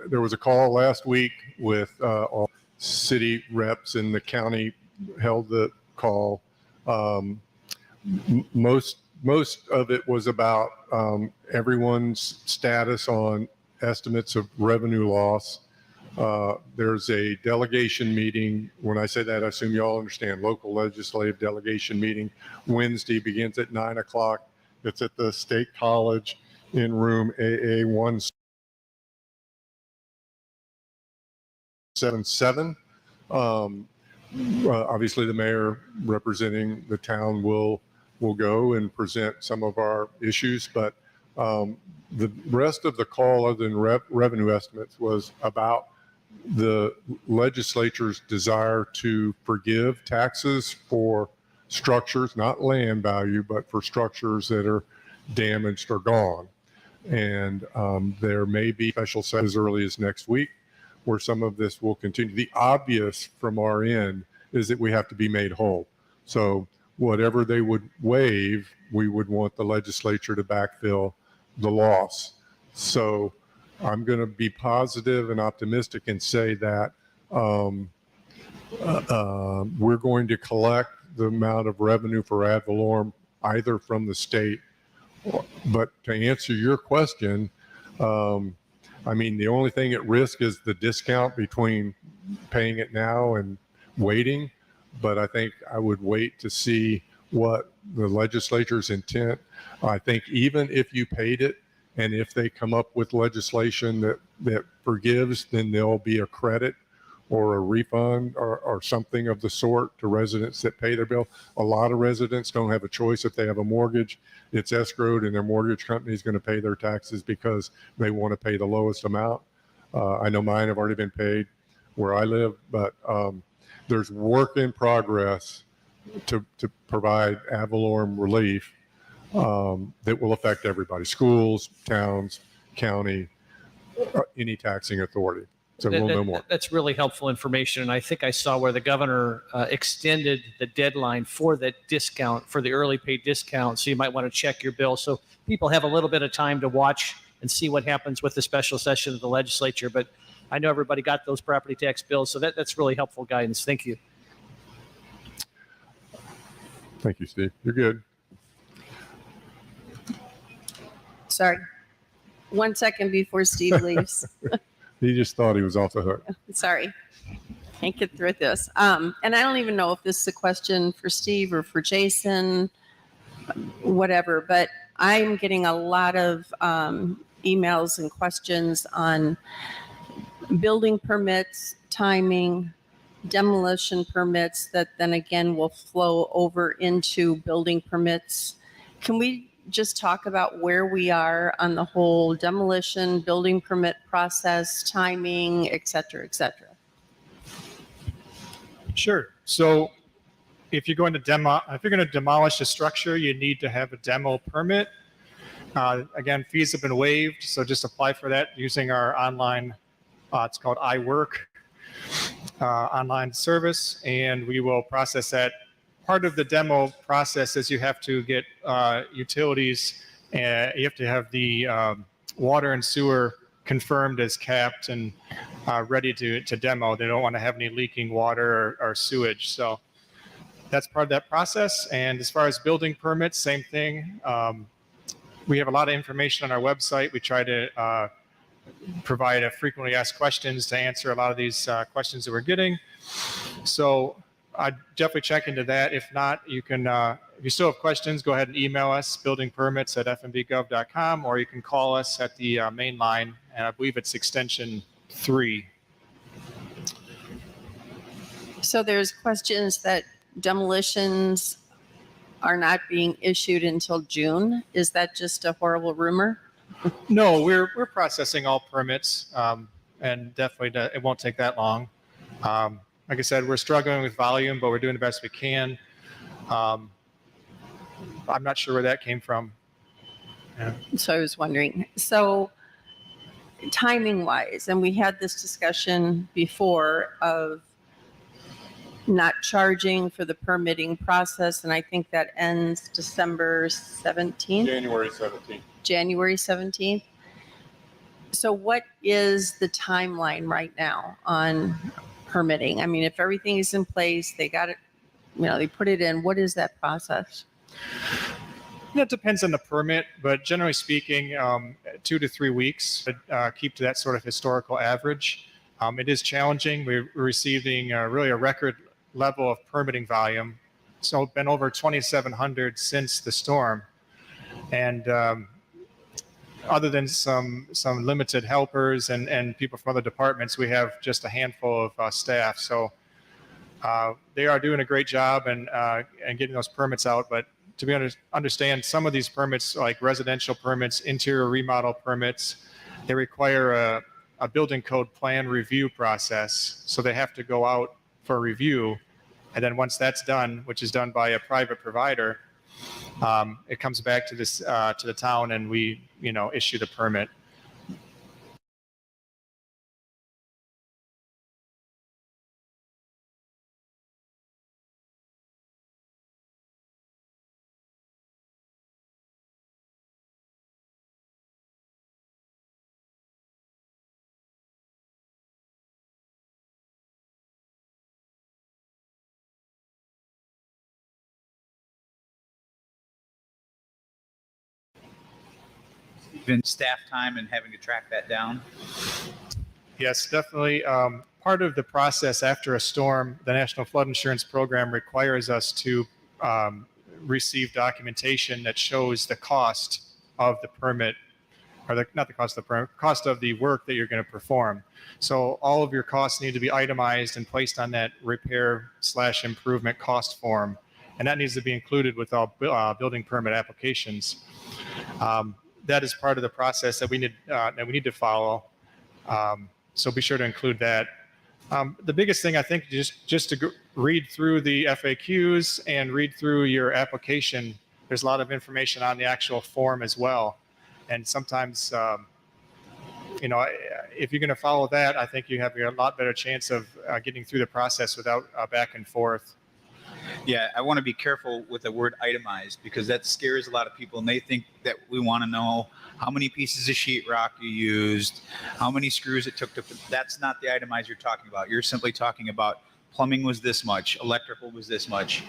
There was a call last week with all city reps, and the county held the call. Most of it was about everyone's status on estimates of revenue loss. There's a delegation meeting. When I say that, I assume you all understand. Local legislative delegation meeting Wednesday begins at 9 o'clock. It's at the State College in room AA177. Obviously, the mayor representing the town will go and present some of our issues, but the rest of the call, other than revenue estimates, was about the legislature's desire to forgive taxes for structures, not land value, but for structures that are damaged or gone. And there may be special sessions as early as next week where some of this will continue. The obvious from our end is that we have to be made whole. So whatever they would waive, we would want the legislature to backfill the loss. So I'm going to be positive and optimistic and say that we're going to collect the amount of revenue for ad valorem either from the state. But to answer your question, I mean, the only thing at risk is the discount between paying it now and waiting. But I think I would wait to see what the legislature's intent. I think even if you paid it, and if they come up with legislation that forgives, then there'll be a credit or a refund or something of the sort to residents that pay their bill. A lot of residents don't have a choice. If they have a mortgage, it's escrowed and their mortgage company is going to pay their taxes because they want to pay the lowest amount. I know mine have already been paid where I live, but there's work in progress to provide ad valorem relief that will affect everybody: schools, towns, county, any taxing authority. So we'll know more. That's really helpful information. And I think I saw where the governor extended the deadline for that discount, for the early pay discount. So you might want to check your bill. So people have a little bit of time to watch and see what happens with the special session of the legislature. But I know everybody got those property tax bills. So that's really helpful guidance. Thank you. Thank you, Steve. You're good. Sorry. 1 second before Steve leaves. He just thought he was off the hook. Sorry. Can't get through this. And I don't even know if this is a question for Steve or for Jason, whatever, but I'm getting a lot of emails and questions on building permits, timing, demolition permits that then again will flow over into building permits. Can we just talk about where we are on the whole demolition, building permit process, timing, et cetera, et cetera? Sure. So if you're going to demolish a structure, you need to have a demo permit. Again, fees have been waived, so just apply for that using our online, it's called iWork online service, and we will process that. Part of the demo process is you have to get utilities, and you have to have the water and sewer confirmed as capped and ready to demo. They don't want to have any leaking water or sewage. So that's part of that process. And as far as building permits, same thing. We have a lot of information on our website. We try to provide a frequently asked questions to answer a lot of these questions that we're getting. So I'd definitely check into that. If not, you can, if you still have questions, go ahead and email us, buildingpermits@fmbgov.com, or you can call us at the main line, and I believe it's extension 3. So there's questions that demolitions are not being issued until June. Is that just a horrible rumor? No, we're processing all permits, and definitely it won't take that long. Like I said, we're struggling with volume, but we're doing the best we can. I'm not sure where that came from. Yeah. So I was wondering. So timing wise, and we had this discussion before of not charging for the permitting process, and I think that ends December 17th. January 17th. January 17th. So what is the timeline right now on permitting? I mean, if everything is in place, they got it, they put it in, what is that process? That depends on the permit, but generally speaking, 2 to 3 weeks, keep to that sort of historical average. It is challenging. We're receiving really a record level of permitting volume. So it's been over 2,700 since the storm. And other than some limited helpers and people from other departments, we have just a handful of staff. So they are doing a great job and getting those permits out. But to understand, some of these permits, like residential permits, interior remodel permits, they require a building code plan review process. So they have to go out for review. And then once that's done, which is done by a private provider, it comes back to the town, and we issue the permit. Been staff time and having to track that down? Yes, definitely. Part of the process after a storm, the National Flood Insurance Program requires us to receive documentation that shows the cost of the permit, or not the cost of the permit, cost of the work that you're going to perform. So all of your costs need to be itemized and placed on that repair/improvement cost form, and that needs to be included with all building permit applications. That is part of the process that we need to follow. So be sure to include that. The biggest thing, I think, just to read through the FAQs and read through your application. There's a lot of information on the actual form as well. And sometimes, if you're going to follow that, I think you have a lot better chance of getting through the process without back and forth. Yeah, I want to be careful with the word itemized, because that scares a lot of people, and they think that we want to know how many pieces of sheetrock you used, how many screws it took to. That's not the itemized you're talking about. You're simply talking about plumbing was this much, electrical was this much,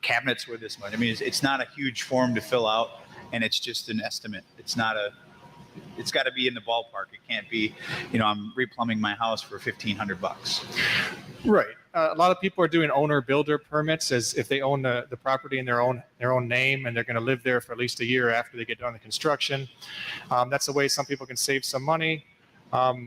cabinets were this much. I mean, it's not a huge form to fill out, and it's just an estimate. It's not a. It's got to be in the ballpark. It can't be, I'm replumbing my house for $1,500. Right. A lot of people are doing owner builder permits as if they own the property in their own name, and they're going to live there for at least a year after they get done the construction. That's a way some people can save some money.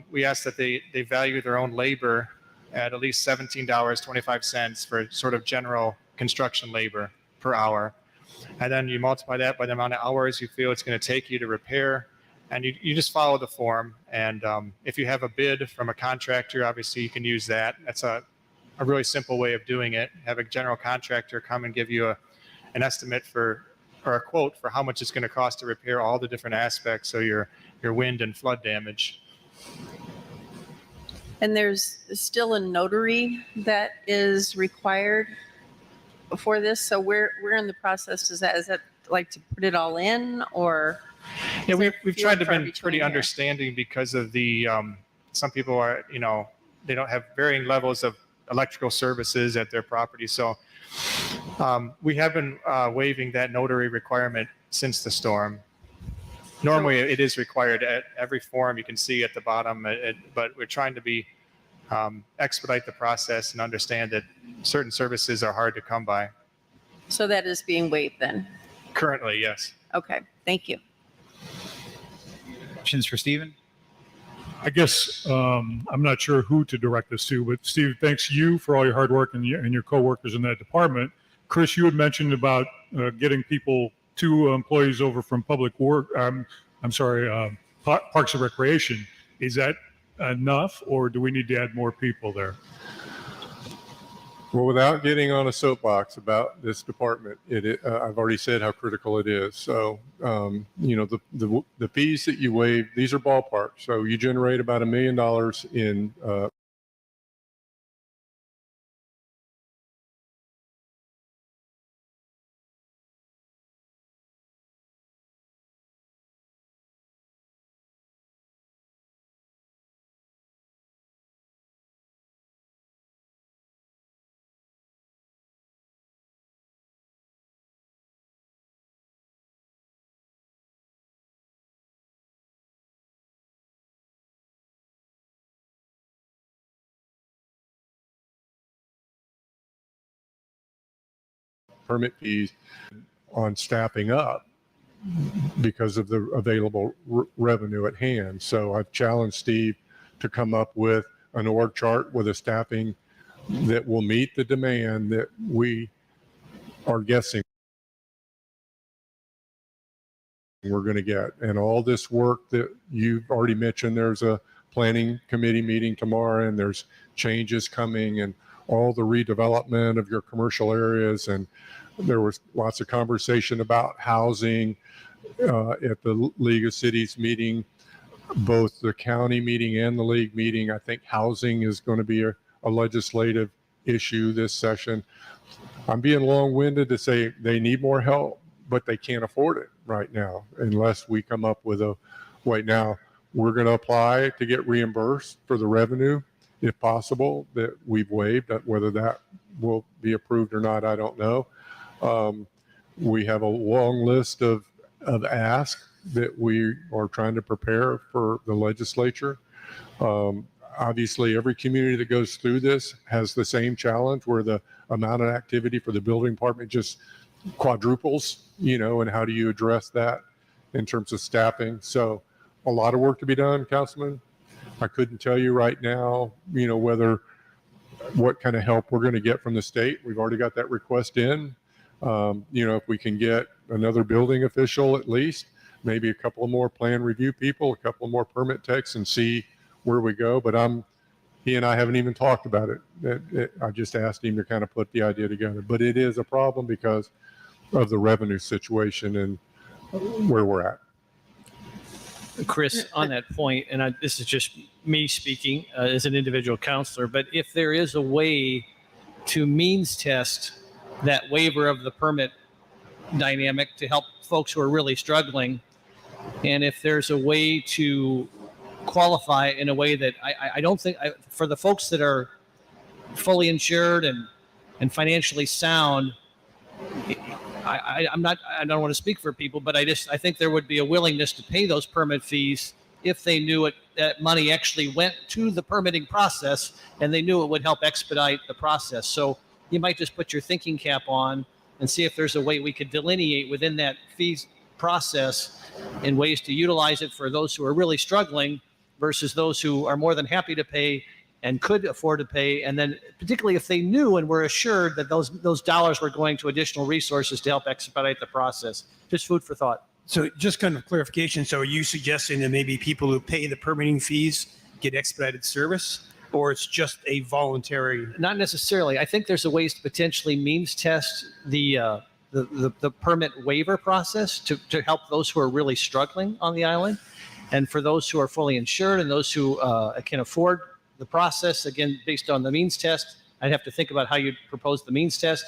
We ask that they value their own labor at least $17.25 for sort of general construction labor per hour. And then you multiply that by the amount of hours you feel it's going to take you to repair. And you just follow the form. And if you have a bid from a contractor, obviously you can use that. That's a really simple way of doing it. Have a general contractor come and give you an estimate or a quote for how much it's going to cost to repair all the different aspects of your wind and flood damage. And there's still a notary that is required for this. So where in the process is that like to put it all in, or? Yeah, we've tried to be pretty here? understanding because of the some people are they don't have varying levels of electrical services at their property, so we have been waiving that notary requirement since the storm. Normally, it is required at every form. You can see at the bottom, but we're trying to be expedite the process and understand that certain services are hard to come by. So that is being waived then? Currently, yes. Okay, thank you. Questions for Stephen? I guess I'm not sure who to direct this to, but Steve, thanks you for all your hard work and your coworkers in that department. Chris, you had mentioned about getting people, 2 employees over from Public Work. Parks and Recreation. Is that enough, or do we need to add more people there? Well, without getting on a soapbox about this department, I've already said how critical it is. So, the fees that you waive, these are ballpark. So you generate about $1 million in permit fees on staffing up because of the available revenue at hand. So I've challenged Steve to come up with an org chart with a staffing that will meet the demand that we are guessing we're going to get. And all this work that you've already mentioned, there's a planning committee meeting tomorrow, and there's changes coming, and all the redevelopment of your commercial areas. And there was lots of conversation about housing at the League of Cities meeting, both the county meeting and the league meeting. I think housing is going to be a legislative issue this session. I'm being long-winded to say they need more help, but they can't afford it right now unless we come up with a way. Now, we're going to apply to get reimbursed for the revenue, if possible, that we've waived. Whether that will be approved or not, I don't know. We have a long list of asks that we are trying to prepare for the legislature. Obviously, every community that goes through this has the same challenge, where the amount of activity for the building department just quadruples, and how do you address that in terms of staffing? So a lot of work to be done, Councilman. I couldn't tell you right now, what kind of help we're going to get from the state. We've already got that request in. If we can get another building official, at least, maybe a couple of more plan review people, a couple of more permit techs, and see where we go. But he and I haven't even talked about it. I just asked him to kind of put the idea together. But it is a problem because of the revenue situation and where we're at. Chris, on that point, and this is just me speaking as an individual counselor, but if there is a way to means test that waiver of the permit dynamic to help folks who are really struggling, and if there's a way to qualify in a way that I don't think for the folks that are fully insured and financially sound, I don't want to speak for people, but I think there would be a willingness to pay those permit fees if they knew that money actually went to the permitting process and they knew it would help expedite the process. So you might just put your thinking cap on and see if there's a way we could delineate within that fees process in ways to utilize it for those who are really struggling versus those who are more than happy to pay and could afford to pay. And then particularly if they knew and were assured that those dollars were going to additional resources to help expedite the process. Just food for thought. So just kind of clarification. So are you suggesting that maybe people who pay the permitting fees get expedited service, or it's just a voluntary? Not necessarily. I think there's a ways to potentially means test the permit waiver process to help those who are really struggling on the island. And for those who are fully insured and those who can afford the process, again, based on the means test, I'd have to think about how you'd propose the means test.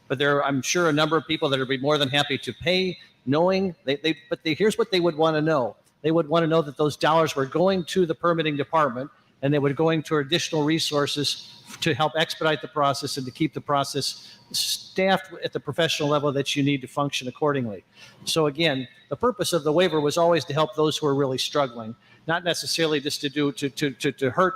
But there are, I'm sure, a number of people that would be more than happy to pay, knowing here's what they would want to know. They would want to know that those dollars were going to the permitting department and they were going to additional resources to help expedite the process and to keep the process staffed at the professional level that you need to function accordingly. So again, the purpose of the waiver was always to help those who are really struggling, not necessarily just to hurt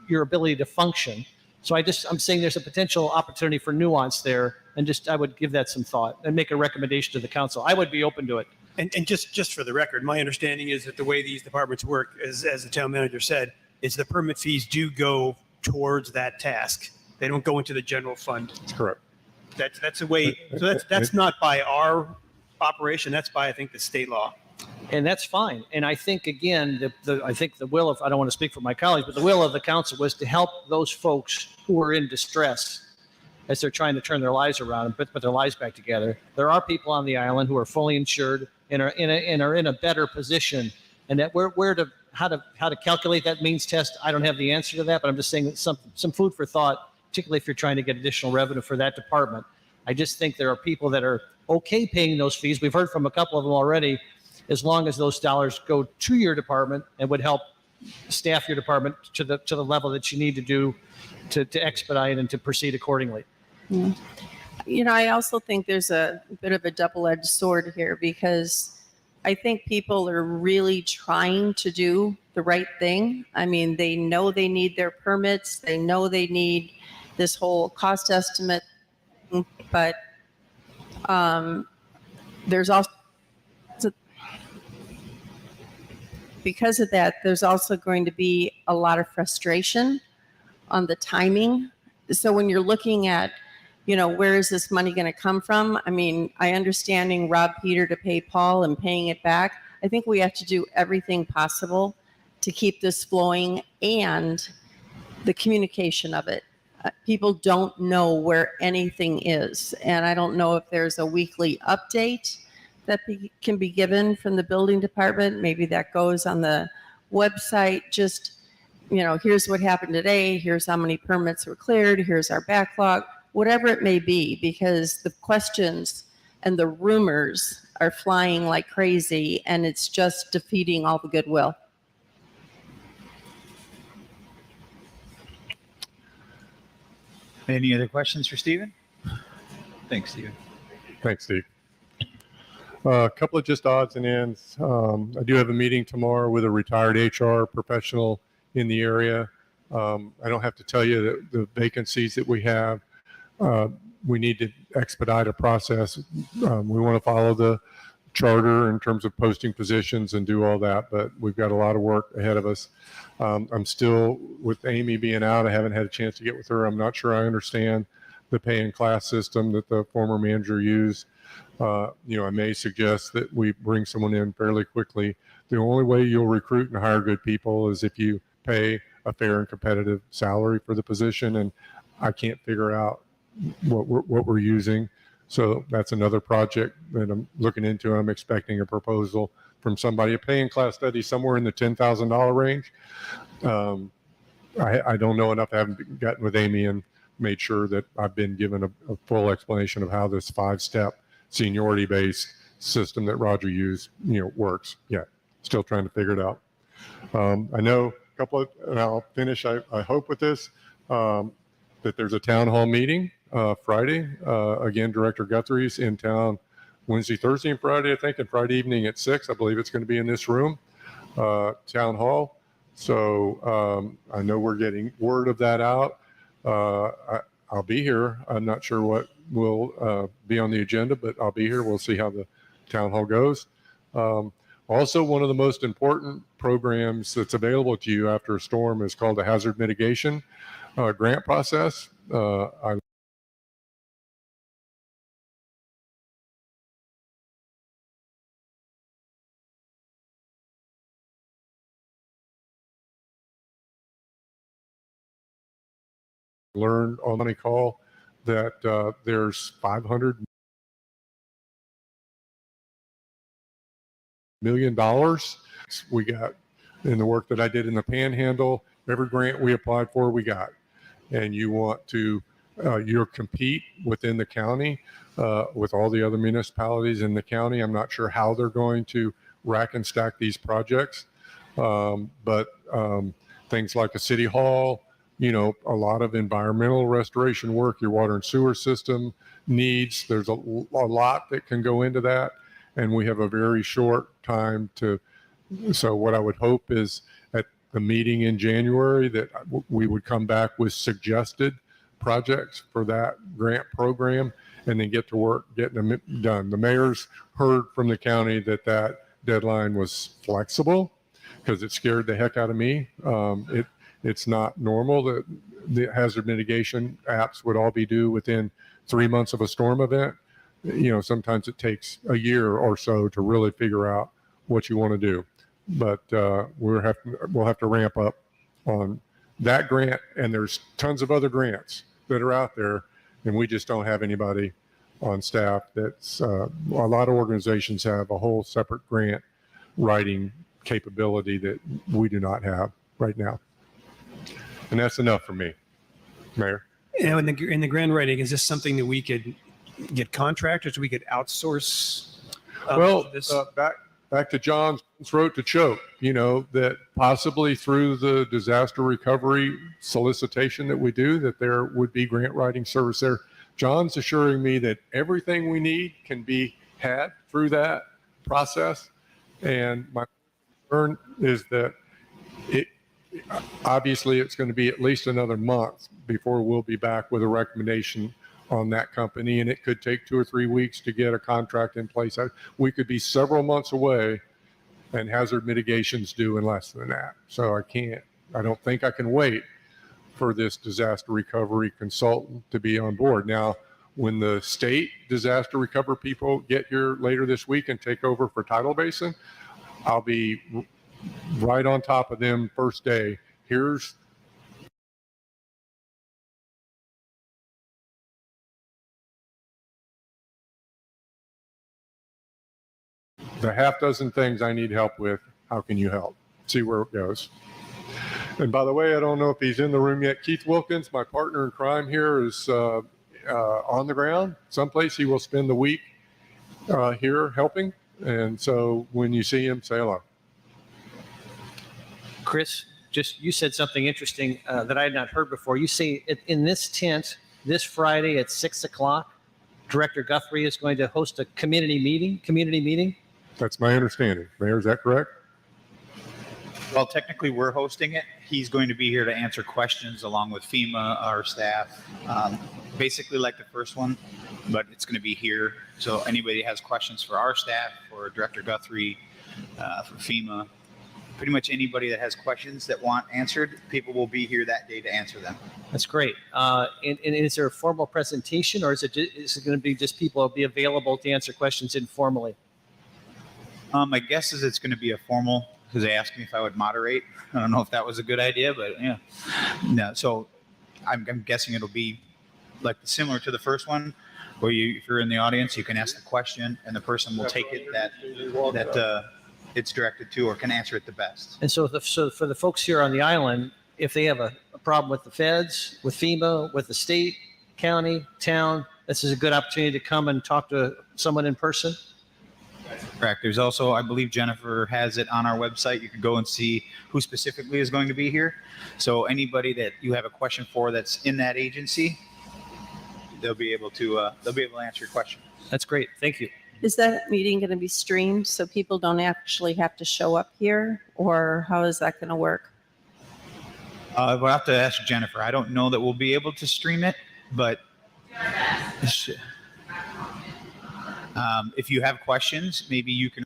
your ability to function. So I'm saying there's a potential opportunity for nuance there, and I would give that some thought and make a recommendation to the council. I would be open to it. And just for the record, my understanding is that the way these departments work, as the town manager said, is the permit fees do go towards that task. They don't go into the general fund. That's correct. That's a way. So that's not by our operation. That's by, I think, the state law. And that's fine. And I think, again, I think the will of, I don't want to speak for my colleagues, but the will of the council was to help those folks who are in distress as they're trying to turn their lives around and put their lives back together. There are people on the island who are fully insured and are in a better position. And that how to calculate that means test, I don't have the answer to that, but I'm just saying that some food for thought, particularly if you're trying to get additional revenue for that department. I just think there are people that are okay paying those fees. We've heard from a couple of them already, as long as those dollars go to your department and would help staff your department to the level that you need to do to expedite and to proceed accordingly. Yeah. I also think there's a bit of a double-edged sword here, because I think people are really trying to do the right thing. I mean, they know they need their permits. They know they need this whole cost estimate, but There's also, because of that, there's also going to be a lot of frustration on the timing. So when you're looking at, where is this money going to come from? I mean, I understanding Rob Peter to pay Paul and paying it back. I think we have to do everything possible to keep this flowing and the communication of it. People don't know where anything is. And I don't know if there's a weekly update that can be given from the building department. Maybe that goes on the website. Just, here's what happened today. Here's how many permits were cleared. Here's our backlog, whatever it may be, because the questions and the rumors are flying like crazy, and it's just defeating all the goodwill. Any other questions for Stephen? Thanks, Stephen. Thanks, Steve. A couple of just odds and ends. I do have a meeting tomorrow with a retired HR professional in the area. I don't have to tell you that the vacancies that we have, we need to expedite a process. We want to follow the charter in terms of posting positions and do all that, but we've got a lot of work ahead of us. I'm still, with Amy being out, I haven't had a chance to get with her. I'm not sure I understand the pay and class system that the former manager used. I may suggest that we bring someone in fairly quickly. The only way you'll recruit and hire good people is if you pay a fair and competitive salary for the position, and I can't figure out what we're using. So that's another project that I'm looking into. I'm expecting a proposal from somebody, a pay and class study somewhere in the $10,000 range. I don't know enough. I haven't gotten with Amy and made sure that I've been given a full explanation of how this 5-step seniority-based system that Roger used, works. Yeah, still trying to figure it out. I know a couple of, and I'll finish, I hope with this, that there's a town hall meeting Friday. Again, Director Guthrie's in town Wednesday, Thursday, and Friday, I think, and Friday evening at 6. I believe it's going to be in this room, town hall. So I know we're getting word of that out. I'll be here. I'm not sure what will be on the agenda, but I'll be here. We'll see how the town hall goes. Also, one of the most important programs that's available to you after a storm is called the hazard mitigation grant process. I learned on the call that there's $500 million we got in the work that I did in the Panhandle. Every grant we applied for, we got. And you want to, you compete within the county with all the other municipalities in the county. I'm not sure how they're going to rack and stack these projects, but things like a city hall, a lot of environmental restoration work, your water and sewer system needs. There's a lot that can go into that. And we have a very short time to, so what I would hope is at the meeting in January that we would come back with suggested projects for that grant program and then get to work getting them done. The mayor's heard from the county that deadline was flexible because it scared the heck out of me. It's not normal that the hazard mitigation apps would all be due within 3 months of a storm event. Sometimes it takes a year or so to really figure out what you want to do. But we'll have to ramp up on that grant, and there's tons of other grants that are out there, and we just don't have anybody on staff. That's a lot of organizations have a whole separate grant writing capability that we do not have right now. And that's enough for me, Mayor. In the grant writing, is this something that we could get contractors? We could outsource? This? Back to John's throat to choke, that possibly through the disaster recovery solicitation that we do, that there would be grant writing service there. John's assuring me that everything we need can be had through that process. And my concern is that obviously it's going to be at least another month before we'll be back with a recommendation on that company, and it could take 2 or 3 weeks to get a contract in place. We could be several months away, and hazard mitigation's due in less than that. So I don't think I can wait for this disaster recovery consultant to be on board. Now, when the state disaster recovery people get here later this week and take over for Tidal Basin, I'll be right on top of them first day. Here's the half dozen things I need help with. How can you help? See where it goes. And by the way, I don't know if he's in the room yet. Keith Wilkins, my partner in crime here, is on the ground. Someplace he will spend the week here helping. And so when you see him, say hello. Chris, you said something interesting that I had not heard before. You say in this tent this Friday at 6 o'clock, Director Guthrie is going to host a community meeting. That's my understanding. Mayor, is that correct? Well, technically, we're hosting it. He's going to be here to answer questions along with FEMA, our staff, basically like the first one, but it's going to be here. So anybody has questions for our staff, for Director Guthrie, for FEMA, pretty much anybody that has questions that want answered, people will be here that day to answer them. That's great. And is there a formal presentation, or is it going to be just people will be available to answer questions informally? My guess is it's going to be a formal, because they asked me if I would moderate. I don't know if that was a good idea, but yeah. No, so I'm guessing it'll be like similar to the first one, where if you're in the audience, you can ask the question, and the person will take it that it's directed to or can answer it the best. And so for the folks here on the island, if they have a problem with the feds, with FEMA, with the state, county, town, this is a good opportunity to come and talk to someone in person. Correct. There's also, I believe Jennifer has it on our website. You can go and see who specifically is going to be here. So anybody that you have a question for that's in that agency, they'll be able to answer your question. That's great. Thank you. Is that meeting going to be streamed so people don't actually have to show up here, or how is that going to work? We'll have to ask Jennifer. I don't know that we'll be able to stream it, but if you have questions, maybe you can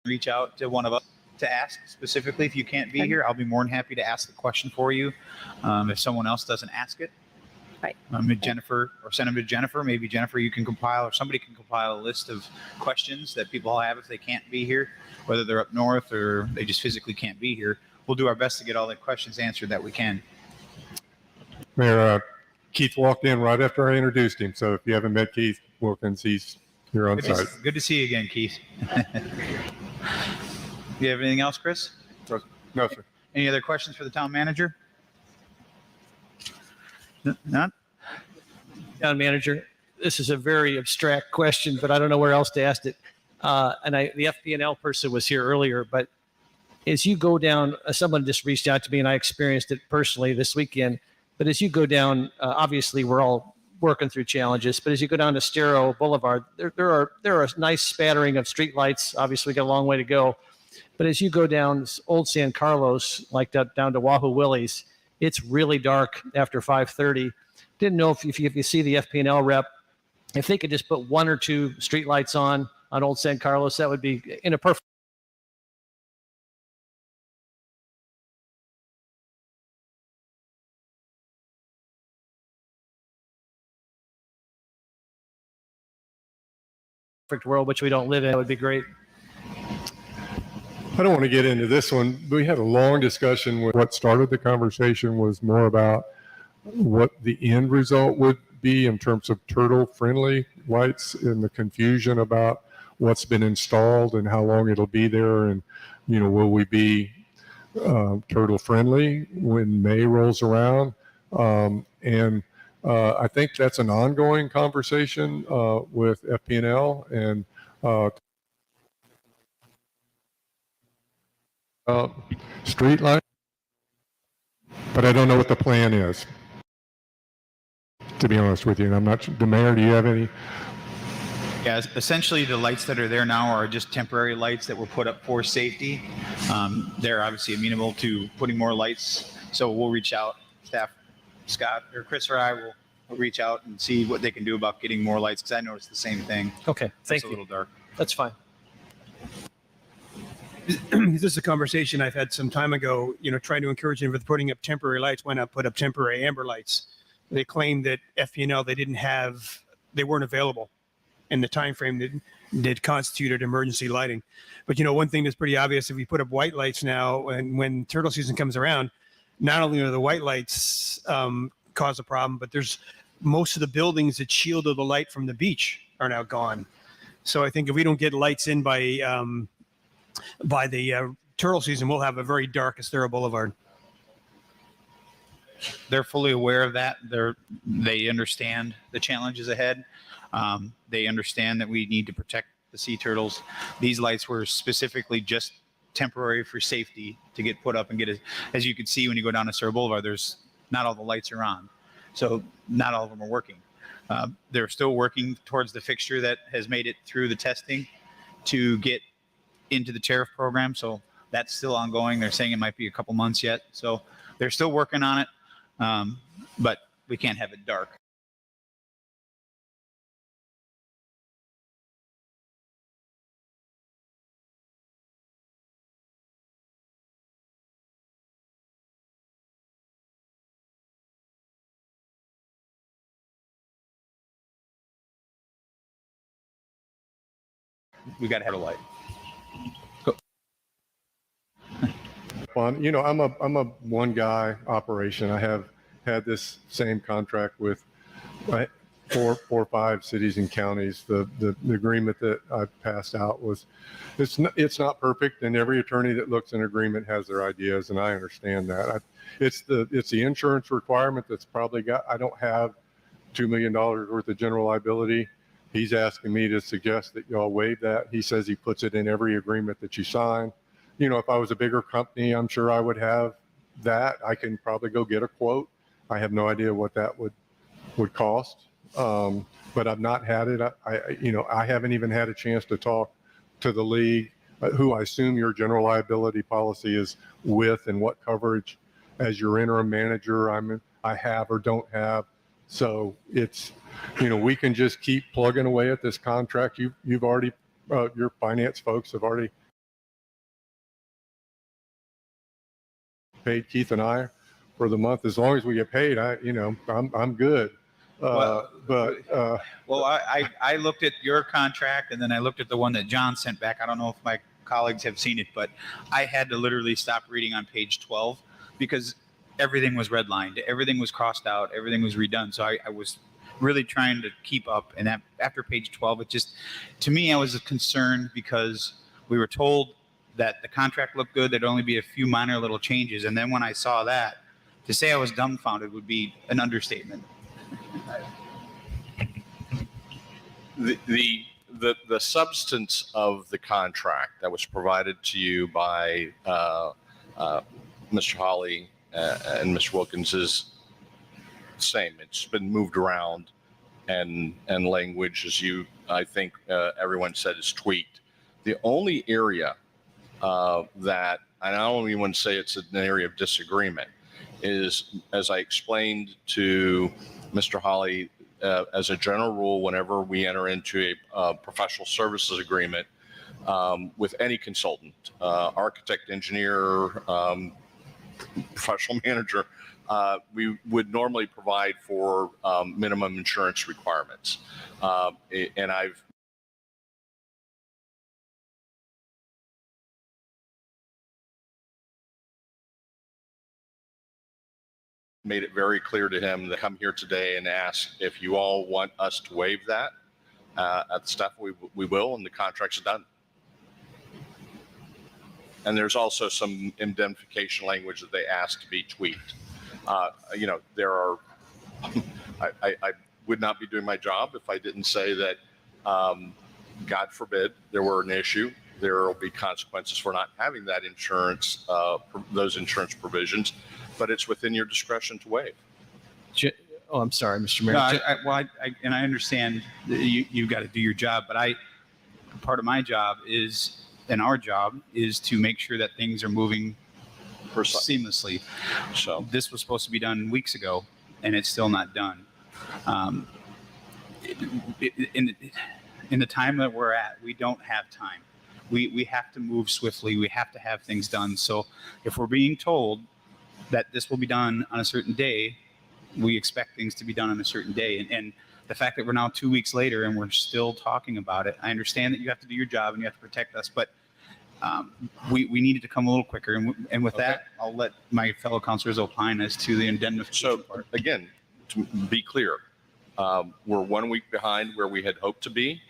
reach out to one of us to ask specifically. If you can't be here, I'll be more than happy to ask the question for you. If someone else doesn't ask it, right. Jennifer, or send them to Jennifer. Maybe Jennifer, you can compile, or somebody can compile a list of questions that people have if they can't be here, whether they're up north or they just physically can't be here. We'll do our best to get all the questions answered that we can. Mayor, Keith walked in right after I introduced him. So if you haven't met Keith Wilkins, he's here on site. Good to see you again, Keith. You have anything else, Chris? No, sir. Any other questions for the town manager? None? Town manager, this is a very abstract question, but I don't know where else to ask it. The FP&L person was here earlier, but as you go down, someone just reached out to me and I experienced it personally this weekend. But as you go down, obviously we're all working through challenges, but as you go down to Estero Boulevard, there are a nice spattering of streetlights. Obviously we got a long way to go. But as you go down Old San Carlos, like down to Wahoo Willie's, it's really dark after 5:30. Didn't know if you see the FP&L rep, if they could just put 1 or 2 streetlights on Old San Carlos, that would be in a perfect world, which we don't live in. That would be great. I don't want to get into this one. We had a long discussion. What started the conversation was more about what the end result would be in terms of turtle-friendly lights, and the confusion about what's been installed and how long it'll be there, and will we be turtle-friendly when May rolls around? I think that's an ongoing conversation with FP&L and street light, but I don't know what the plan is, to be honest with you. And I'm not sure. The mayor, do you have any? Yeah, essentially the lights that are there now are just temporary lights that were put up for safety. They're obviously amenable to putting more lights, so we'll reach out. Staff, Scott or Chris or I will reach out and see what they can do about getting more lights, because I noticed the same thing. Okay, thank It's a you. little dark. That's fine. This is a conversation I've had some time ago, trying to encourage them with putting up temporary lights. Why not put up temporary amber lights? They claimed that FPNL, they weren't available in the time frame that constituted emergency lighting. But one thing that's pretty obvious, if we put up white lights now, and when turtle season comes around, not only are the white lights cause a problem, but there's most of the buildings that shielded the light from the beach are now gone. So I think if we don't get lights in by the turtle season, we'll have a very dark Estero Boulevard. They're fully aware of that. They understand the challenges ahead. They understand that we need to protect the sea turtles. These lights were specifically just temporary for safety to get put up and get as you can see when you go down Estero Boulevard, there's not all the lights are on. So not all of them are working. They're still working towards the fixture that has made it through the testing to get into the tariff program. So that's still ongoing. They're saying it might be a couple months yet. So they're still working on it. But we can't have it dark. We got to have a light. Well, I'm a one guy operation. I have had this same contract with four or five cities and counties. The agreement that I passed out was, it's not perfect, and every attorney that looks at an agreement has their ideas, and I understand that. It's the insurance requirement that's probably I don't have $2 million worth of general liability. He's asking me to suggest that y'all waive that. He says he puts it in every agreement that you sign. If I was a bigger company, I'm sure I would have that. I can probably go get a quote. I have no idea what that would cost. But I've not had it. I haven't even had a chance to talk to the league, who I assume your general liability policy is with, and what coverage as your interim manager I have or don't have. So it's, we can just keep plugging away at this contract. You've already, your finance folks have already paid Keith and I for the month. As long as we get paid, I'm good. Well, I looked at your contract, and then I looked at the one that John sent back. I don't know if my colleagues have seen it, but I had to literally stop reading on page 12 because everything was redlined, everything was crossed out, everything was redone. So I was really trying to keep up. And after page 12, it just, to me, I was concerned because we were told that the contract looked good. There'd only be a few minor little changes. And then when I saw that, to say I was dumbfounded would be an understatement. The substance of the contract that was provided to you by Mr. Hawley and Mr. Wilkins is the same. It's been moved around, and language, as I think everyone said, is tweaked. The only area that, and I don't even want to say it's an area of disagreement, is, as I explained to Mr. Hawley, as a general rule, whenever we enter into a professional services agreement with any consultant, architect, engineer, professional manager, we would normally provide for minimum insurance requirements. And I've made it very clear to him to come here today and ask if you all want us to waive that at the staff. We will, and the contract's done. And there's also some indemnification language that they ask to be tweaked. There are, I would not be doing my job if I didn't say that, God forbid, there were an issue. There will be consequences for not having that insurance, those insurance provisions, but it's within your discretion to waive. Oh, I'm sorry, Mr. Mayor. No, I understand that you've got to do your job, but part of my job is, and our job is to make sure that things are moving seamlessly. So this was supposed to be done weeks ago, and it's still not done. Um, in the time that we're at, we don't have time. We have to move swiftly. We have to have things done. So if we're being told that this will be done on a certain day, we expect things to be done on a certain day. And the fact that we're now 2 weeks later and we're still talking about it, I understand that you have to do your job and you have to protect us, but we needed to come a little quicker. And with that, I'll let my fellow councilors opine as to the indemnification part. Again, to be clear, we're 1 week behind where we had hoped to be.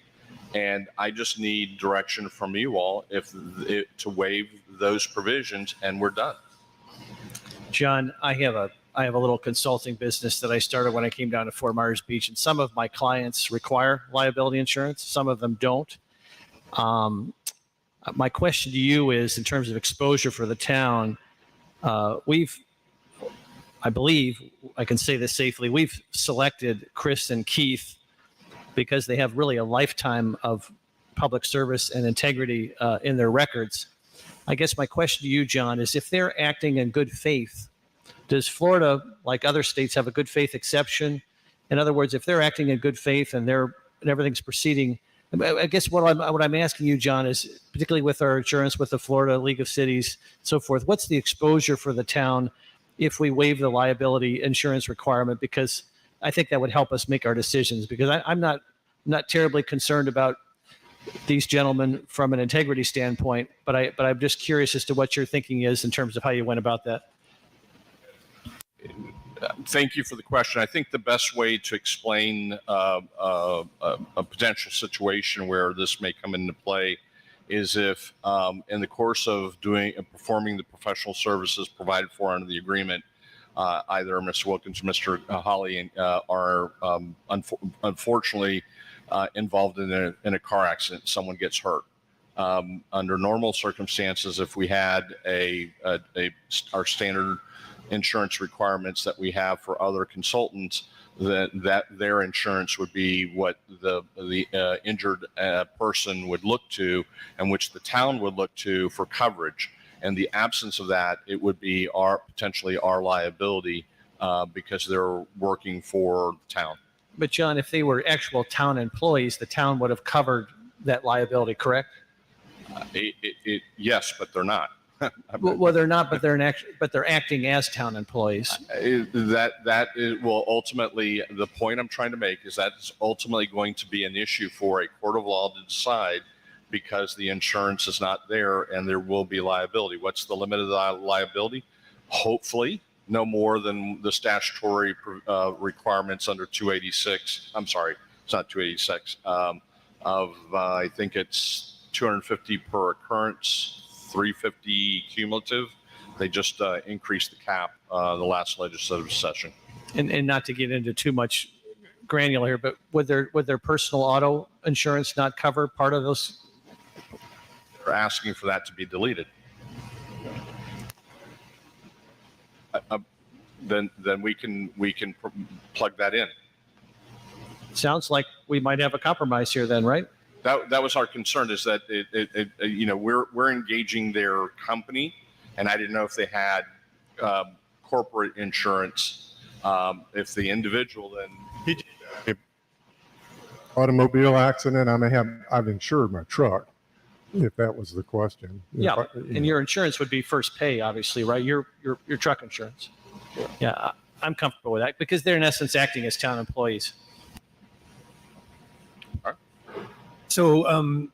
And I just need direction from you all to waive those provisions, and we're done. John, I have a little consulting business that I started when I came down to Fort Myers Beach, and some of my clients require liability insurance. Some of them don't. My question to you is, in terms of exposure for the town, I believe I can say this safely, we've selected Chris and Keith because they have really a lifetime of public service and integrity in their records. I guess my question to you, John, is if they're acting in good faith, does Florida, like other states, have a good faith exception? In other words, if they're acting in good faith and everything's proceeding, I guess what I'm asking you, John, is particularly with our insurance, with the Florida League of Cities, so forth, what's the exposure for the town if we waive the liability insurance requirement? Because I think that would help us make our decisions, because I'm not terribly concerned about these gentlemen from an integrity standpoint, but I'm just curious as to what your thinking is in terms of how you went about that. Thank you for the question. I think the best way to explain a potential situation where this may come into play is if in the course of performing the professional services provided for under the agreement, either Mr. Wilkins or Mr. Holly are unfortunately involved in a car accident, someone gets hurt. Under normal circumstances, if we had our standard insurance requirements that we have for other consultants, that their insurance would be what the injured person would look to, and which the town would look to for coverage. In the absence of that, it would be potentially our liability because they're working for the town. But John, if they were actual town employees, the town would have covered that liability, correct? Yes, but they're not. Well, they're not, but they're acting as town employees. That will ultimately, the point I'm trying to make is that's ultimately going to be an issue for a court of law to decide, because the insurance is not there and there will be liability. What's the limit of the liability? Hopefully no more than the statutory requirements under 286. I'm sorry, it's not 286. I think it's 250 per occurrence, 350 cumulative. They just increased the cap the last legislative session. And not to get into too much granular here, but would their personal auto insurance not cover part of those? They're asking for that to be deleted. Then we can plug that in. Sounds like we might have a compromise here then, right? That was our concern, is that we're engaging their company, and I didn't know if they had corporate insurance. If the individual then automobile accident, I've insured my truck, if that was the question. Yeah, and your insurance would be first pay, obviously, right? Your truck insurance. Yeah, I'm comfortable with that because they're in essence acting as town employees. So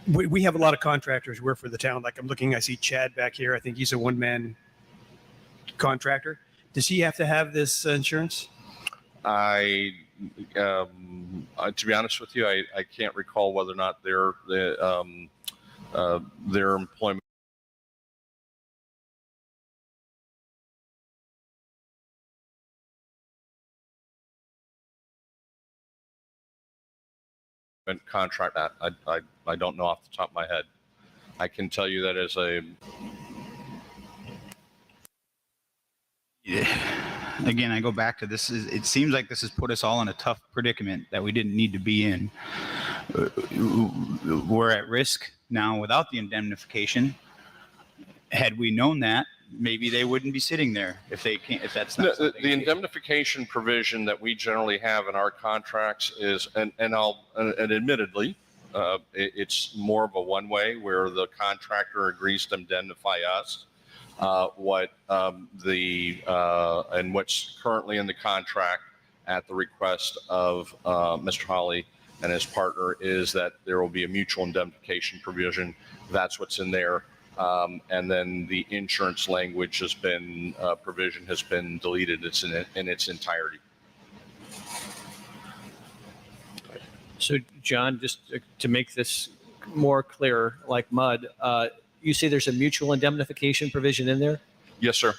we have a lot of contractors who work for the town. Like I see Chad back here. I think he's a one-man contractor. Does he have to have this insurance? To be honest with you, I can't recall whether or not their employment contract that. I don't know off the top of my head. I can tell you that as again, I go back to this. It seems like this has put us all in a tough predicament that we didn't need to be in. We're at risk now without the indemnification. Had we known that, maybe they wouldn't be sitting there if they can't, if that's not The something. the indemnification provision that we generally have in our contracts is, and admittedly, it's more of a one-way where the contractor agrees to indemnify us. And what's currently in the contract at the request of Mr. Holly and his partner is that there will be a mutual indemnification provision. That's what's in there. And then the insurance language has been, provision has been deleted. It's in its entirety. So, John, just to make this more clear, like mud, you say there's a mutual indemnification provision in there? Yes, sir.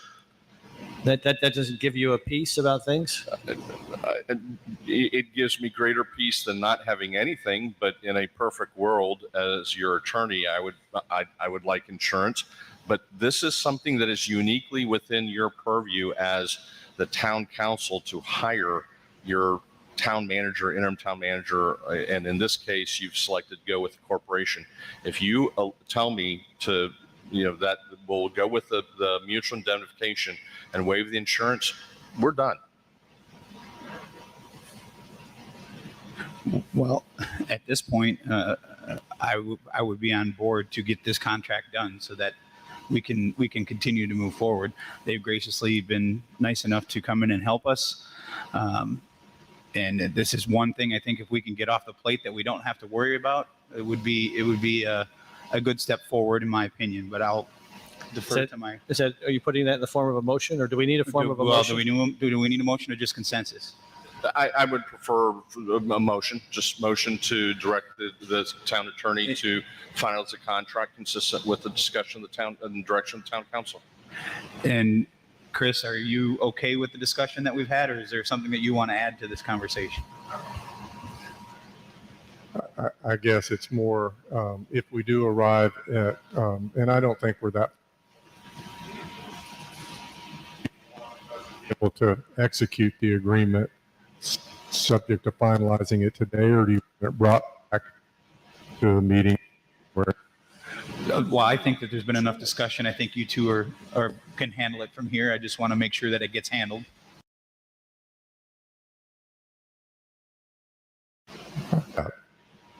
That doesn't give you a peace about things? It gives me greater peace than not having anything. But in a perfect world, as your attorney, I would like insurance. But this is something that is uniquely within your purview as the town council to hire your town manager, interim town manager, and in this case, you've selected to go with the corporation. If you tell me to, that we'll go with the mutual indemnification and waive the insurance, we're done. Well, at this point, I would be on board to get this contract done so that we can continue to move forward. They've graciously been nice enough to come in and help us. And this is one thing I think if we can get off the plate that we don't have to worry about, it would be a good step forward in my opinion. But I'll defer to my. Are you putting that in the form of a motion, or do we need a form of a motion? Do we need a motion or just consensus? I would prefer a motion, just motion to direct the town attorney to finalize the contract consistent with the discussion of the town and direction of the town council. And Chris, are you okay with the discussion that we've had, or is there something that you want to add to this conversation? I guess it's more if we do arrive at, and I don't think we're that able to execute the agreement subject to finalizing it today, or do you want it brought back to a meeting where? Well, I think that there's been enough discussion. I think you two can handle it from here. I just want to make sure that it gets handled.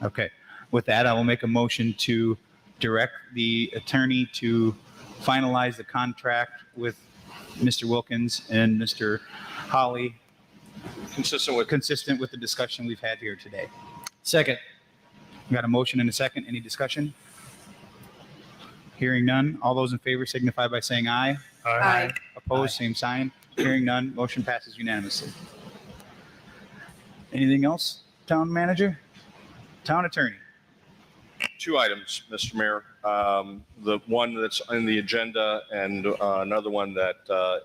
Okay. With that, I will make a motion to direct the attorney to finalize the contract with Mr. Wilkins and Mr. Holly. Consistent with the discussion we've had here today. Second. We got a motion and a second. Any discussion? Hearing none. All those in favor signify by saying aye. Aye. Opposed, same sign. Hearing none. Motion passes unanimously. Anything else, town manager? Town attorney? Two items, Mr. Mayor. The one that's in the agenda and another one that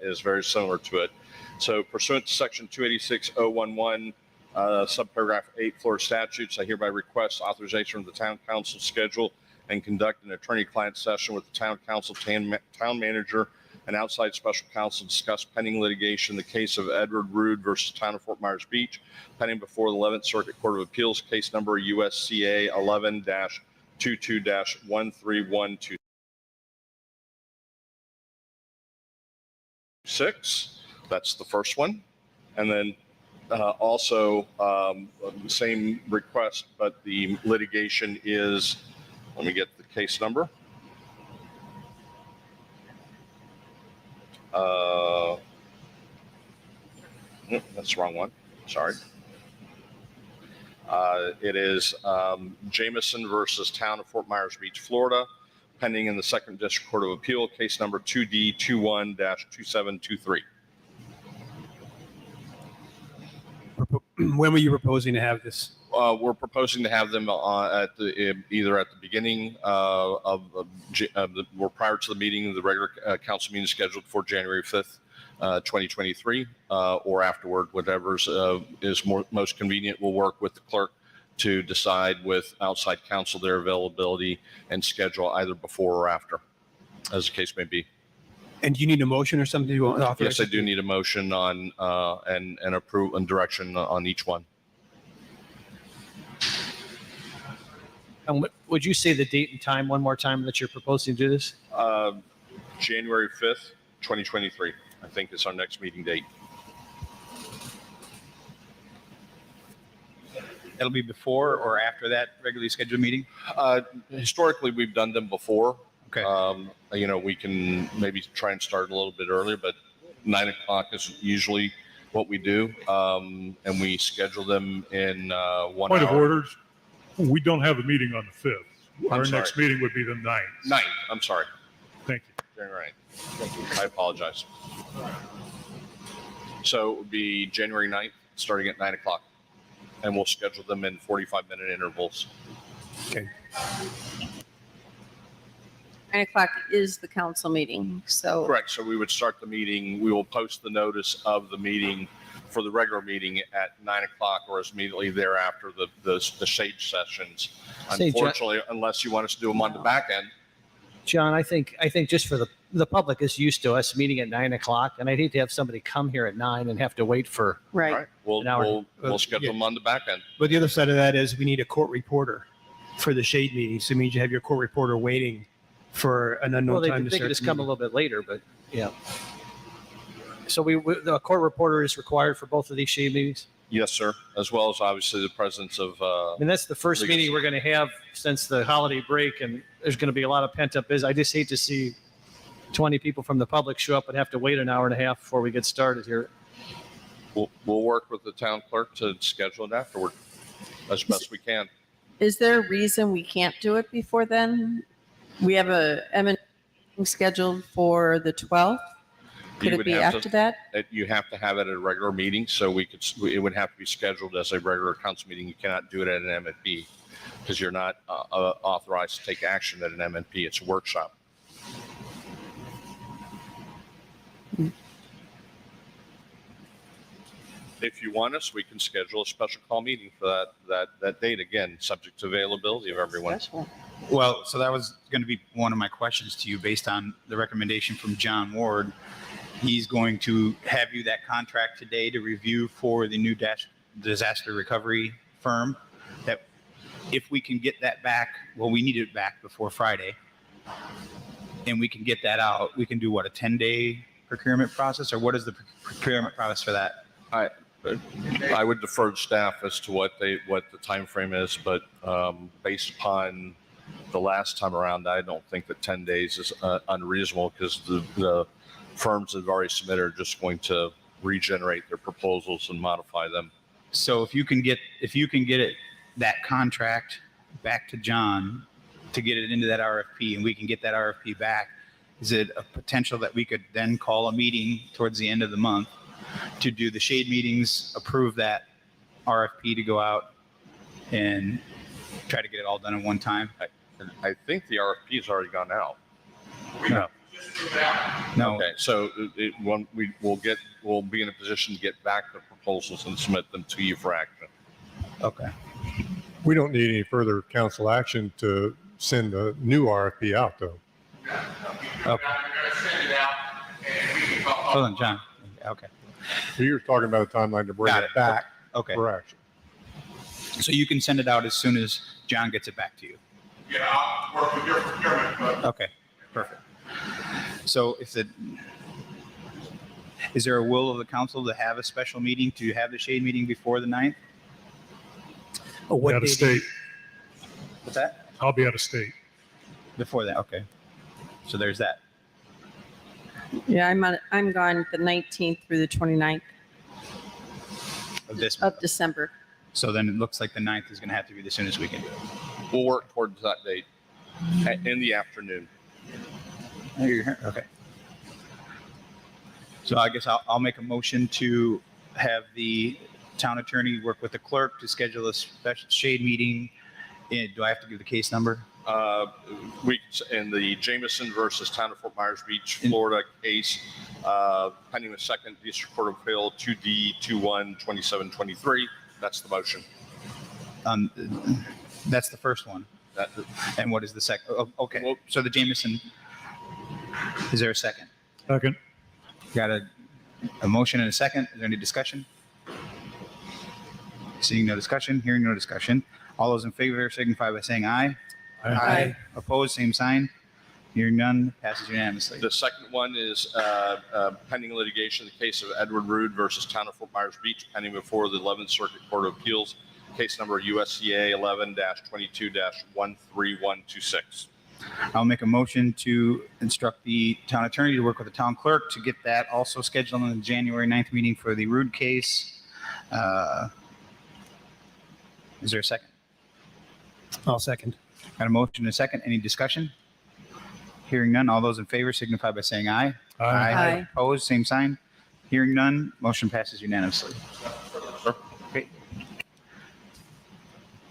is very similar to it. So pursuant to section 286.011, subparagraph 8 Florida statutes, I hereby request authorization of the town council schedule and conduct an attorney-client session with the town council, town manager, and outside special counsel to discuss pending litigation in the case of Edward Rood versus Town of Fort Myers Beach, pending before the 11th Circuit Court of Appeals, case number USCA 11-22-13126. That's the first one. And then also the same request, but the litigation is, let me get the case number. That's the wrong one. Sorry. It is Jameson versus Town of Fort Myers Beach, Florida, pending in the Second District Court of Appeal, case number 2D21-2723. When were you proposing to have this? We're proposing to have them either at the beginning or prior to the meeting, the regular council meeting scheduled for January 5th, 2023, or afterward, whatever is most convenient. We'll work with the clerk to decide with outside counsel their availability and schedule either before or after, as the case may be. And do you need a motion or something to authorize? Yes, I do need a motion on and approve and direction on each one. And would you say the date and time one more time that you're proposing to do this? January 5th, 2023, I think is our next meeting date. It'll be before or after that regularly scheduled meeting? Historically, we've done them before. Okay. We can maybe try and start a little bit earlier, but 9 o'clock is usually what we do. And we schedule them in 1 Point hour. of orders. We don't have a meeting on the 5th. I'm Our sorry. next meeting would be the 9th. 9th, I'm sorry. Thank you. Very right. Thank you. I apologize. So it would be January 9th, starting at 9 o'clock. And we'll schedule them in 45-minute intervals. Okay. 9 o'clock is the council meeting, so. Correct. So we would start the meeting. We will post the notice of the meeting for the regular meeting at 9 o'clock or as immediately thereafter the shade sessions. Say, John- Unfortunately, unless you want us to do them on the back end. John, I think just for the public is used to us meeting at 9 o'clock, and I'd hate to have somebody come here at 9 and have to wait for. Right. All right. We'll, An hour. we'll schedule Yeah. them on the back end. But the other side of that is we need a court reporter for the shade meeting. So it means you have your court reporter waiting for an unknown Well, they time to could start. just the come a meeting. little bit later, but yeah. So the court reporter is required for both of these shade meetings? Yes, sir. As well as obviously the presence of. I mean, that's the first Legal. meeting we're going to have since the holiday break, and there's going to be a lot of pent up business. I just hate to see 20 people from the public show up and have to wait an hour and a half before we get started here. We'll work with the town clerk to schedule it afterward as best we can. Is there a reason we can't do it before then? We have a M&A scheduled for the 12th. Could You it would be have to- after that? You have to have it at a regular meeting, so it would have to be scheduled as a regular council meeting. You cannot do it at an MNP because you're not authorized to take action at an MNP. It's a workshop. If you want us, we can schedule a special call meeting for that date, again, subject to availability of everyone. Well, so that was going to be one of my questions to you based on the recommendation from John Ward. He's going to have you that contract today to review for the new disaster recovery firm. That if we can get that back, well, we need it back before Friday. And we can get that out. We can do what, a 10-day procurement process, or what is the procurement process for that? I would defer to staff as to what the time frame is, but based upon the last time around, I don't think that 10 days is unreasonable because the firms that have already submitted are just going to regenerate their proposals and modify them. So if you can get that contract back to John to get it into that RFP, and we can get that RFP back, is it a potential that we could then call a meeting towards the end of the month to do the shade meetings, approve that RFP to go out and try to get it all done in one time? I think the RFP has already gone out. No. No. Okay, so we'll be in a position to get back the proposals and submit them to you for action. Okay. We don't need any further council action to send a new RFP out, though. Okay. Hold on, John. Okay. You're talking about a timeline to bring Got it it. back Okay. for action. So you can send it out as soon as John gets it back to you. Yeah, I'll work with your procurement, but Okay, perfect. So is there a will of the council to have a special meeting, to have the shade meeting before the 9th? Oh, what Out of date? state. What's that? I'll be out of state. Before that, okay. So there's that. Yeah, I'm gone the 19th through the 29th Of this. of December. So then it looks like the 9th is going to have to be the soonest we can do it. We'll work towards that date in the afternoon. Oh, you're here? Okay. So I guess I'll make a motion to have the town attorney work with the clerk to schedule a special shade meeting. Do I have to give the case number? In the Jameson versus Town of Fort Myers Beach, Florida case, pending the second District Court of Appeal 2D212723. That's the motion. That's the first one. And what is the second? Oh, okay. Well, so the Jameson, is there a second? Second. Got a motion and a second. Is there any discussion? Seeing no discussion, hearing no discussion. All those in favor signify by saying aye. Aye. Opposed, same sign. Hearing none, passes unanimously. The second one is pending litigation, the case of Edward Rood versus Town of Fort Myers Beach, pending before the 11th Circuit Court of Appeals, case number USCA 11-22-13126. I'll make a motion to instruct the town attorney to work with the town clerk to get that also scheduled on the January 9th meeting for the Rood case. Is there a second? I'll second. Got a motion and a second. Any discussion? Hearing none. All those in favor signify by saying aye. Aye. Opposed, same sign. Hearing none, motion passes unanimously. Okay.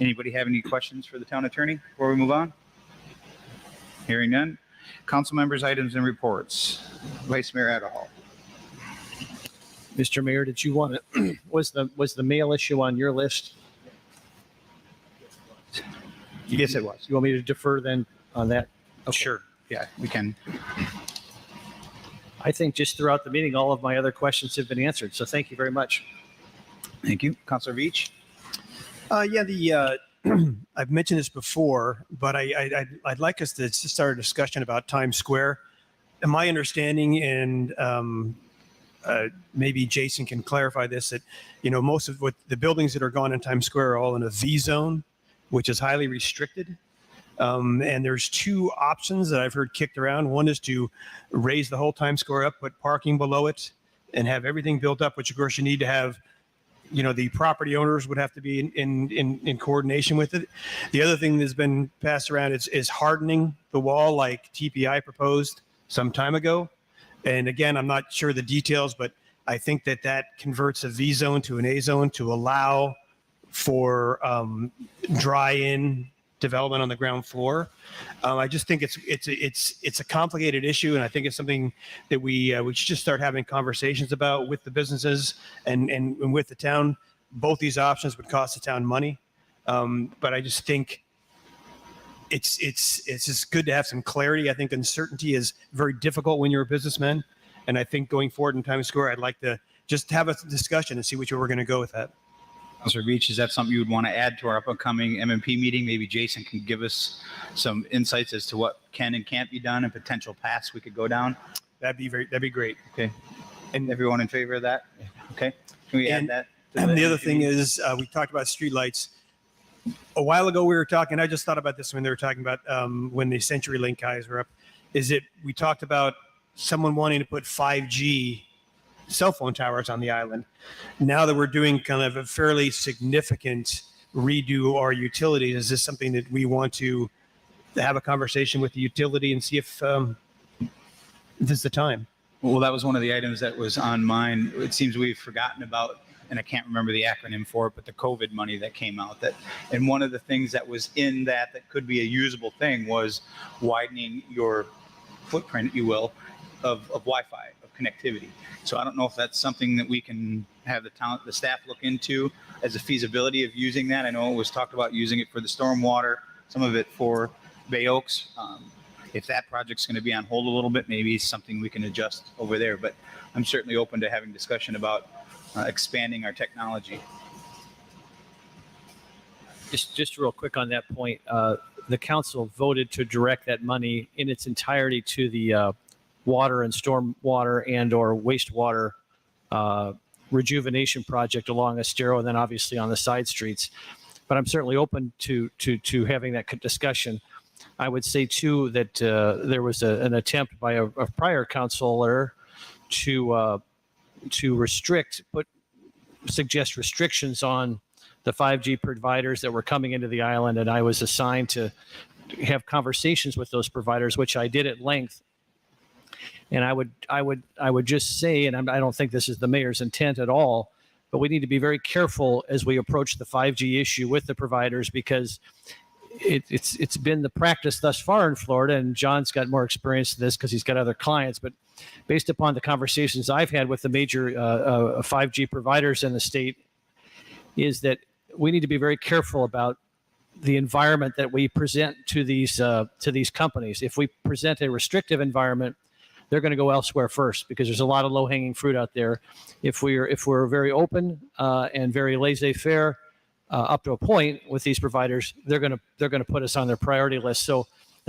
Anybody have any questions for the town attorney before we move on? Hearing none. Council members' items and reports. Vice Mayor Adderhall. Mr. Mayor, did you want to, was the mail issue on your list? Yes, it was. You want me to defer then on that? Okay. Sure. Yeah, we can. I think just throughout the meeting, all of my other questions have been answered. So thank you very much. Thank you. Councilor Veach. I've mentioned this before, but I'd like us to start a discussion about Times Square. And my understanding, and maybe Jason can clarify this, that most of what the buildings that are gone in Times Square are all in a V zone, which is highly restricted. And there's two options that I've heard kicked around. One is to raise the whole Times Square up, put parking below it, and have everything built up, which of course you need to have. The property owners would have to be in coordination with it. The other thing that's been passed around is hardening the wall like TPI proposed some time ago. And again, I'm not sure the details, but I think that converts a V zone to an A zone to allow for dry-in development on the ground floor. I just think it's a complicated issue, and I think it's something that we should just start having conversations about with the businesses and with the town. Both these options would cost the town money, but I just think it's just good to have some clarity. I think uncertainty is very difficult when you're a businessman, and I think going forward in Times Square, I'd like to just have a discussion and see which way we're going to go with that. Councilor Veach, is that something you would want to add to our upcoming MMP meeting? Maybe Jason can give us some insights as to what can and can't be done and potential paths we could go down. That'd be great. Okay. And everyone in favor of that? Okay. Can we add that? And the other thing is, we talked about streetlights. A while ago, we were talking, I just thought about this when they were talking about when the CenturyLink guys were up, we talked about someone wanting to put 5G cell phone towers on the island. Now that we're doing kind of a fairly significant redo our utilities, is this something that we want to have a conversation with the utility and see if this is the time? Well, that was one of the items that was on mine. It seems we've forgotten about, and I can't remember the acronym for it, but the COVID money that came out. And one of the things that was in that could be a usable thing was widening your footprint, if you will, of Wi-Fi, of connectivity. So I don't know if that's something that we can have the staff look into as a feasibility of using that. I know it was talked about using it for the stormwater, some of it for Bay Oaks. If that project's going to be on hold a little bit, maybe it's something we can adjust over there. But I'm certainly open to having discussion about expanding our technology. Just real quick on that point, the council voted to direct that money in its entirety to the water and stormwater and or wastewater rejuvenation project along Estero, and then obviously on the side streets. But I'm certainly open to having that discussion. I would say too that there was an attempt by a prior councilor to suggest restrictions on the 5G providers that were coming into the island, and I was assigned to have conversations with those providers, which I did at length. And I would just say, and I don't think this is the mayor's intent at all, but we need to be very careful as we approach the 5G issue with the providers, because it's been the practice thus far in Florida, and John's got more experience in this because he's got other clients. But based upon the conversations I've had with the major 5G providers in the state, is that we need to be very careful about the environment that we present to these companies. If we present a restrictive environment, they're going to go elsewhere first, because there's a lot of low-hanging fruit out there. If we're very open and very laissez-faire up to a point with these providers, they're going to put us on their priority list. So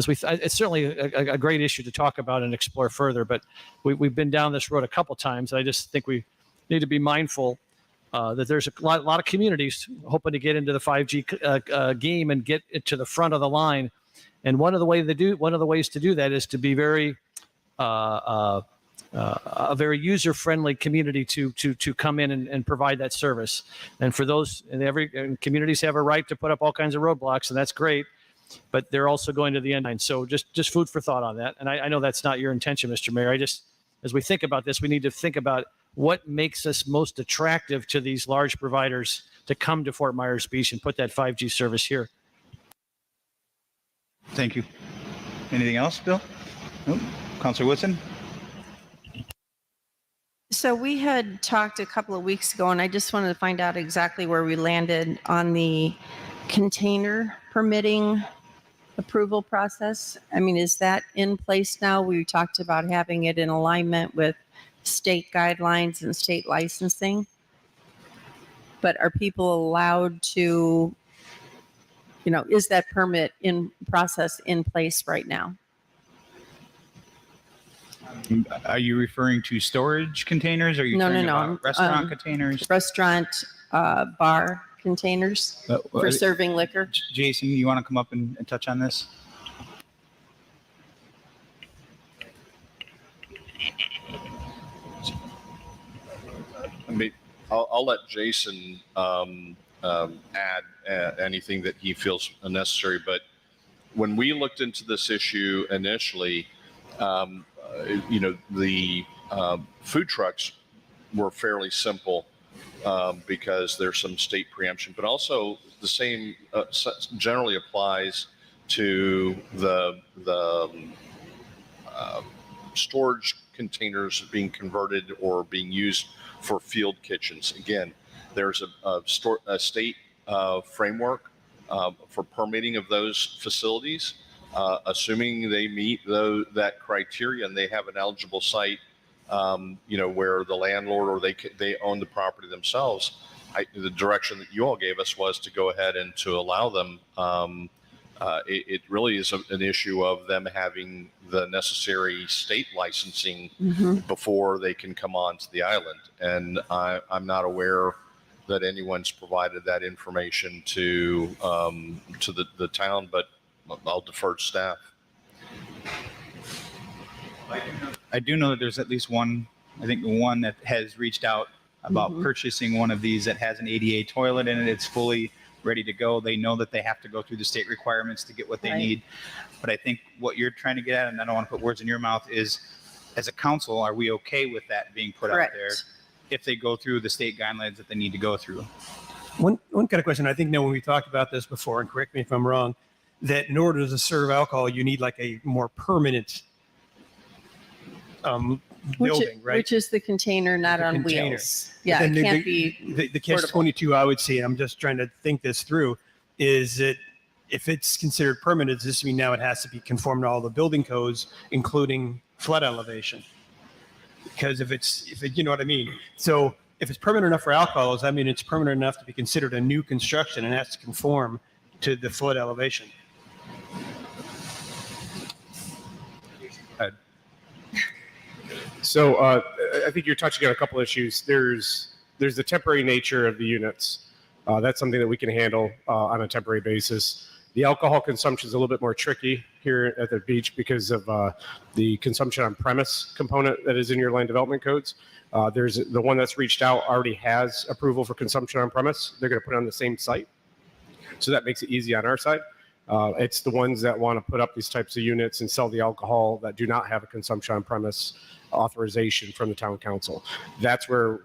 it's certainly a great issue to talk about and explore further, but we've been down this road a couple times. I just think we need to be mindful that there's a lot of communities hoping to get into the 5G game and get it to the front of the line. And one of the ways to do that is to be very a very user-friendly community to come in and provide that service. And for those, and communities have a right to put up all kinds of roadblocks, and that's great. But they're also going to the end line. So just food for thought on that. And I know that's not your intention, Mr. Mayor. As we think about this, we need to think about what makes us most attractive to these large providers to come to Fort Myers Beach and put that 5G service here. Thank you. Anything else, Bill? Nope. Councilor Woodson? So we had talked a couple of weeks ago, and I just wanted to find out exactly where we landed on the container permitting approval process. I mean, is that in place now? We talked about having it in alignment with state guidelines and state licensing. But are people allowed to, is that permit in process in place right now? Are you referring to storage containers? Or are you talking about restaurant containers? Restaurant, bar containers for serving liquor. Jason, you want to come up and touch on this? I'll let Jason add anything that he feels necessary. But when we looked into this issue initially, the food trucks were fairly simple because there's some state preemption, but also the same generally applies to the storage containers being converted or being used for field kitchens. Again, there's a state framework for permitting of those facilities. Assuming they meet that criteria and they have an eligible site, where the landlord or they own the property themselves. The direction that you all gave us was to go ahead and to allow them. It really is an issue of them having the necessary state licensing before they can come onto the island. And I'm not aware that anyone's provided that information to the town, but I'll defer to staff. I do know that there's at least one that has reached out about purchasing one of these that has an ADA toilet in it. It's fully ready to go. They know that they have to go through the state requirements to get what they need. But I think what you're trying to get at, and I don't want to put words in your mouth, is as a council, are we okay with that being put out there if they go through the state guidelines that they need to go through? One kind of question, I think, when we talked about this before, and correct me if I'm wrong, that in order to serve alcohol, you need like a more permanent building, right? Which is the container, not on wheels. Yeah, it can't be. The catch-22, I would say, and I'm just trying to think this through, is that if it's considered permanent, does this mean now it has to be conform to all the building codes, including flood elevation? Because if you know what I mean. So if it's permanent enough for alcohol, does that mean it's permanent enough to be considered a new construction and has to conform to the flood elevation? So I think you're touching on a couple issues. There's the temporary nature of the units. That's something that we can handle on a temporary basis. The alcohol consumption is a little bit more tricky here at the beach because of the consumption on premise component that is in your land development codes. There's the one that's reached out already has approval for consumption on premise. They're going to put it on the same site. So that makes it easy on our side. It's the ones that want to put up these types of units and sell the alcohol that do not have a consumption on premise authorization from the town council. That's a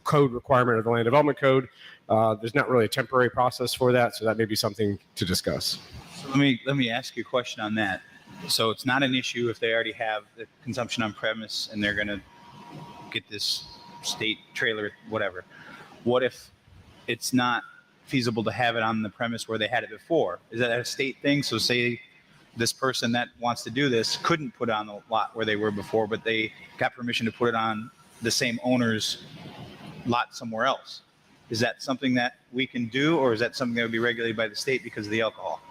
code requirement of the land development code. There's not really a temporary process for that, so that may be something to discuss. So let me ask you a question on that. So it's not an issue if they already have the consumption on premise and they're going to get this state trailer, whatever. What if it's not feasible to have it on the premise where they had it before? Is that a state thing? So say this person that wants to do this couldn't put it on the lot where they were before, but they got permission to put it on the same owner's lot somewhere else. Is that something that we can do, or is that something that would be regulated by the state because of the alcohol?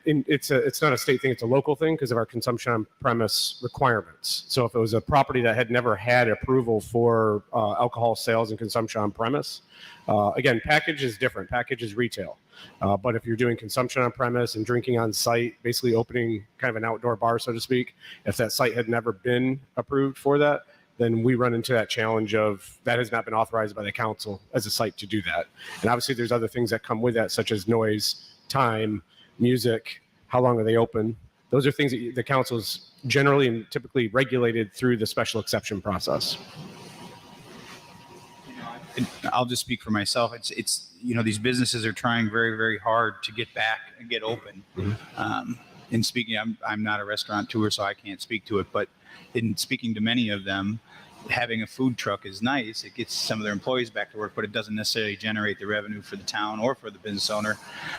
It's not a state thing; it's a local thing because of our consumption on premise requirements. So if it was a property that had never had approval for alcohol sales and consumption on premise, again, package is different. Package is retail, but if you're doing consumption on premise and drinking on site, basically opening kind of an outdoor bar, so to speak, if that site had never been approved for that, then we run into that challenge of that has not been authorized by the council as a site to do that. And obviously, there's other things that come with that, such as noise, time, music, how long are they open? Those are things that the council's generally and typically regulated through the special exception process. I'll just speak for myself. It's these businesses are trying very, very hard to get back and get open. In speaking, I'm not a restaurateur, so I can't speak to it. But in speaking to many of them, having a food truck is nice. It gets some of their employees back to work, but it doesn't necessarily generate the revenue for the town or for the business owner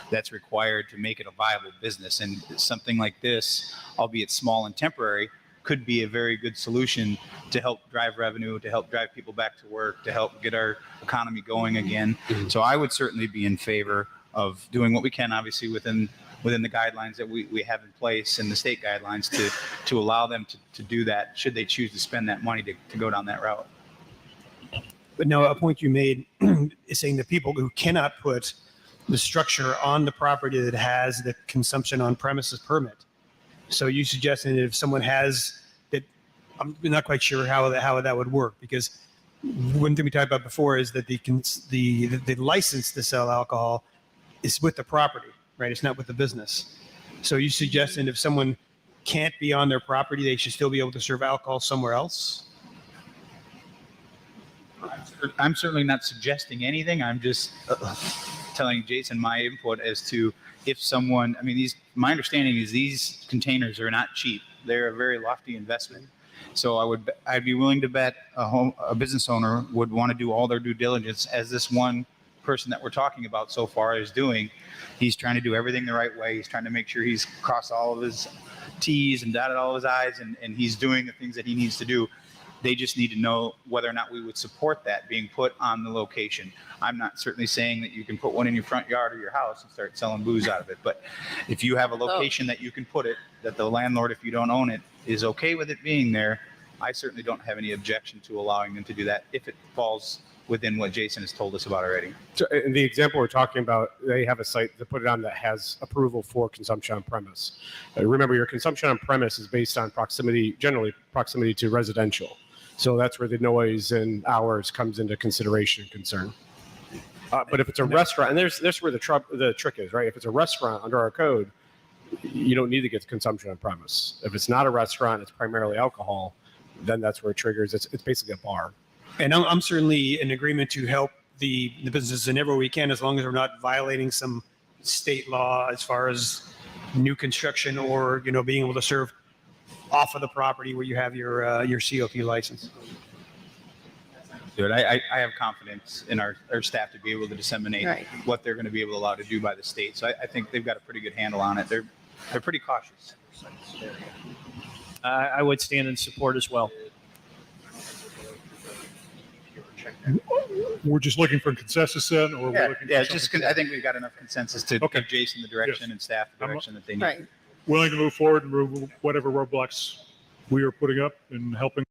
that's required to make it a viable business. And something like this, albeit small and temporary, could be a very good solution to help drive revenue, to help drive people back to work, to help get our economy going again. So I would certainly be in favor of doing what we can, obviously within the guidelines that we have in place and the state guidelines to allow them to do that should they choose to spend that money to go down that route. But now a point you made is saying that people who cannot put the structure on the property that has the consumption on premises permit. So you suggesting that if someone has that, I'm not quite sure how that would work, because one thing we talked about before is that the license to sell alcohol is with the property, right? It's not with the business. So you suggesting if someone can't be on their property, they should still be able to serve alcohol somewhere else? I'm certainly not suggesting anything. I'm just telling Jason my input as to if someone, my understanding is these containers are not cheap. They're a very lofty investment. So I'd be willing to bet a business owner would want to do all their due diligence, as this one person that we're talking about so far is doing. He's trying to do everything the right way. He's trying to make sure he's crossed all of his T's and dotted all of his I's, and he's doing the things that he needs to do. They just need to know whether or not we would support that being put on the location. I'm not certainly saying that you can put one in your front yard or your house and start selling booze out of it. But if you have a location that you can put it, that the landlord, if you don't own it, is okay with it being there, I certainly don't have any objection to allowing them to do that if it falls within what Jason has told us about already. So in the example we're talking about, they have a site to put it on that has approval for consumption on premise. Remember, your consumption on premise is based on generally proximity to residential. So that's where the noise and hours comes into consideration and concern. But if it's a restaurant, and there's where the trick is, right? If it's a restaurant under our code, you don't need to get consumption on premise. If it's not a restaurant, it's primarily alcohol, then that's where it triggers. It's basically a bar. And I'm certainly in agreement to help the businesses in every way we can, as long as we're not violating some state law as far as new construction or being able to serve off of the property where you have your COP license. Good. I have confidence in our staff to be able to disseminate what they're going to be able to allow to do by the state. So I think they've got a pretty good handle on it. They're pretty cautious. I would stand in support as well. We're just looking for consensus then, or we're looking for something? I think we've got enough consensus to give Jason the direction and staff the direction that they need. Right. Willing to move forward and remove whatever roadblocks we are putting up and helping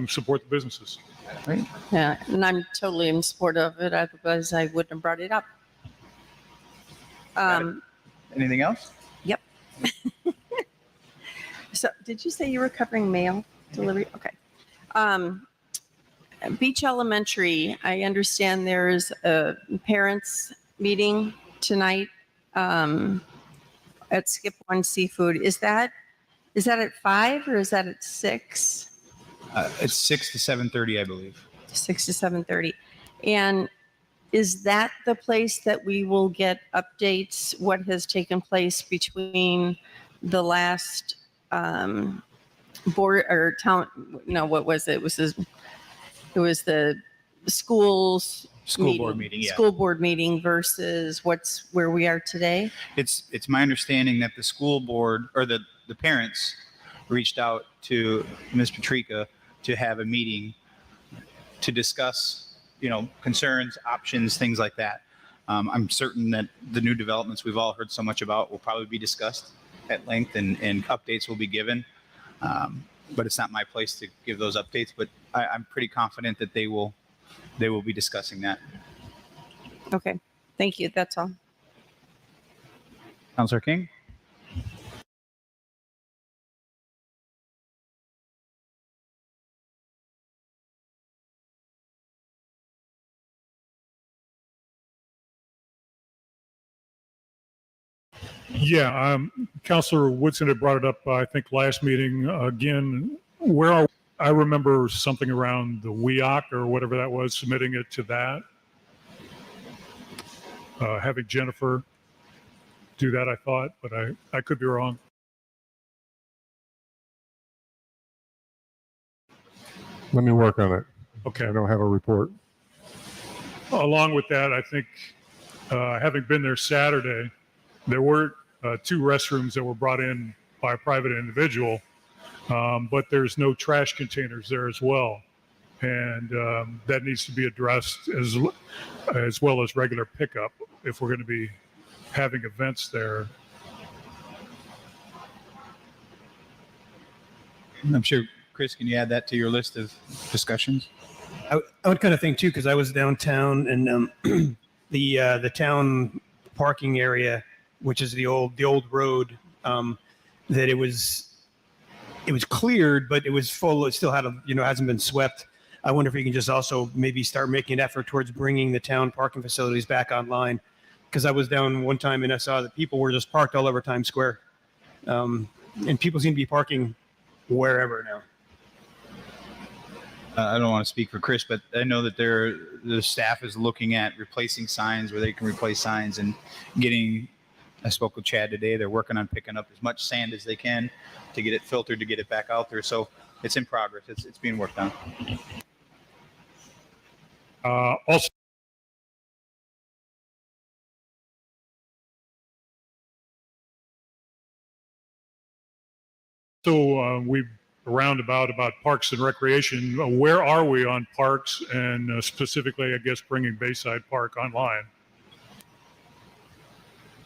support the businesses. Right. Yeah, and I'm totally in support of it, otherwise I wouldn't have brought it up. Anything else? Yep. So did you say you were covering mail delivery? Okay. Beach Elementary, I understand there's a parents meeting tonight at Skip One Seafood. Is that at 5 or is that at 6? It's 6 to 7:30, I believe. 6 to 7:30. And is that the place that we will get updates, what has taken place between the last board or town? No, what was it? It was the school board meeting. Yeah. School board meeting versus where we are today. It's my understanding that the school board or the parents reached out to Ms. Patrica to have a meeting to discuss, concerns, options, things like that. I'm certain that the new developments we've all heard so much about will probably be discussed at length, and updates will be given. But it's not my place to give those updates, but I'm pretty confident that they will be discussing that. Okay, thank you. That's all. Councilor King? Yeah, Councilor Woodson had brought it up, I think, last meeting. Again, where are, I remember something around the WEOC or whatever that was, submitting it to that. Having Jennifer do that, I thought, but I could be wrong. Let me work on it. Okay. I don't have a report. Along with that, I think, having been there Saturday, there were 2 restrooms that were brought in by a private individual, but there's no trash containers there as well. And that needs to be addressed as well as regular pickup if we're going to be having events there. I'm sure, Chris, can you add that to your list of discussions? I would kind of think too, because I was downtown and the town parking area, which is the old road, that it was cleared, but it was full. It still had hasn't been swept. I wonder if you can just also maybe start making an effort towards bringing the town parking facilities back online. Because I was down one time and I saw that people were just parked all over Times Square, and people seem to be parking wherever now. I don't want to speak for Chris, but I know that the staff is looking at replacing signs where they can replace signs and getting. I spoke with Chad today. They're working on picking up as much sand as they can to get it filtered to get it back out there. So it's in progress. It's being worked on. Also, we roundabout about parks and recreation. Where are we on parks and specifically, I guess, bringing Bayside Park online?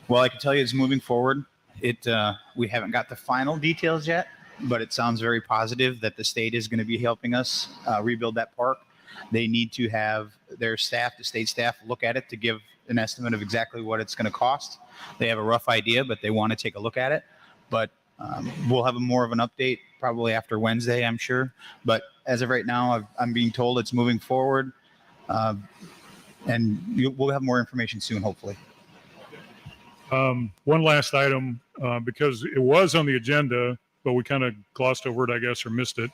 Well, I can tell you it's moving forward. We haven't got the final details yet, but it sounds very positive that the state is going to be helping us rebuild that park. They need to have their staff, the state staff, look at it to give an estimate of exactly what it's going to cost. They have a rough idea, but they want to take a look at it. But we'll have more of an update probably after Wednesday, I'm sure. But as of right now, I'm being told it's moving forward, and we'll have more information soon, hopefully. One last item, because it was on the agenda, but we kind of glossed over it, I guess, or missed it.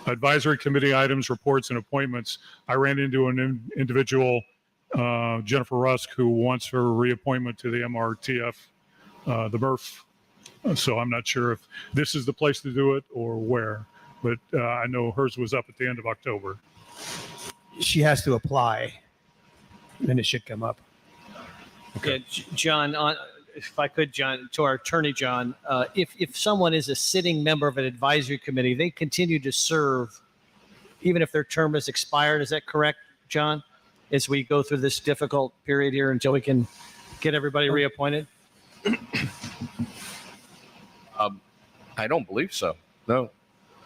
Advisory committee items, reports, and appointments. I ran into an individual, Jennifer Rusk, who wants her reappointment to the MRTF, the MRF. So I'm not sure if this is the place to do it or where, but I know hers was up at the end of October. She has to apply, then it should come up. Okay, John, if I could, John, to our attorney, John, if someone is a sitting member of an advisory committee, they continue to serve even if their term is expired. Is that correct, John? As we go through this difficult period here until we can get everybody reappointed? I don't believe so. No.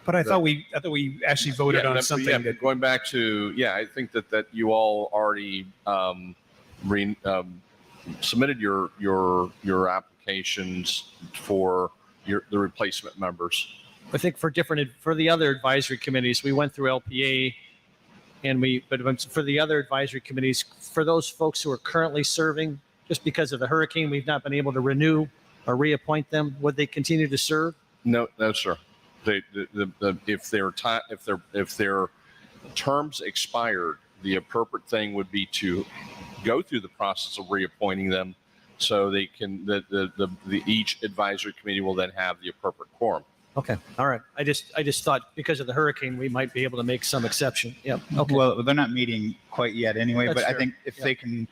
But I thought we actually voted on something. Yeah, that, going back to, I think that you all already submitted your applications for the replacement members. I think for the other advisory committees, we went through LPA, but for the other advisory committees, for those folks who are currently serving, just because of the hurricane, we've not been able to renew or reappoint them. Would they continue to serve? No, sir. If their terms expired, the appropriate thing would be to go through the process of reappointing them, so they can each advisory committee will then have the appropriate quorum. Okay, all right. I just thought because of the hurricane, we might be able to make some exception. Yep. Okay. Well, they're not meeting quite yet anyway, That's but fair. I think if they can,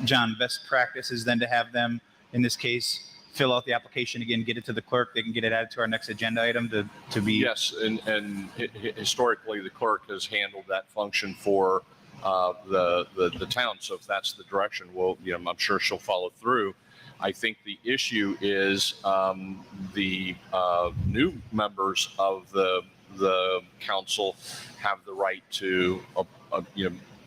John, best practice is then to have them, in this case, fill out the application again, get it to the clerk. They can get it added to our next agenda item to be. Yes, and historically, the clerk has handled that function for the town. So if that's the direction, well, I'm sure she'll follow through. I think the issue is the new members of the council have the right to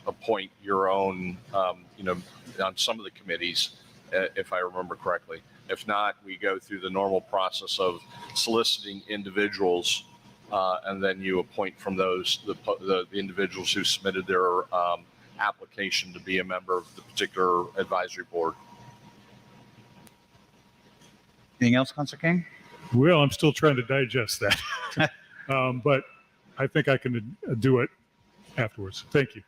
appoint your own on some of the committees, if I remember correctly. If not, we go through the normal process of soliciting individuals, and then you appoint from those the individuals who submitted their application to be a member of the particular advisory board. Anything else, Councilor King? Well, I'm still trying to digest that, but I think I can do it afterwards. Thank you.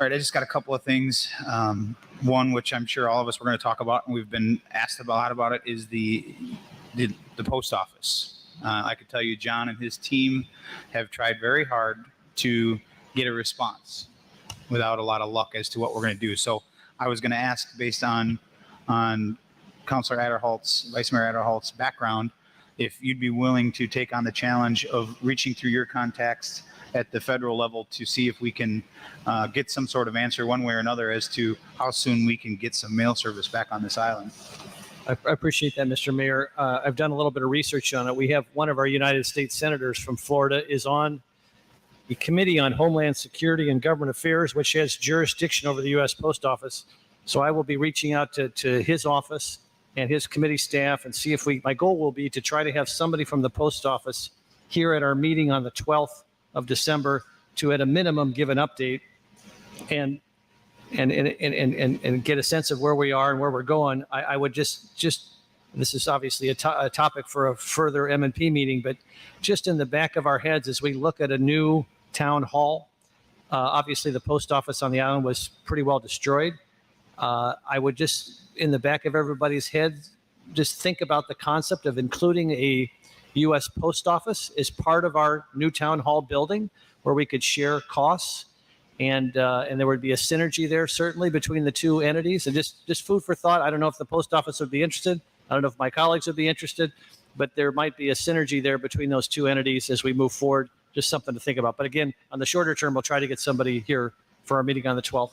All right, I just got a couple of things. One, which I'm sure all of us were going to talk about, and we've been asked a lot about it, is the post office. I could tell you, John and his team have tried very hard to get a response without a lot of luck as to what we're going to do. So I was going to ask, based on Councilor Adderhalt's, Vice Mayor Adderhalt's background, if you'd be willing to take on the challenge of reaching through your contacts at the federal level to see if we can get some sort of answer one way or another as to how soon we can get some mail service back on this island. I appreciate that, Mr. Mayor. I've done a little bit of research on it. We have one of our United States senators from Florida is on the Committee on Homeland Security and Government Affairs, which has jurisdiction over the U.S. Post Office. So I will be reaching out to his office and his committee staff and see if my goal will be to try to have somebody from the post office here at our meeting on the 12th of December to, at a minimum, give an update and get a sense of where we are and where we're going. I would just this is obviously a topic for a further M&P meeting, but just in the back of our heads as we look at a new town hall, obviously the post office on the island was pretty well destroyed. I would just, in the back of everybody's head, just think about the concept of including a U.S. Post Office as part of our new town hall building, where we could share costs, and there would be a synergy there certainly between the two entities, and just food for thought. I don't know if the post office would be interested. I don't know if my colleagues would be interested, but there might be a synergy there between those two entities as we move forward. Just something to think about. But again, on the shorter term, we'll try to get somebody here for our meeting on the 12th.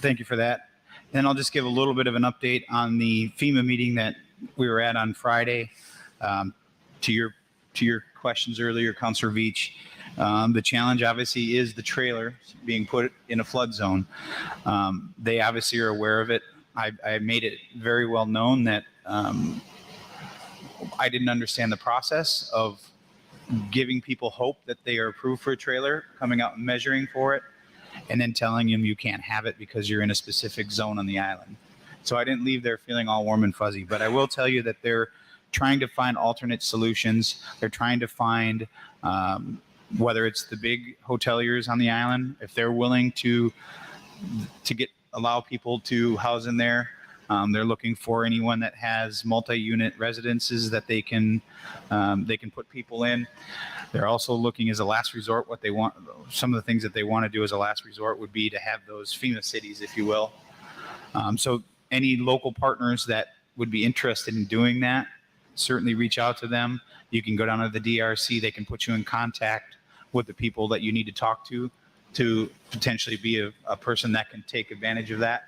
Thank you for that. And I'll just give a little bit of an update on the FEMA meeting that we were at on Friday. To your questions earlier, Councilor Veach, the challenge obviously is the trailer being put in a flood zone. They obviously are aware of it. I made it very well known that I didn't understand the process of giving people hope that they are approved for a trailer, coming out and measuring for it, and then telling them you can't have it because you're in a specific zone on the island. So I didn't leave there feeling all warm and fuzzy, but I will tell you that they're trying to find alternate solutions. They're trying to find, whether it's the big hoteliers on the island, if they're willing to allow people to house in there. They're looking for anyone that has multi-unit residences that they can put people in. They're also looking as a last resort, what they want. Some of the things that they want to do as a last resort would be to have those FEMA cities, if you will. So any local partners that would be interested in doing that, certainly reach out to them. You can go down to the DRC. They can put you in contact with the people that you need to talk to potentially be a person that can take advantage of that,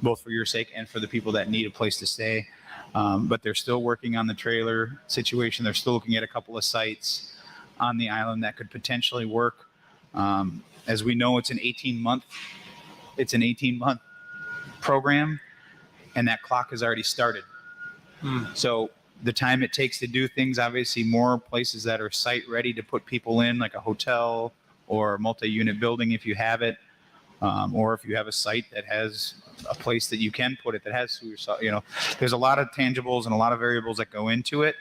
both for your sake and for the people that need a place to stay. But they're still working on the trailer situation. They're still looking at a couple of sites on the island that could potentially work. As we know, it's an 18-month program, and that clock has already started. So the time it takes to do things, obviously more places that are site ready to put people in, like a hotel or a multi-unit building if you have it, or if you have a site that has a place that you can put it that has sewer, there's a lot of tangibles and a lot of variables that go into it,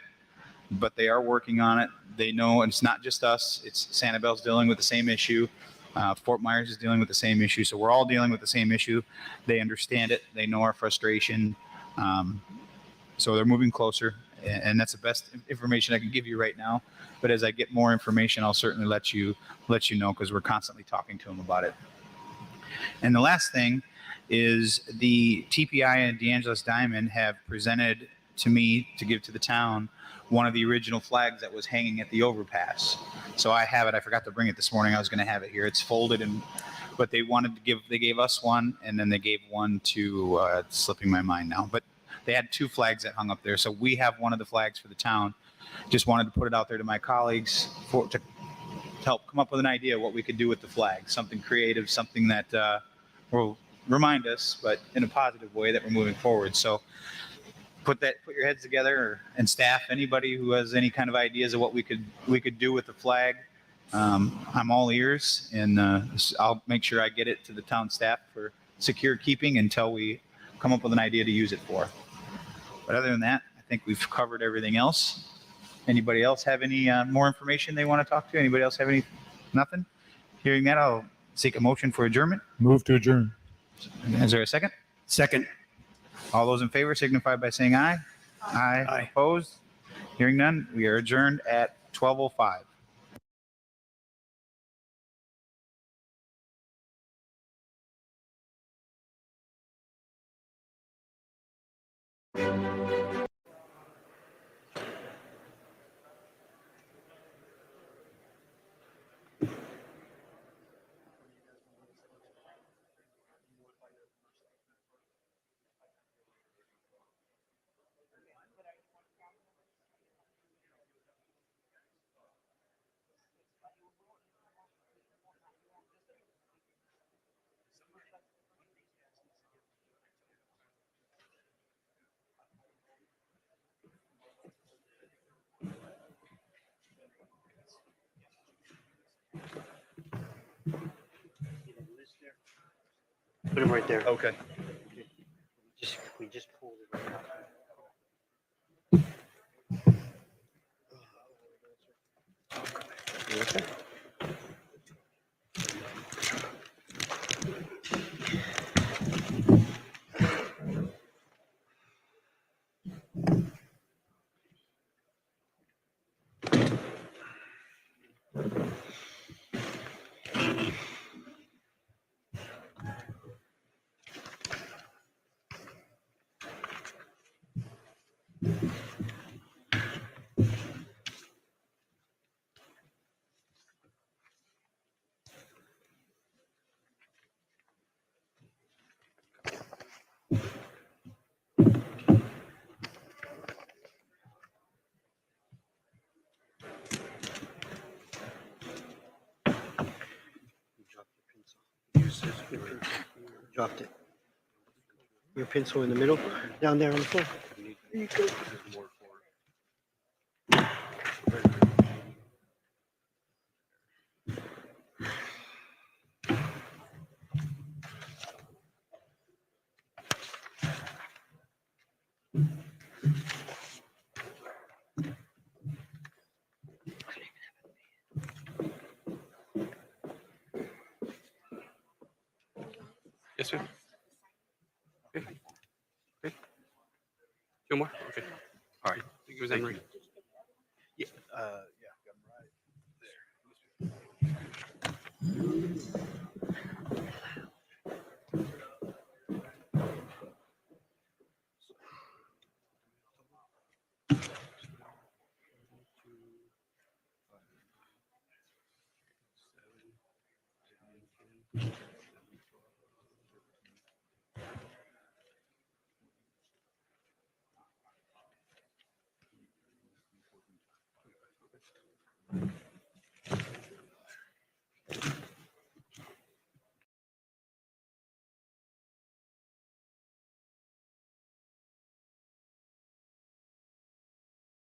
but they are working on it. They know, and it's not just us, it's Sanibel's dealing with the same issue. Fort Myers is dealing with the same issue. So we're all dealing with the same issue. They understand it. They know our frustration. So they're moving closer, and that's the best information I can give you right now. But as I get more information, I'll certainly let you know, because we're constantly talking to them about it. And the last thing is the TPI and DeAngelis Diamond have presented to me to give to the town one of the original flags that was hanging at the overpass. So I have it. I forgot to bring it this morning. I was going to have it here. It's folded, but they gave us one, and then they gave one to, it's slipping my mind now, but they had two flags that hung up there. So we have one of the flags for the town. Just wanted to put it out there to my colleagues to help come up with an idea of what we could do with the flag, something creative, something that will remind us, but in a positive way, that we're moving forward. So put your heads together, and staff, anybody who has any kind of ideas of what we could do with the flag. I'm all ears, and I'll make sure I get it to the town staff for secure keeping until we come up with an idea to use it for. But other than that, I think we've covered everything else. Anybody else have any more information they want to talk to? Anybody else have any? Nothing? Hearing that, I'll seek a motion for adjournment. Move to adjourn. Is there a second? Second. All those in favor signify by saying aye. Aye. Aye. Opposed? Hearing none, we are adjourned at 12:05. Put them right there. Okay. We just pulled it right out. Okay. Dropped it. Your pencil in the middle, down there on the floor. There you go. Yes, sir. Okay. Okay. Two more? Okay. All right. I think it was Henry. Yeah. Yeah.